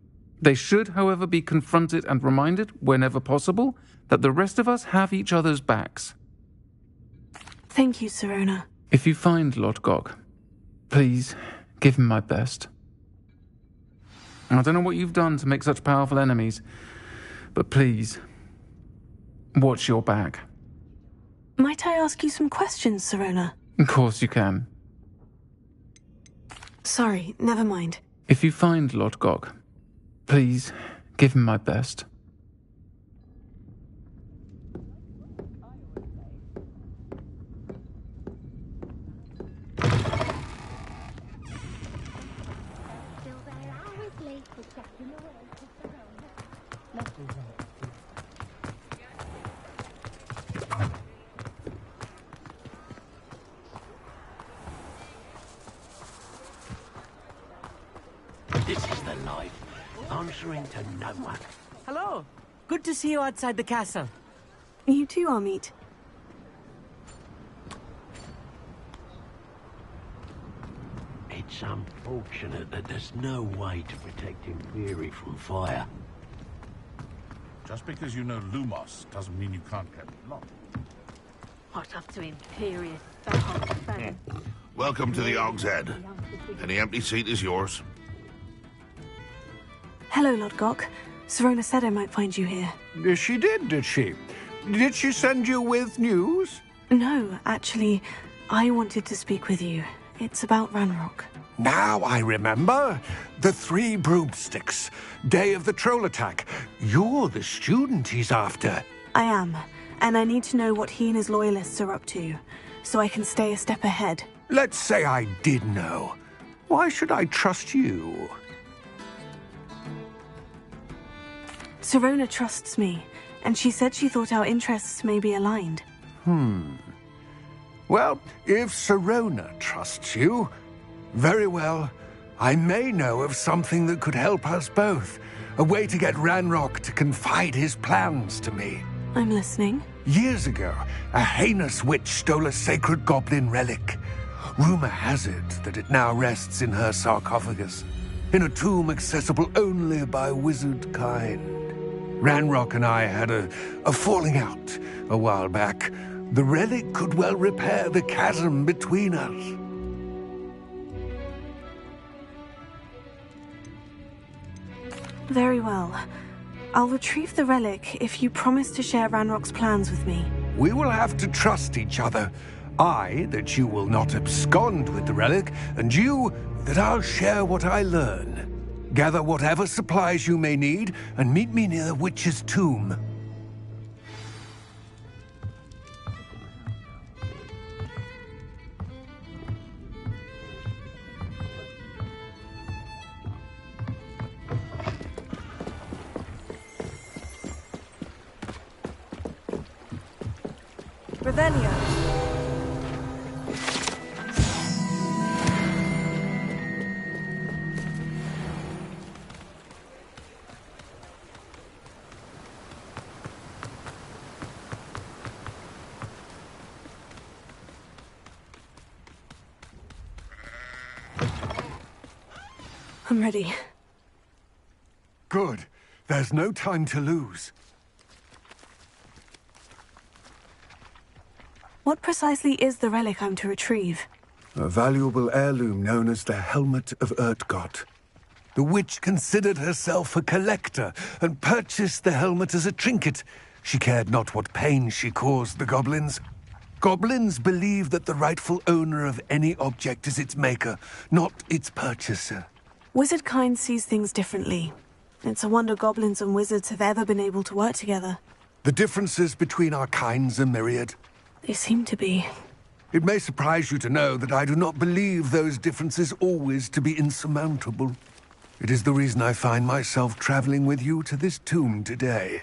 They should, however, be confronted and reminded, whenever possible, that the rest of us have each other's backs. Thank you, Sirona. If you find Lodgok, please give him my best. I don't know what you've done to make such powerful enemies, but please, watch your back. Might I ask you some questions, Sirona? Of course you can. Sorry, never mind. If you find Lodgok, please give him my best. This is the life. Answering to no one. Hello. Good to see you outside the castle. You too, Amit. It's unfortunate that there's no way to protect Imperi from fire. Just because you know Lumos doesn't mean you can't get lost. Hot up to Imperious. Welcome to the Og's Head. Any empty seat is yours. Hello, Lodgok. Sirona said I might find you here. She did she? Did she send you with news? No, actually, I wanted to speak with you. It's about Ranrock. Now I remember. The 3 broomsticks. Day of the troll attack. You're the student he's after. I am, and I need to know what he and his loyalists are up to, so I can stay a step ahead. Let's say I did know. Why should I trust you? Sirona trusts me, and she said she thought our interests may be aligned. Well, if Sirona trusts you, very well. I may know of something that could help us both. A way to get Ranrock to confide his plans to me. I'm listening. Years ago, a heinous witch stole a sacred goblin relic. Rumor has it that it now rests in her sarcophagus, in a tomb accessible only by wizard kind. Ranrock and I had a falling out a while back. The relic could well repair the chasm between us. Very well. I'll retrieve the relic if you promise to share Ranrock's plans with me. We will have to trust each other. I, that you will not abscond with the relic, and you, that I'll share what I learn. Gather whatever supplies you may need, and meet me near the witch's tomb. Revelio. I'm ready. Good. There's no time to lose. What precisely is the relic I'm to retrieve? A valuable heirloom known as the Helmet of Urtgott. The witch considered herself a collector and purchased the helmet as a trinket. She cared not what pain she caused the goblins. Goblins believe that the rightful owner of any object is its maker, not its purchaser. Wizard kind sees things differently. It's a wonder goblins and wizards have ever been able to work together. The differences between our kinds are myriad. They seem to be. It may surprise you to know that I do not believe those differences always to be insurmountable. It is the reason I find myself traveling with you to this tomb today.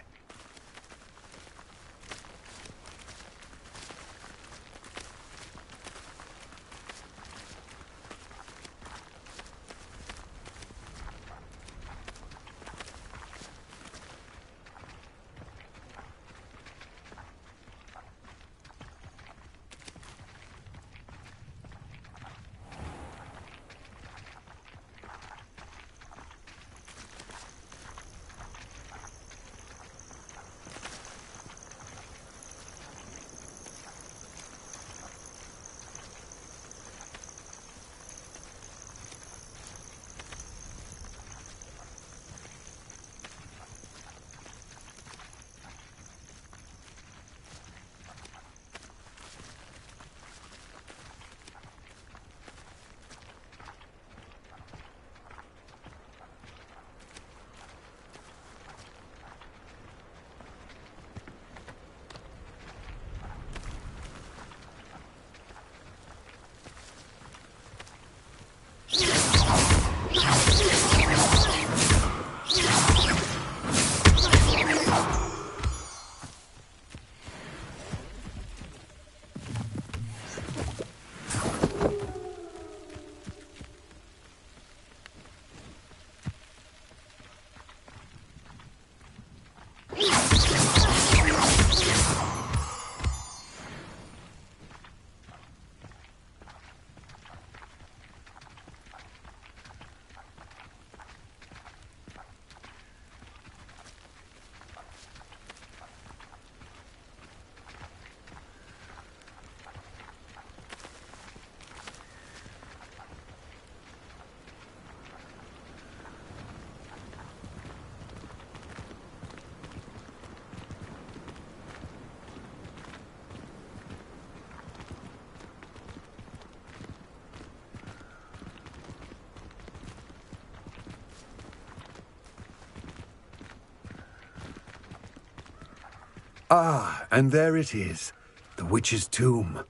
Ah, and there it is. The witch's tomb.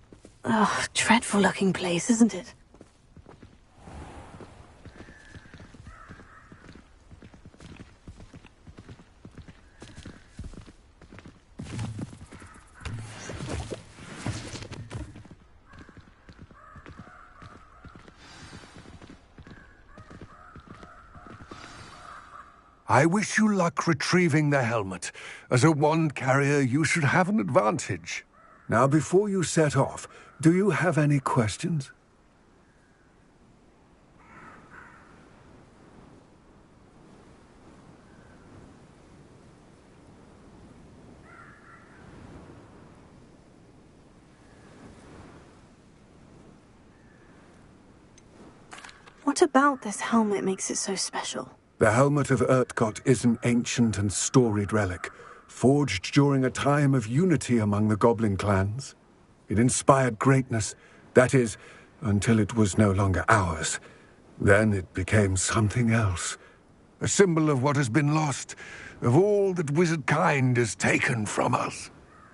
Oh, dreadful looking place, isn't it? I wish you luck retrieving the helmet. As a wand carrier, you should have an advantage. Now, before you set off, do you have any questions? What about this helmet makes it so special? The helmet of Urtkot is an ancient and storied relic, forged during a time of unity among the goblin clans. It inspired greatness, that is, until it was no longer ours. Then it became something else. A symbol of what has been lost, of all that wizard kind has taken from us.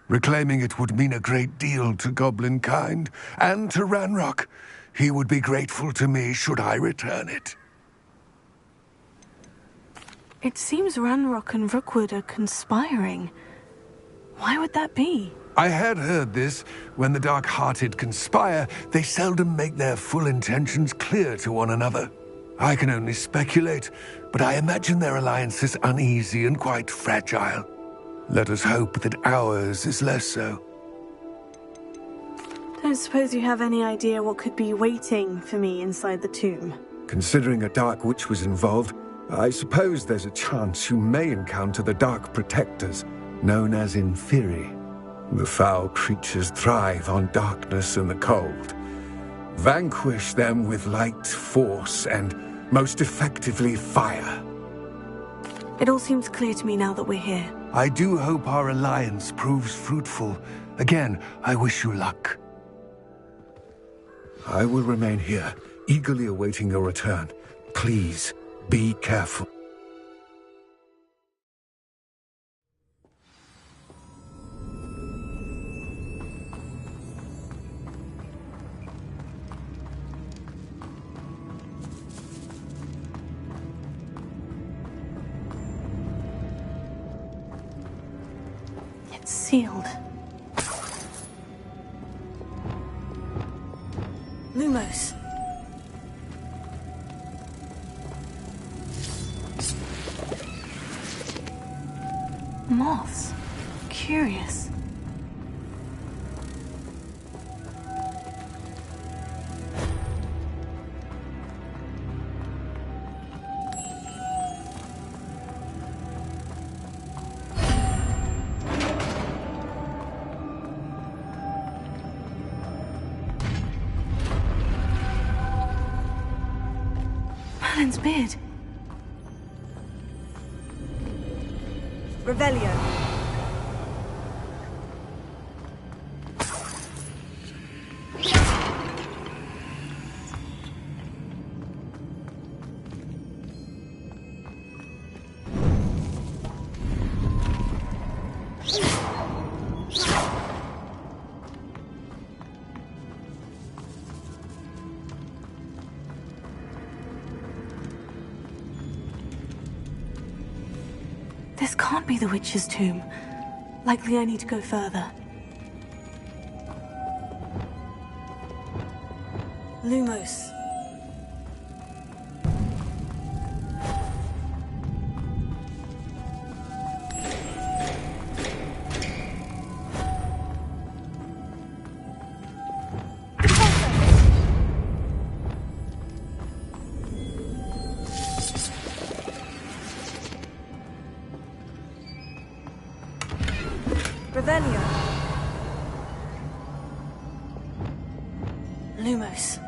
Reclaiming it would mean a great deal to goblin kind, and to Ranrock. He would be grateful to me should I return it. It seems Ranrock and Rookwood are conspiring. Why would that be? I had heard this. When the dark-hearted conspire, they seldom make their full intentions clear to one another. I can only speculate, but I imagine their alliance is uneasy and quite fragile. Let us hope that ours is less so. Don't suppose you have any idea what could be waiting for me inside the tomb? Considering a dark witch was involved, I suppose there's a chance you may encounter the Dark Protectors, known as Inferi. The foul creatures thrive on darkness and the cold. Vanquish them with light, force, and Most effectively, fire. It all seems clear to me now that we're here. I do hope our alliance proves fruitful. Again, I wish you luck. I will remain here, eagerly awaiting your return. Please, be careful. It's sealed. Lumos. Moths. Curious. Merlin's beard. Revelio. This can't be the witch's tomb. Likely I need to go further. Lumos. Revelio. Lumos.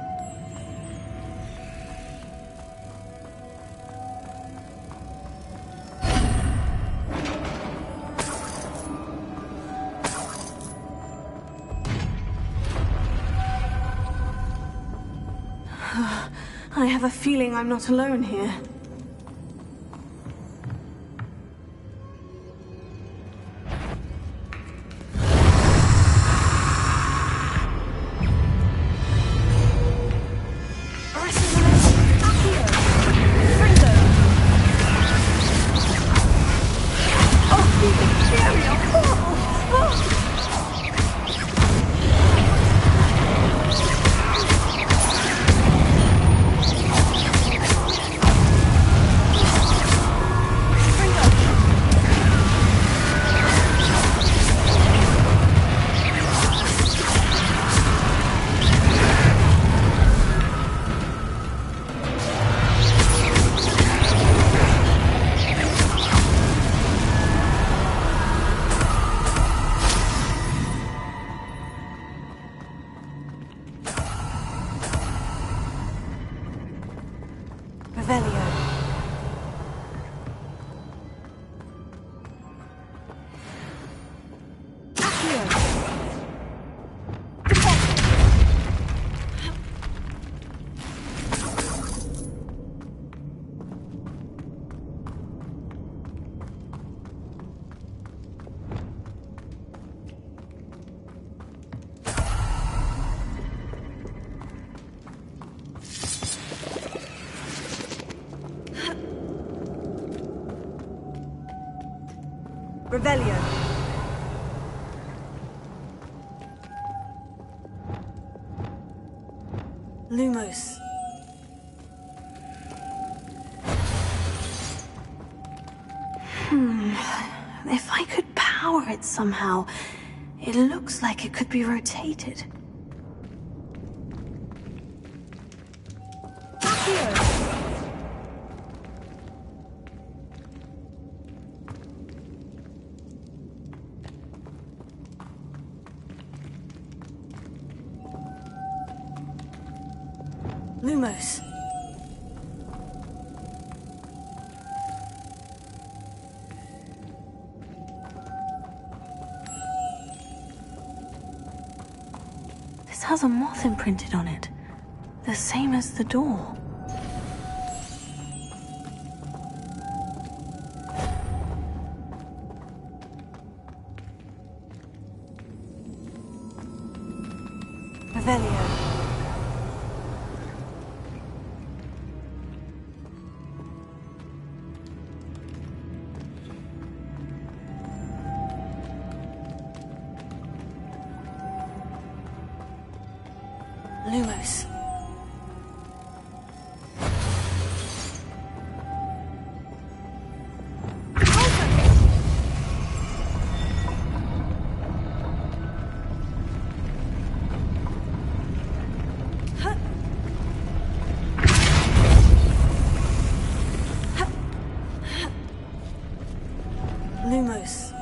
I have a feeling I'm not alone here. Revelio. Lumos. If I could power it somehow, it looks like it could be rotated. Lumos. has a moth imprinted on it. The same as the door. Revelio. Lumos. Lumos.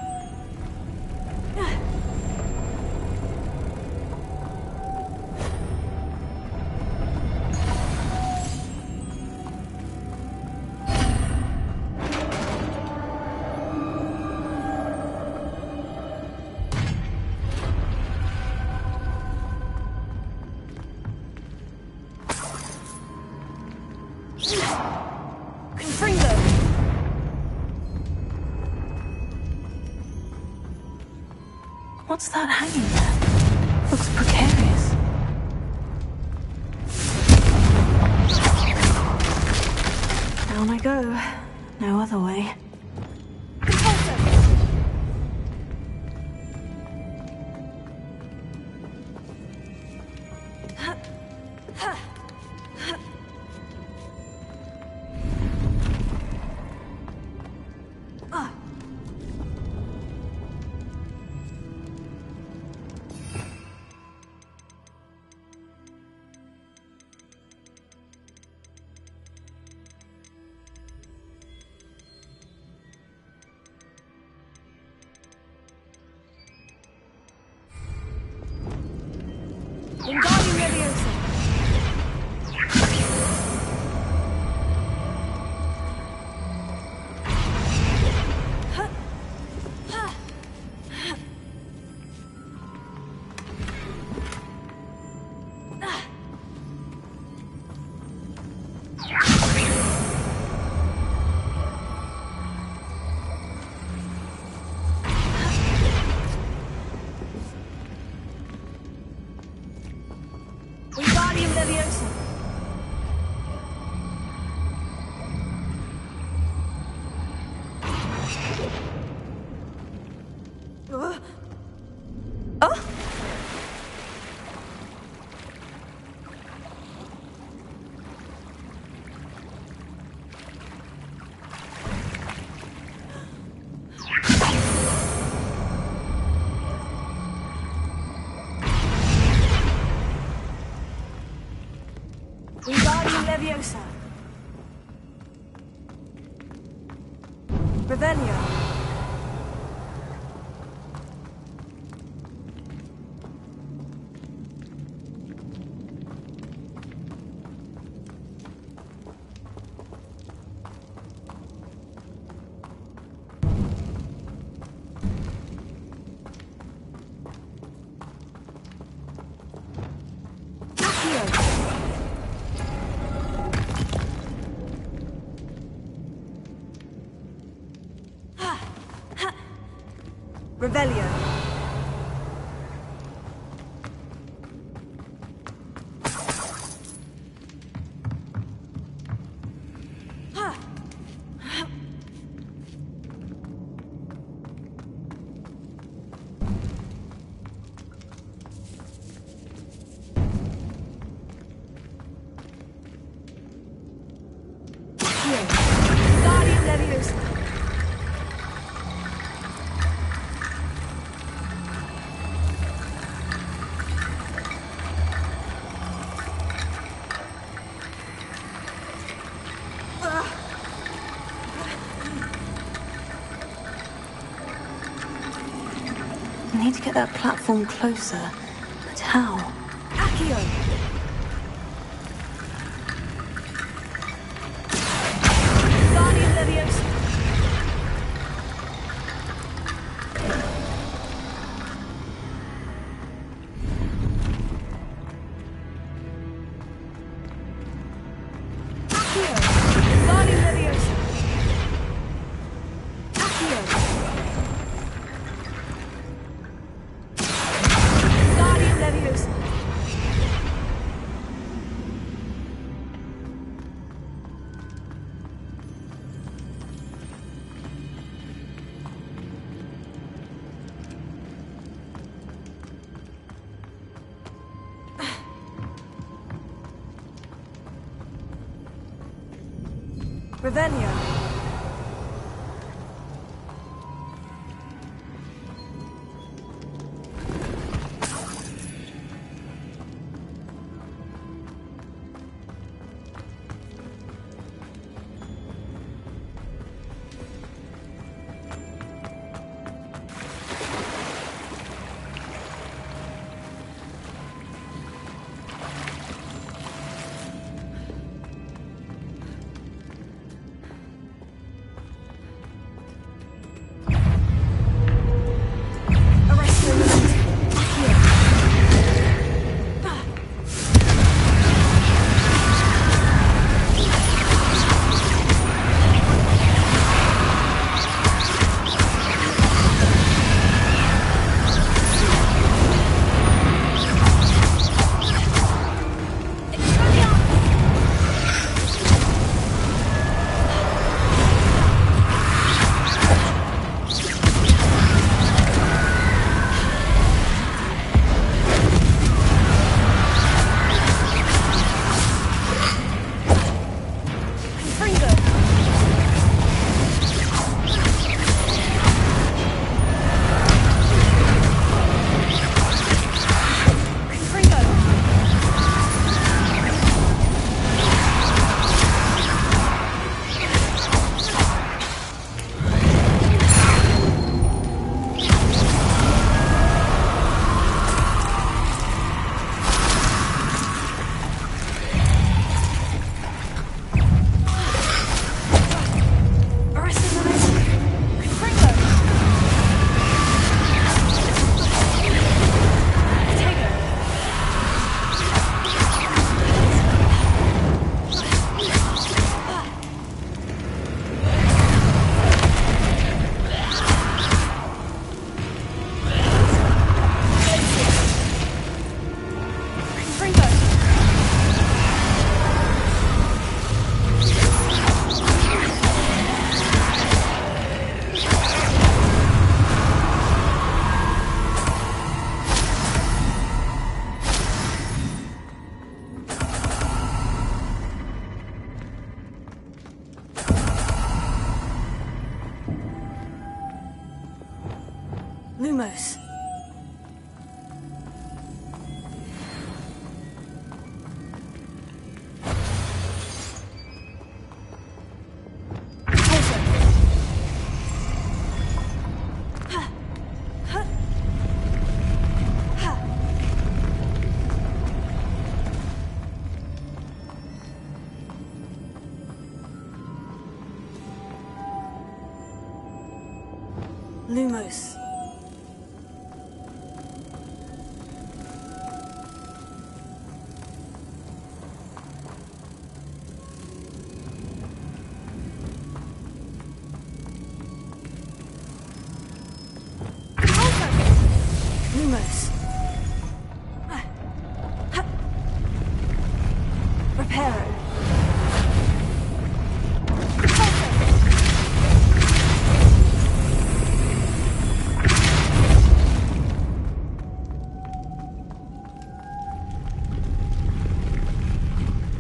Confringo. What's that hanging there? Looks precarious. Down I go. No other way. Wingardium Leviosa. Wingardium Leviosa. Wingardium Leviosa. Revelio. Revelio. Wingardium Leviosa. I need to get that platform closer. But how? Accio. Wingardium Leviosa. Revelio. Lumos. Lumos. Lumos. Reparo.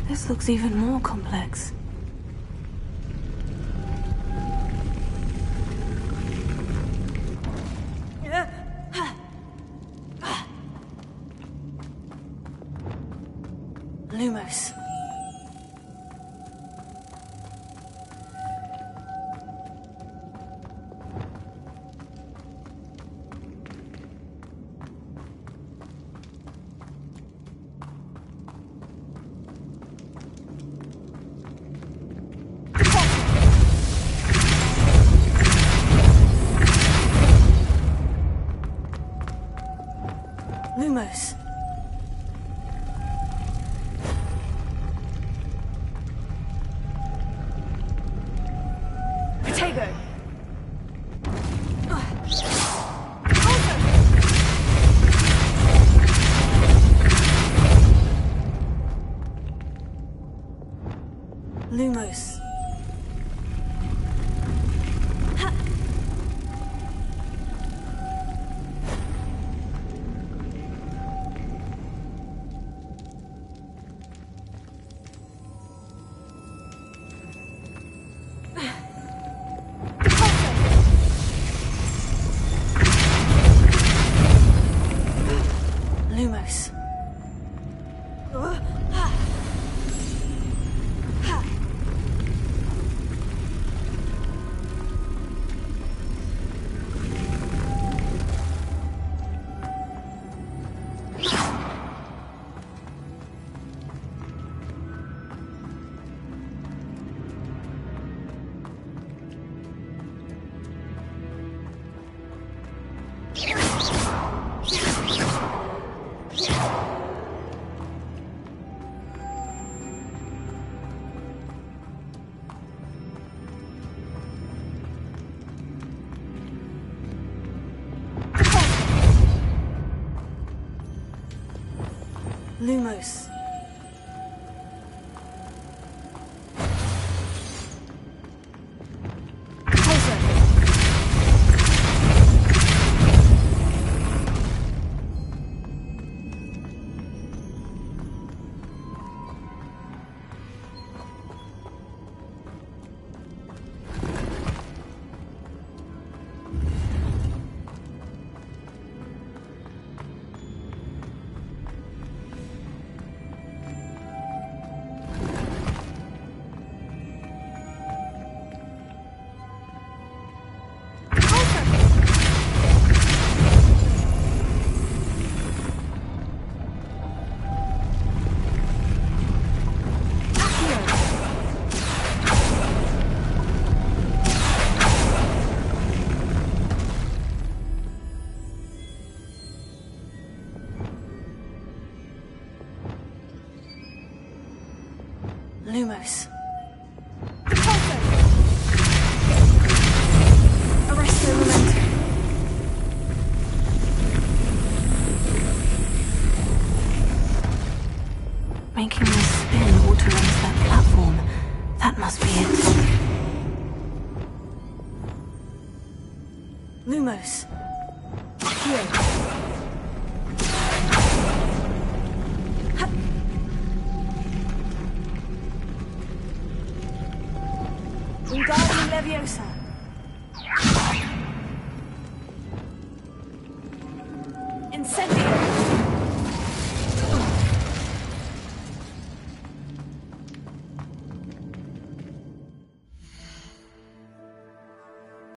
This looks even more complex. Lumos. Lumos. Protego. Lumos. Lumos. Lumos. Arresto momentum. Making the spin altering that platform. That must be it. Lumos. Here. Wingardium Leviosa. Incendio.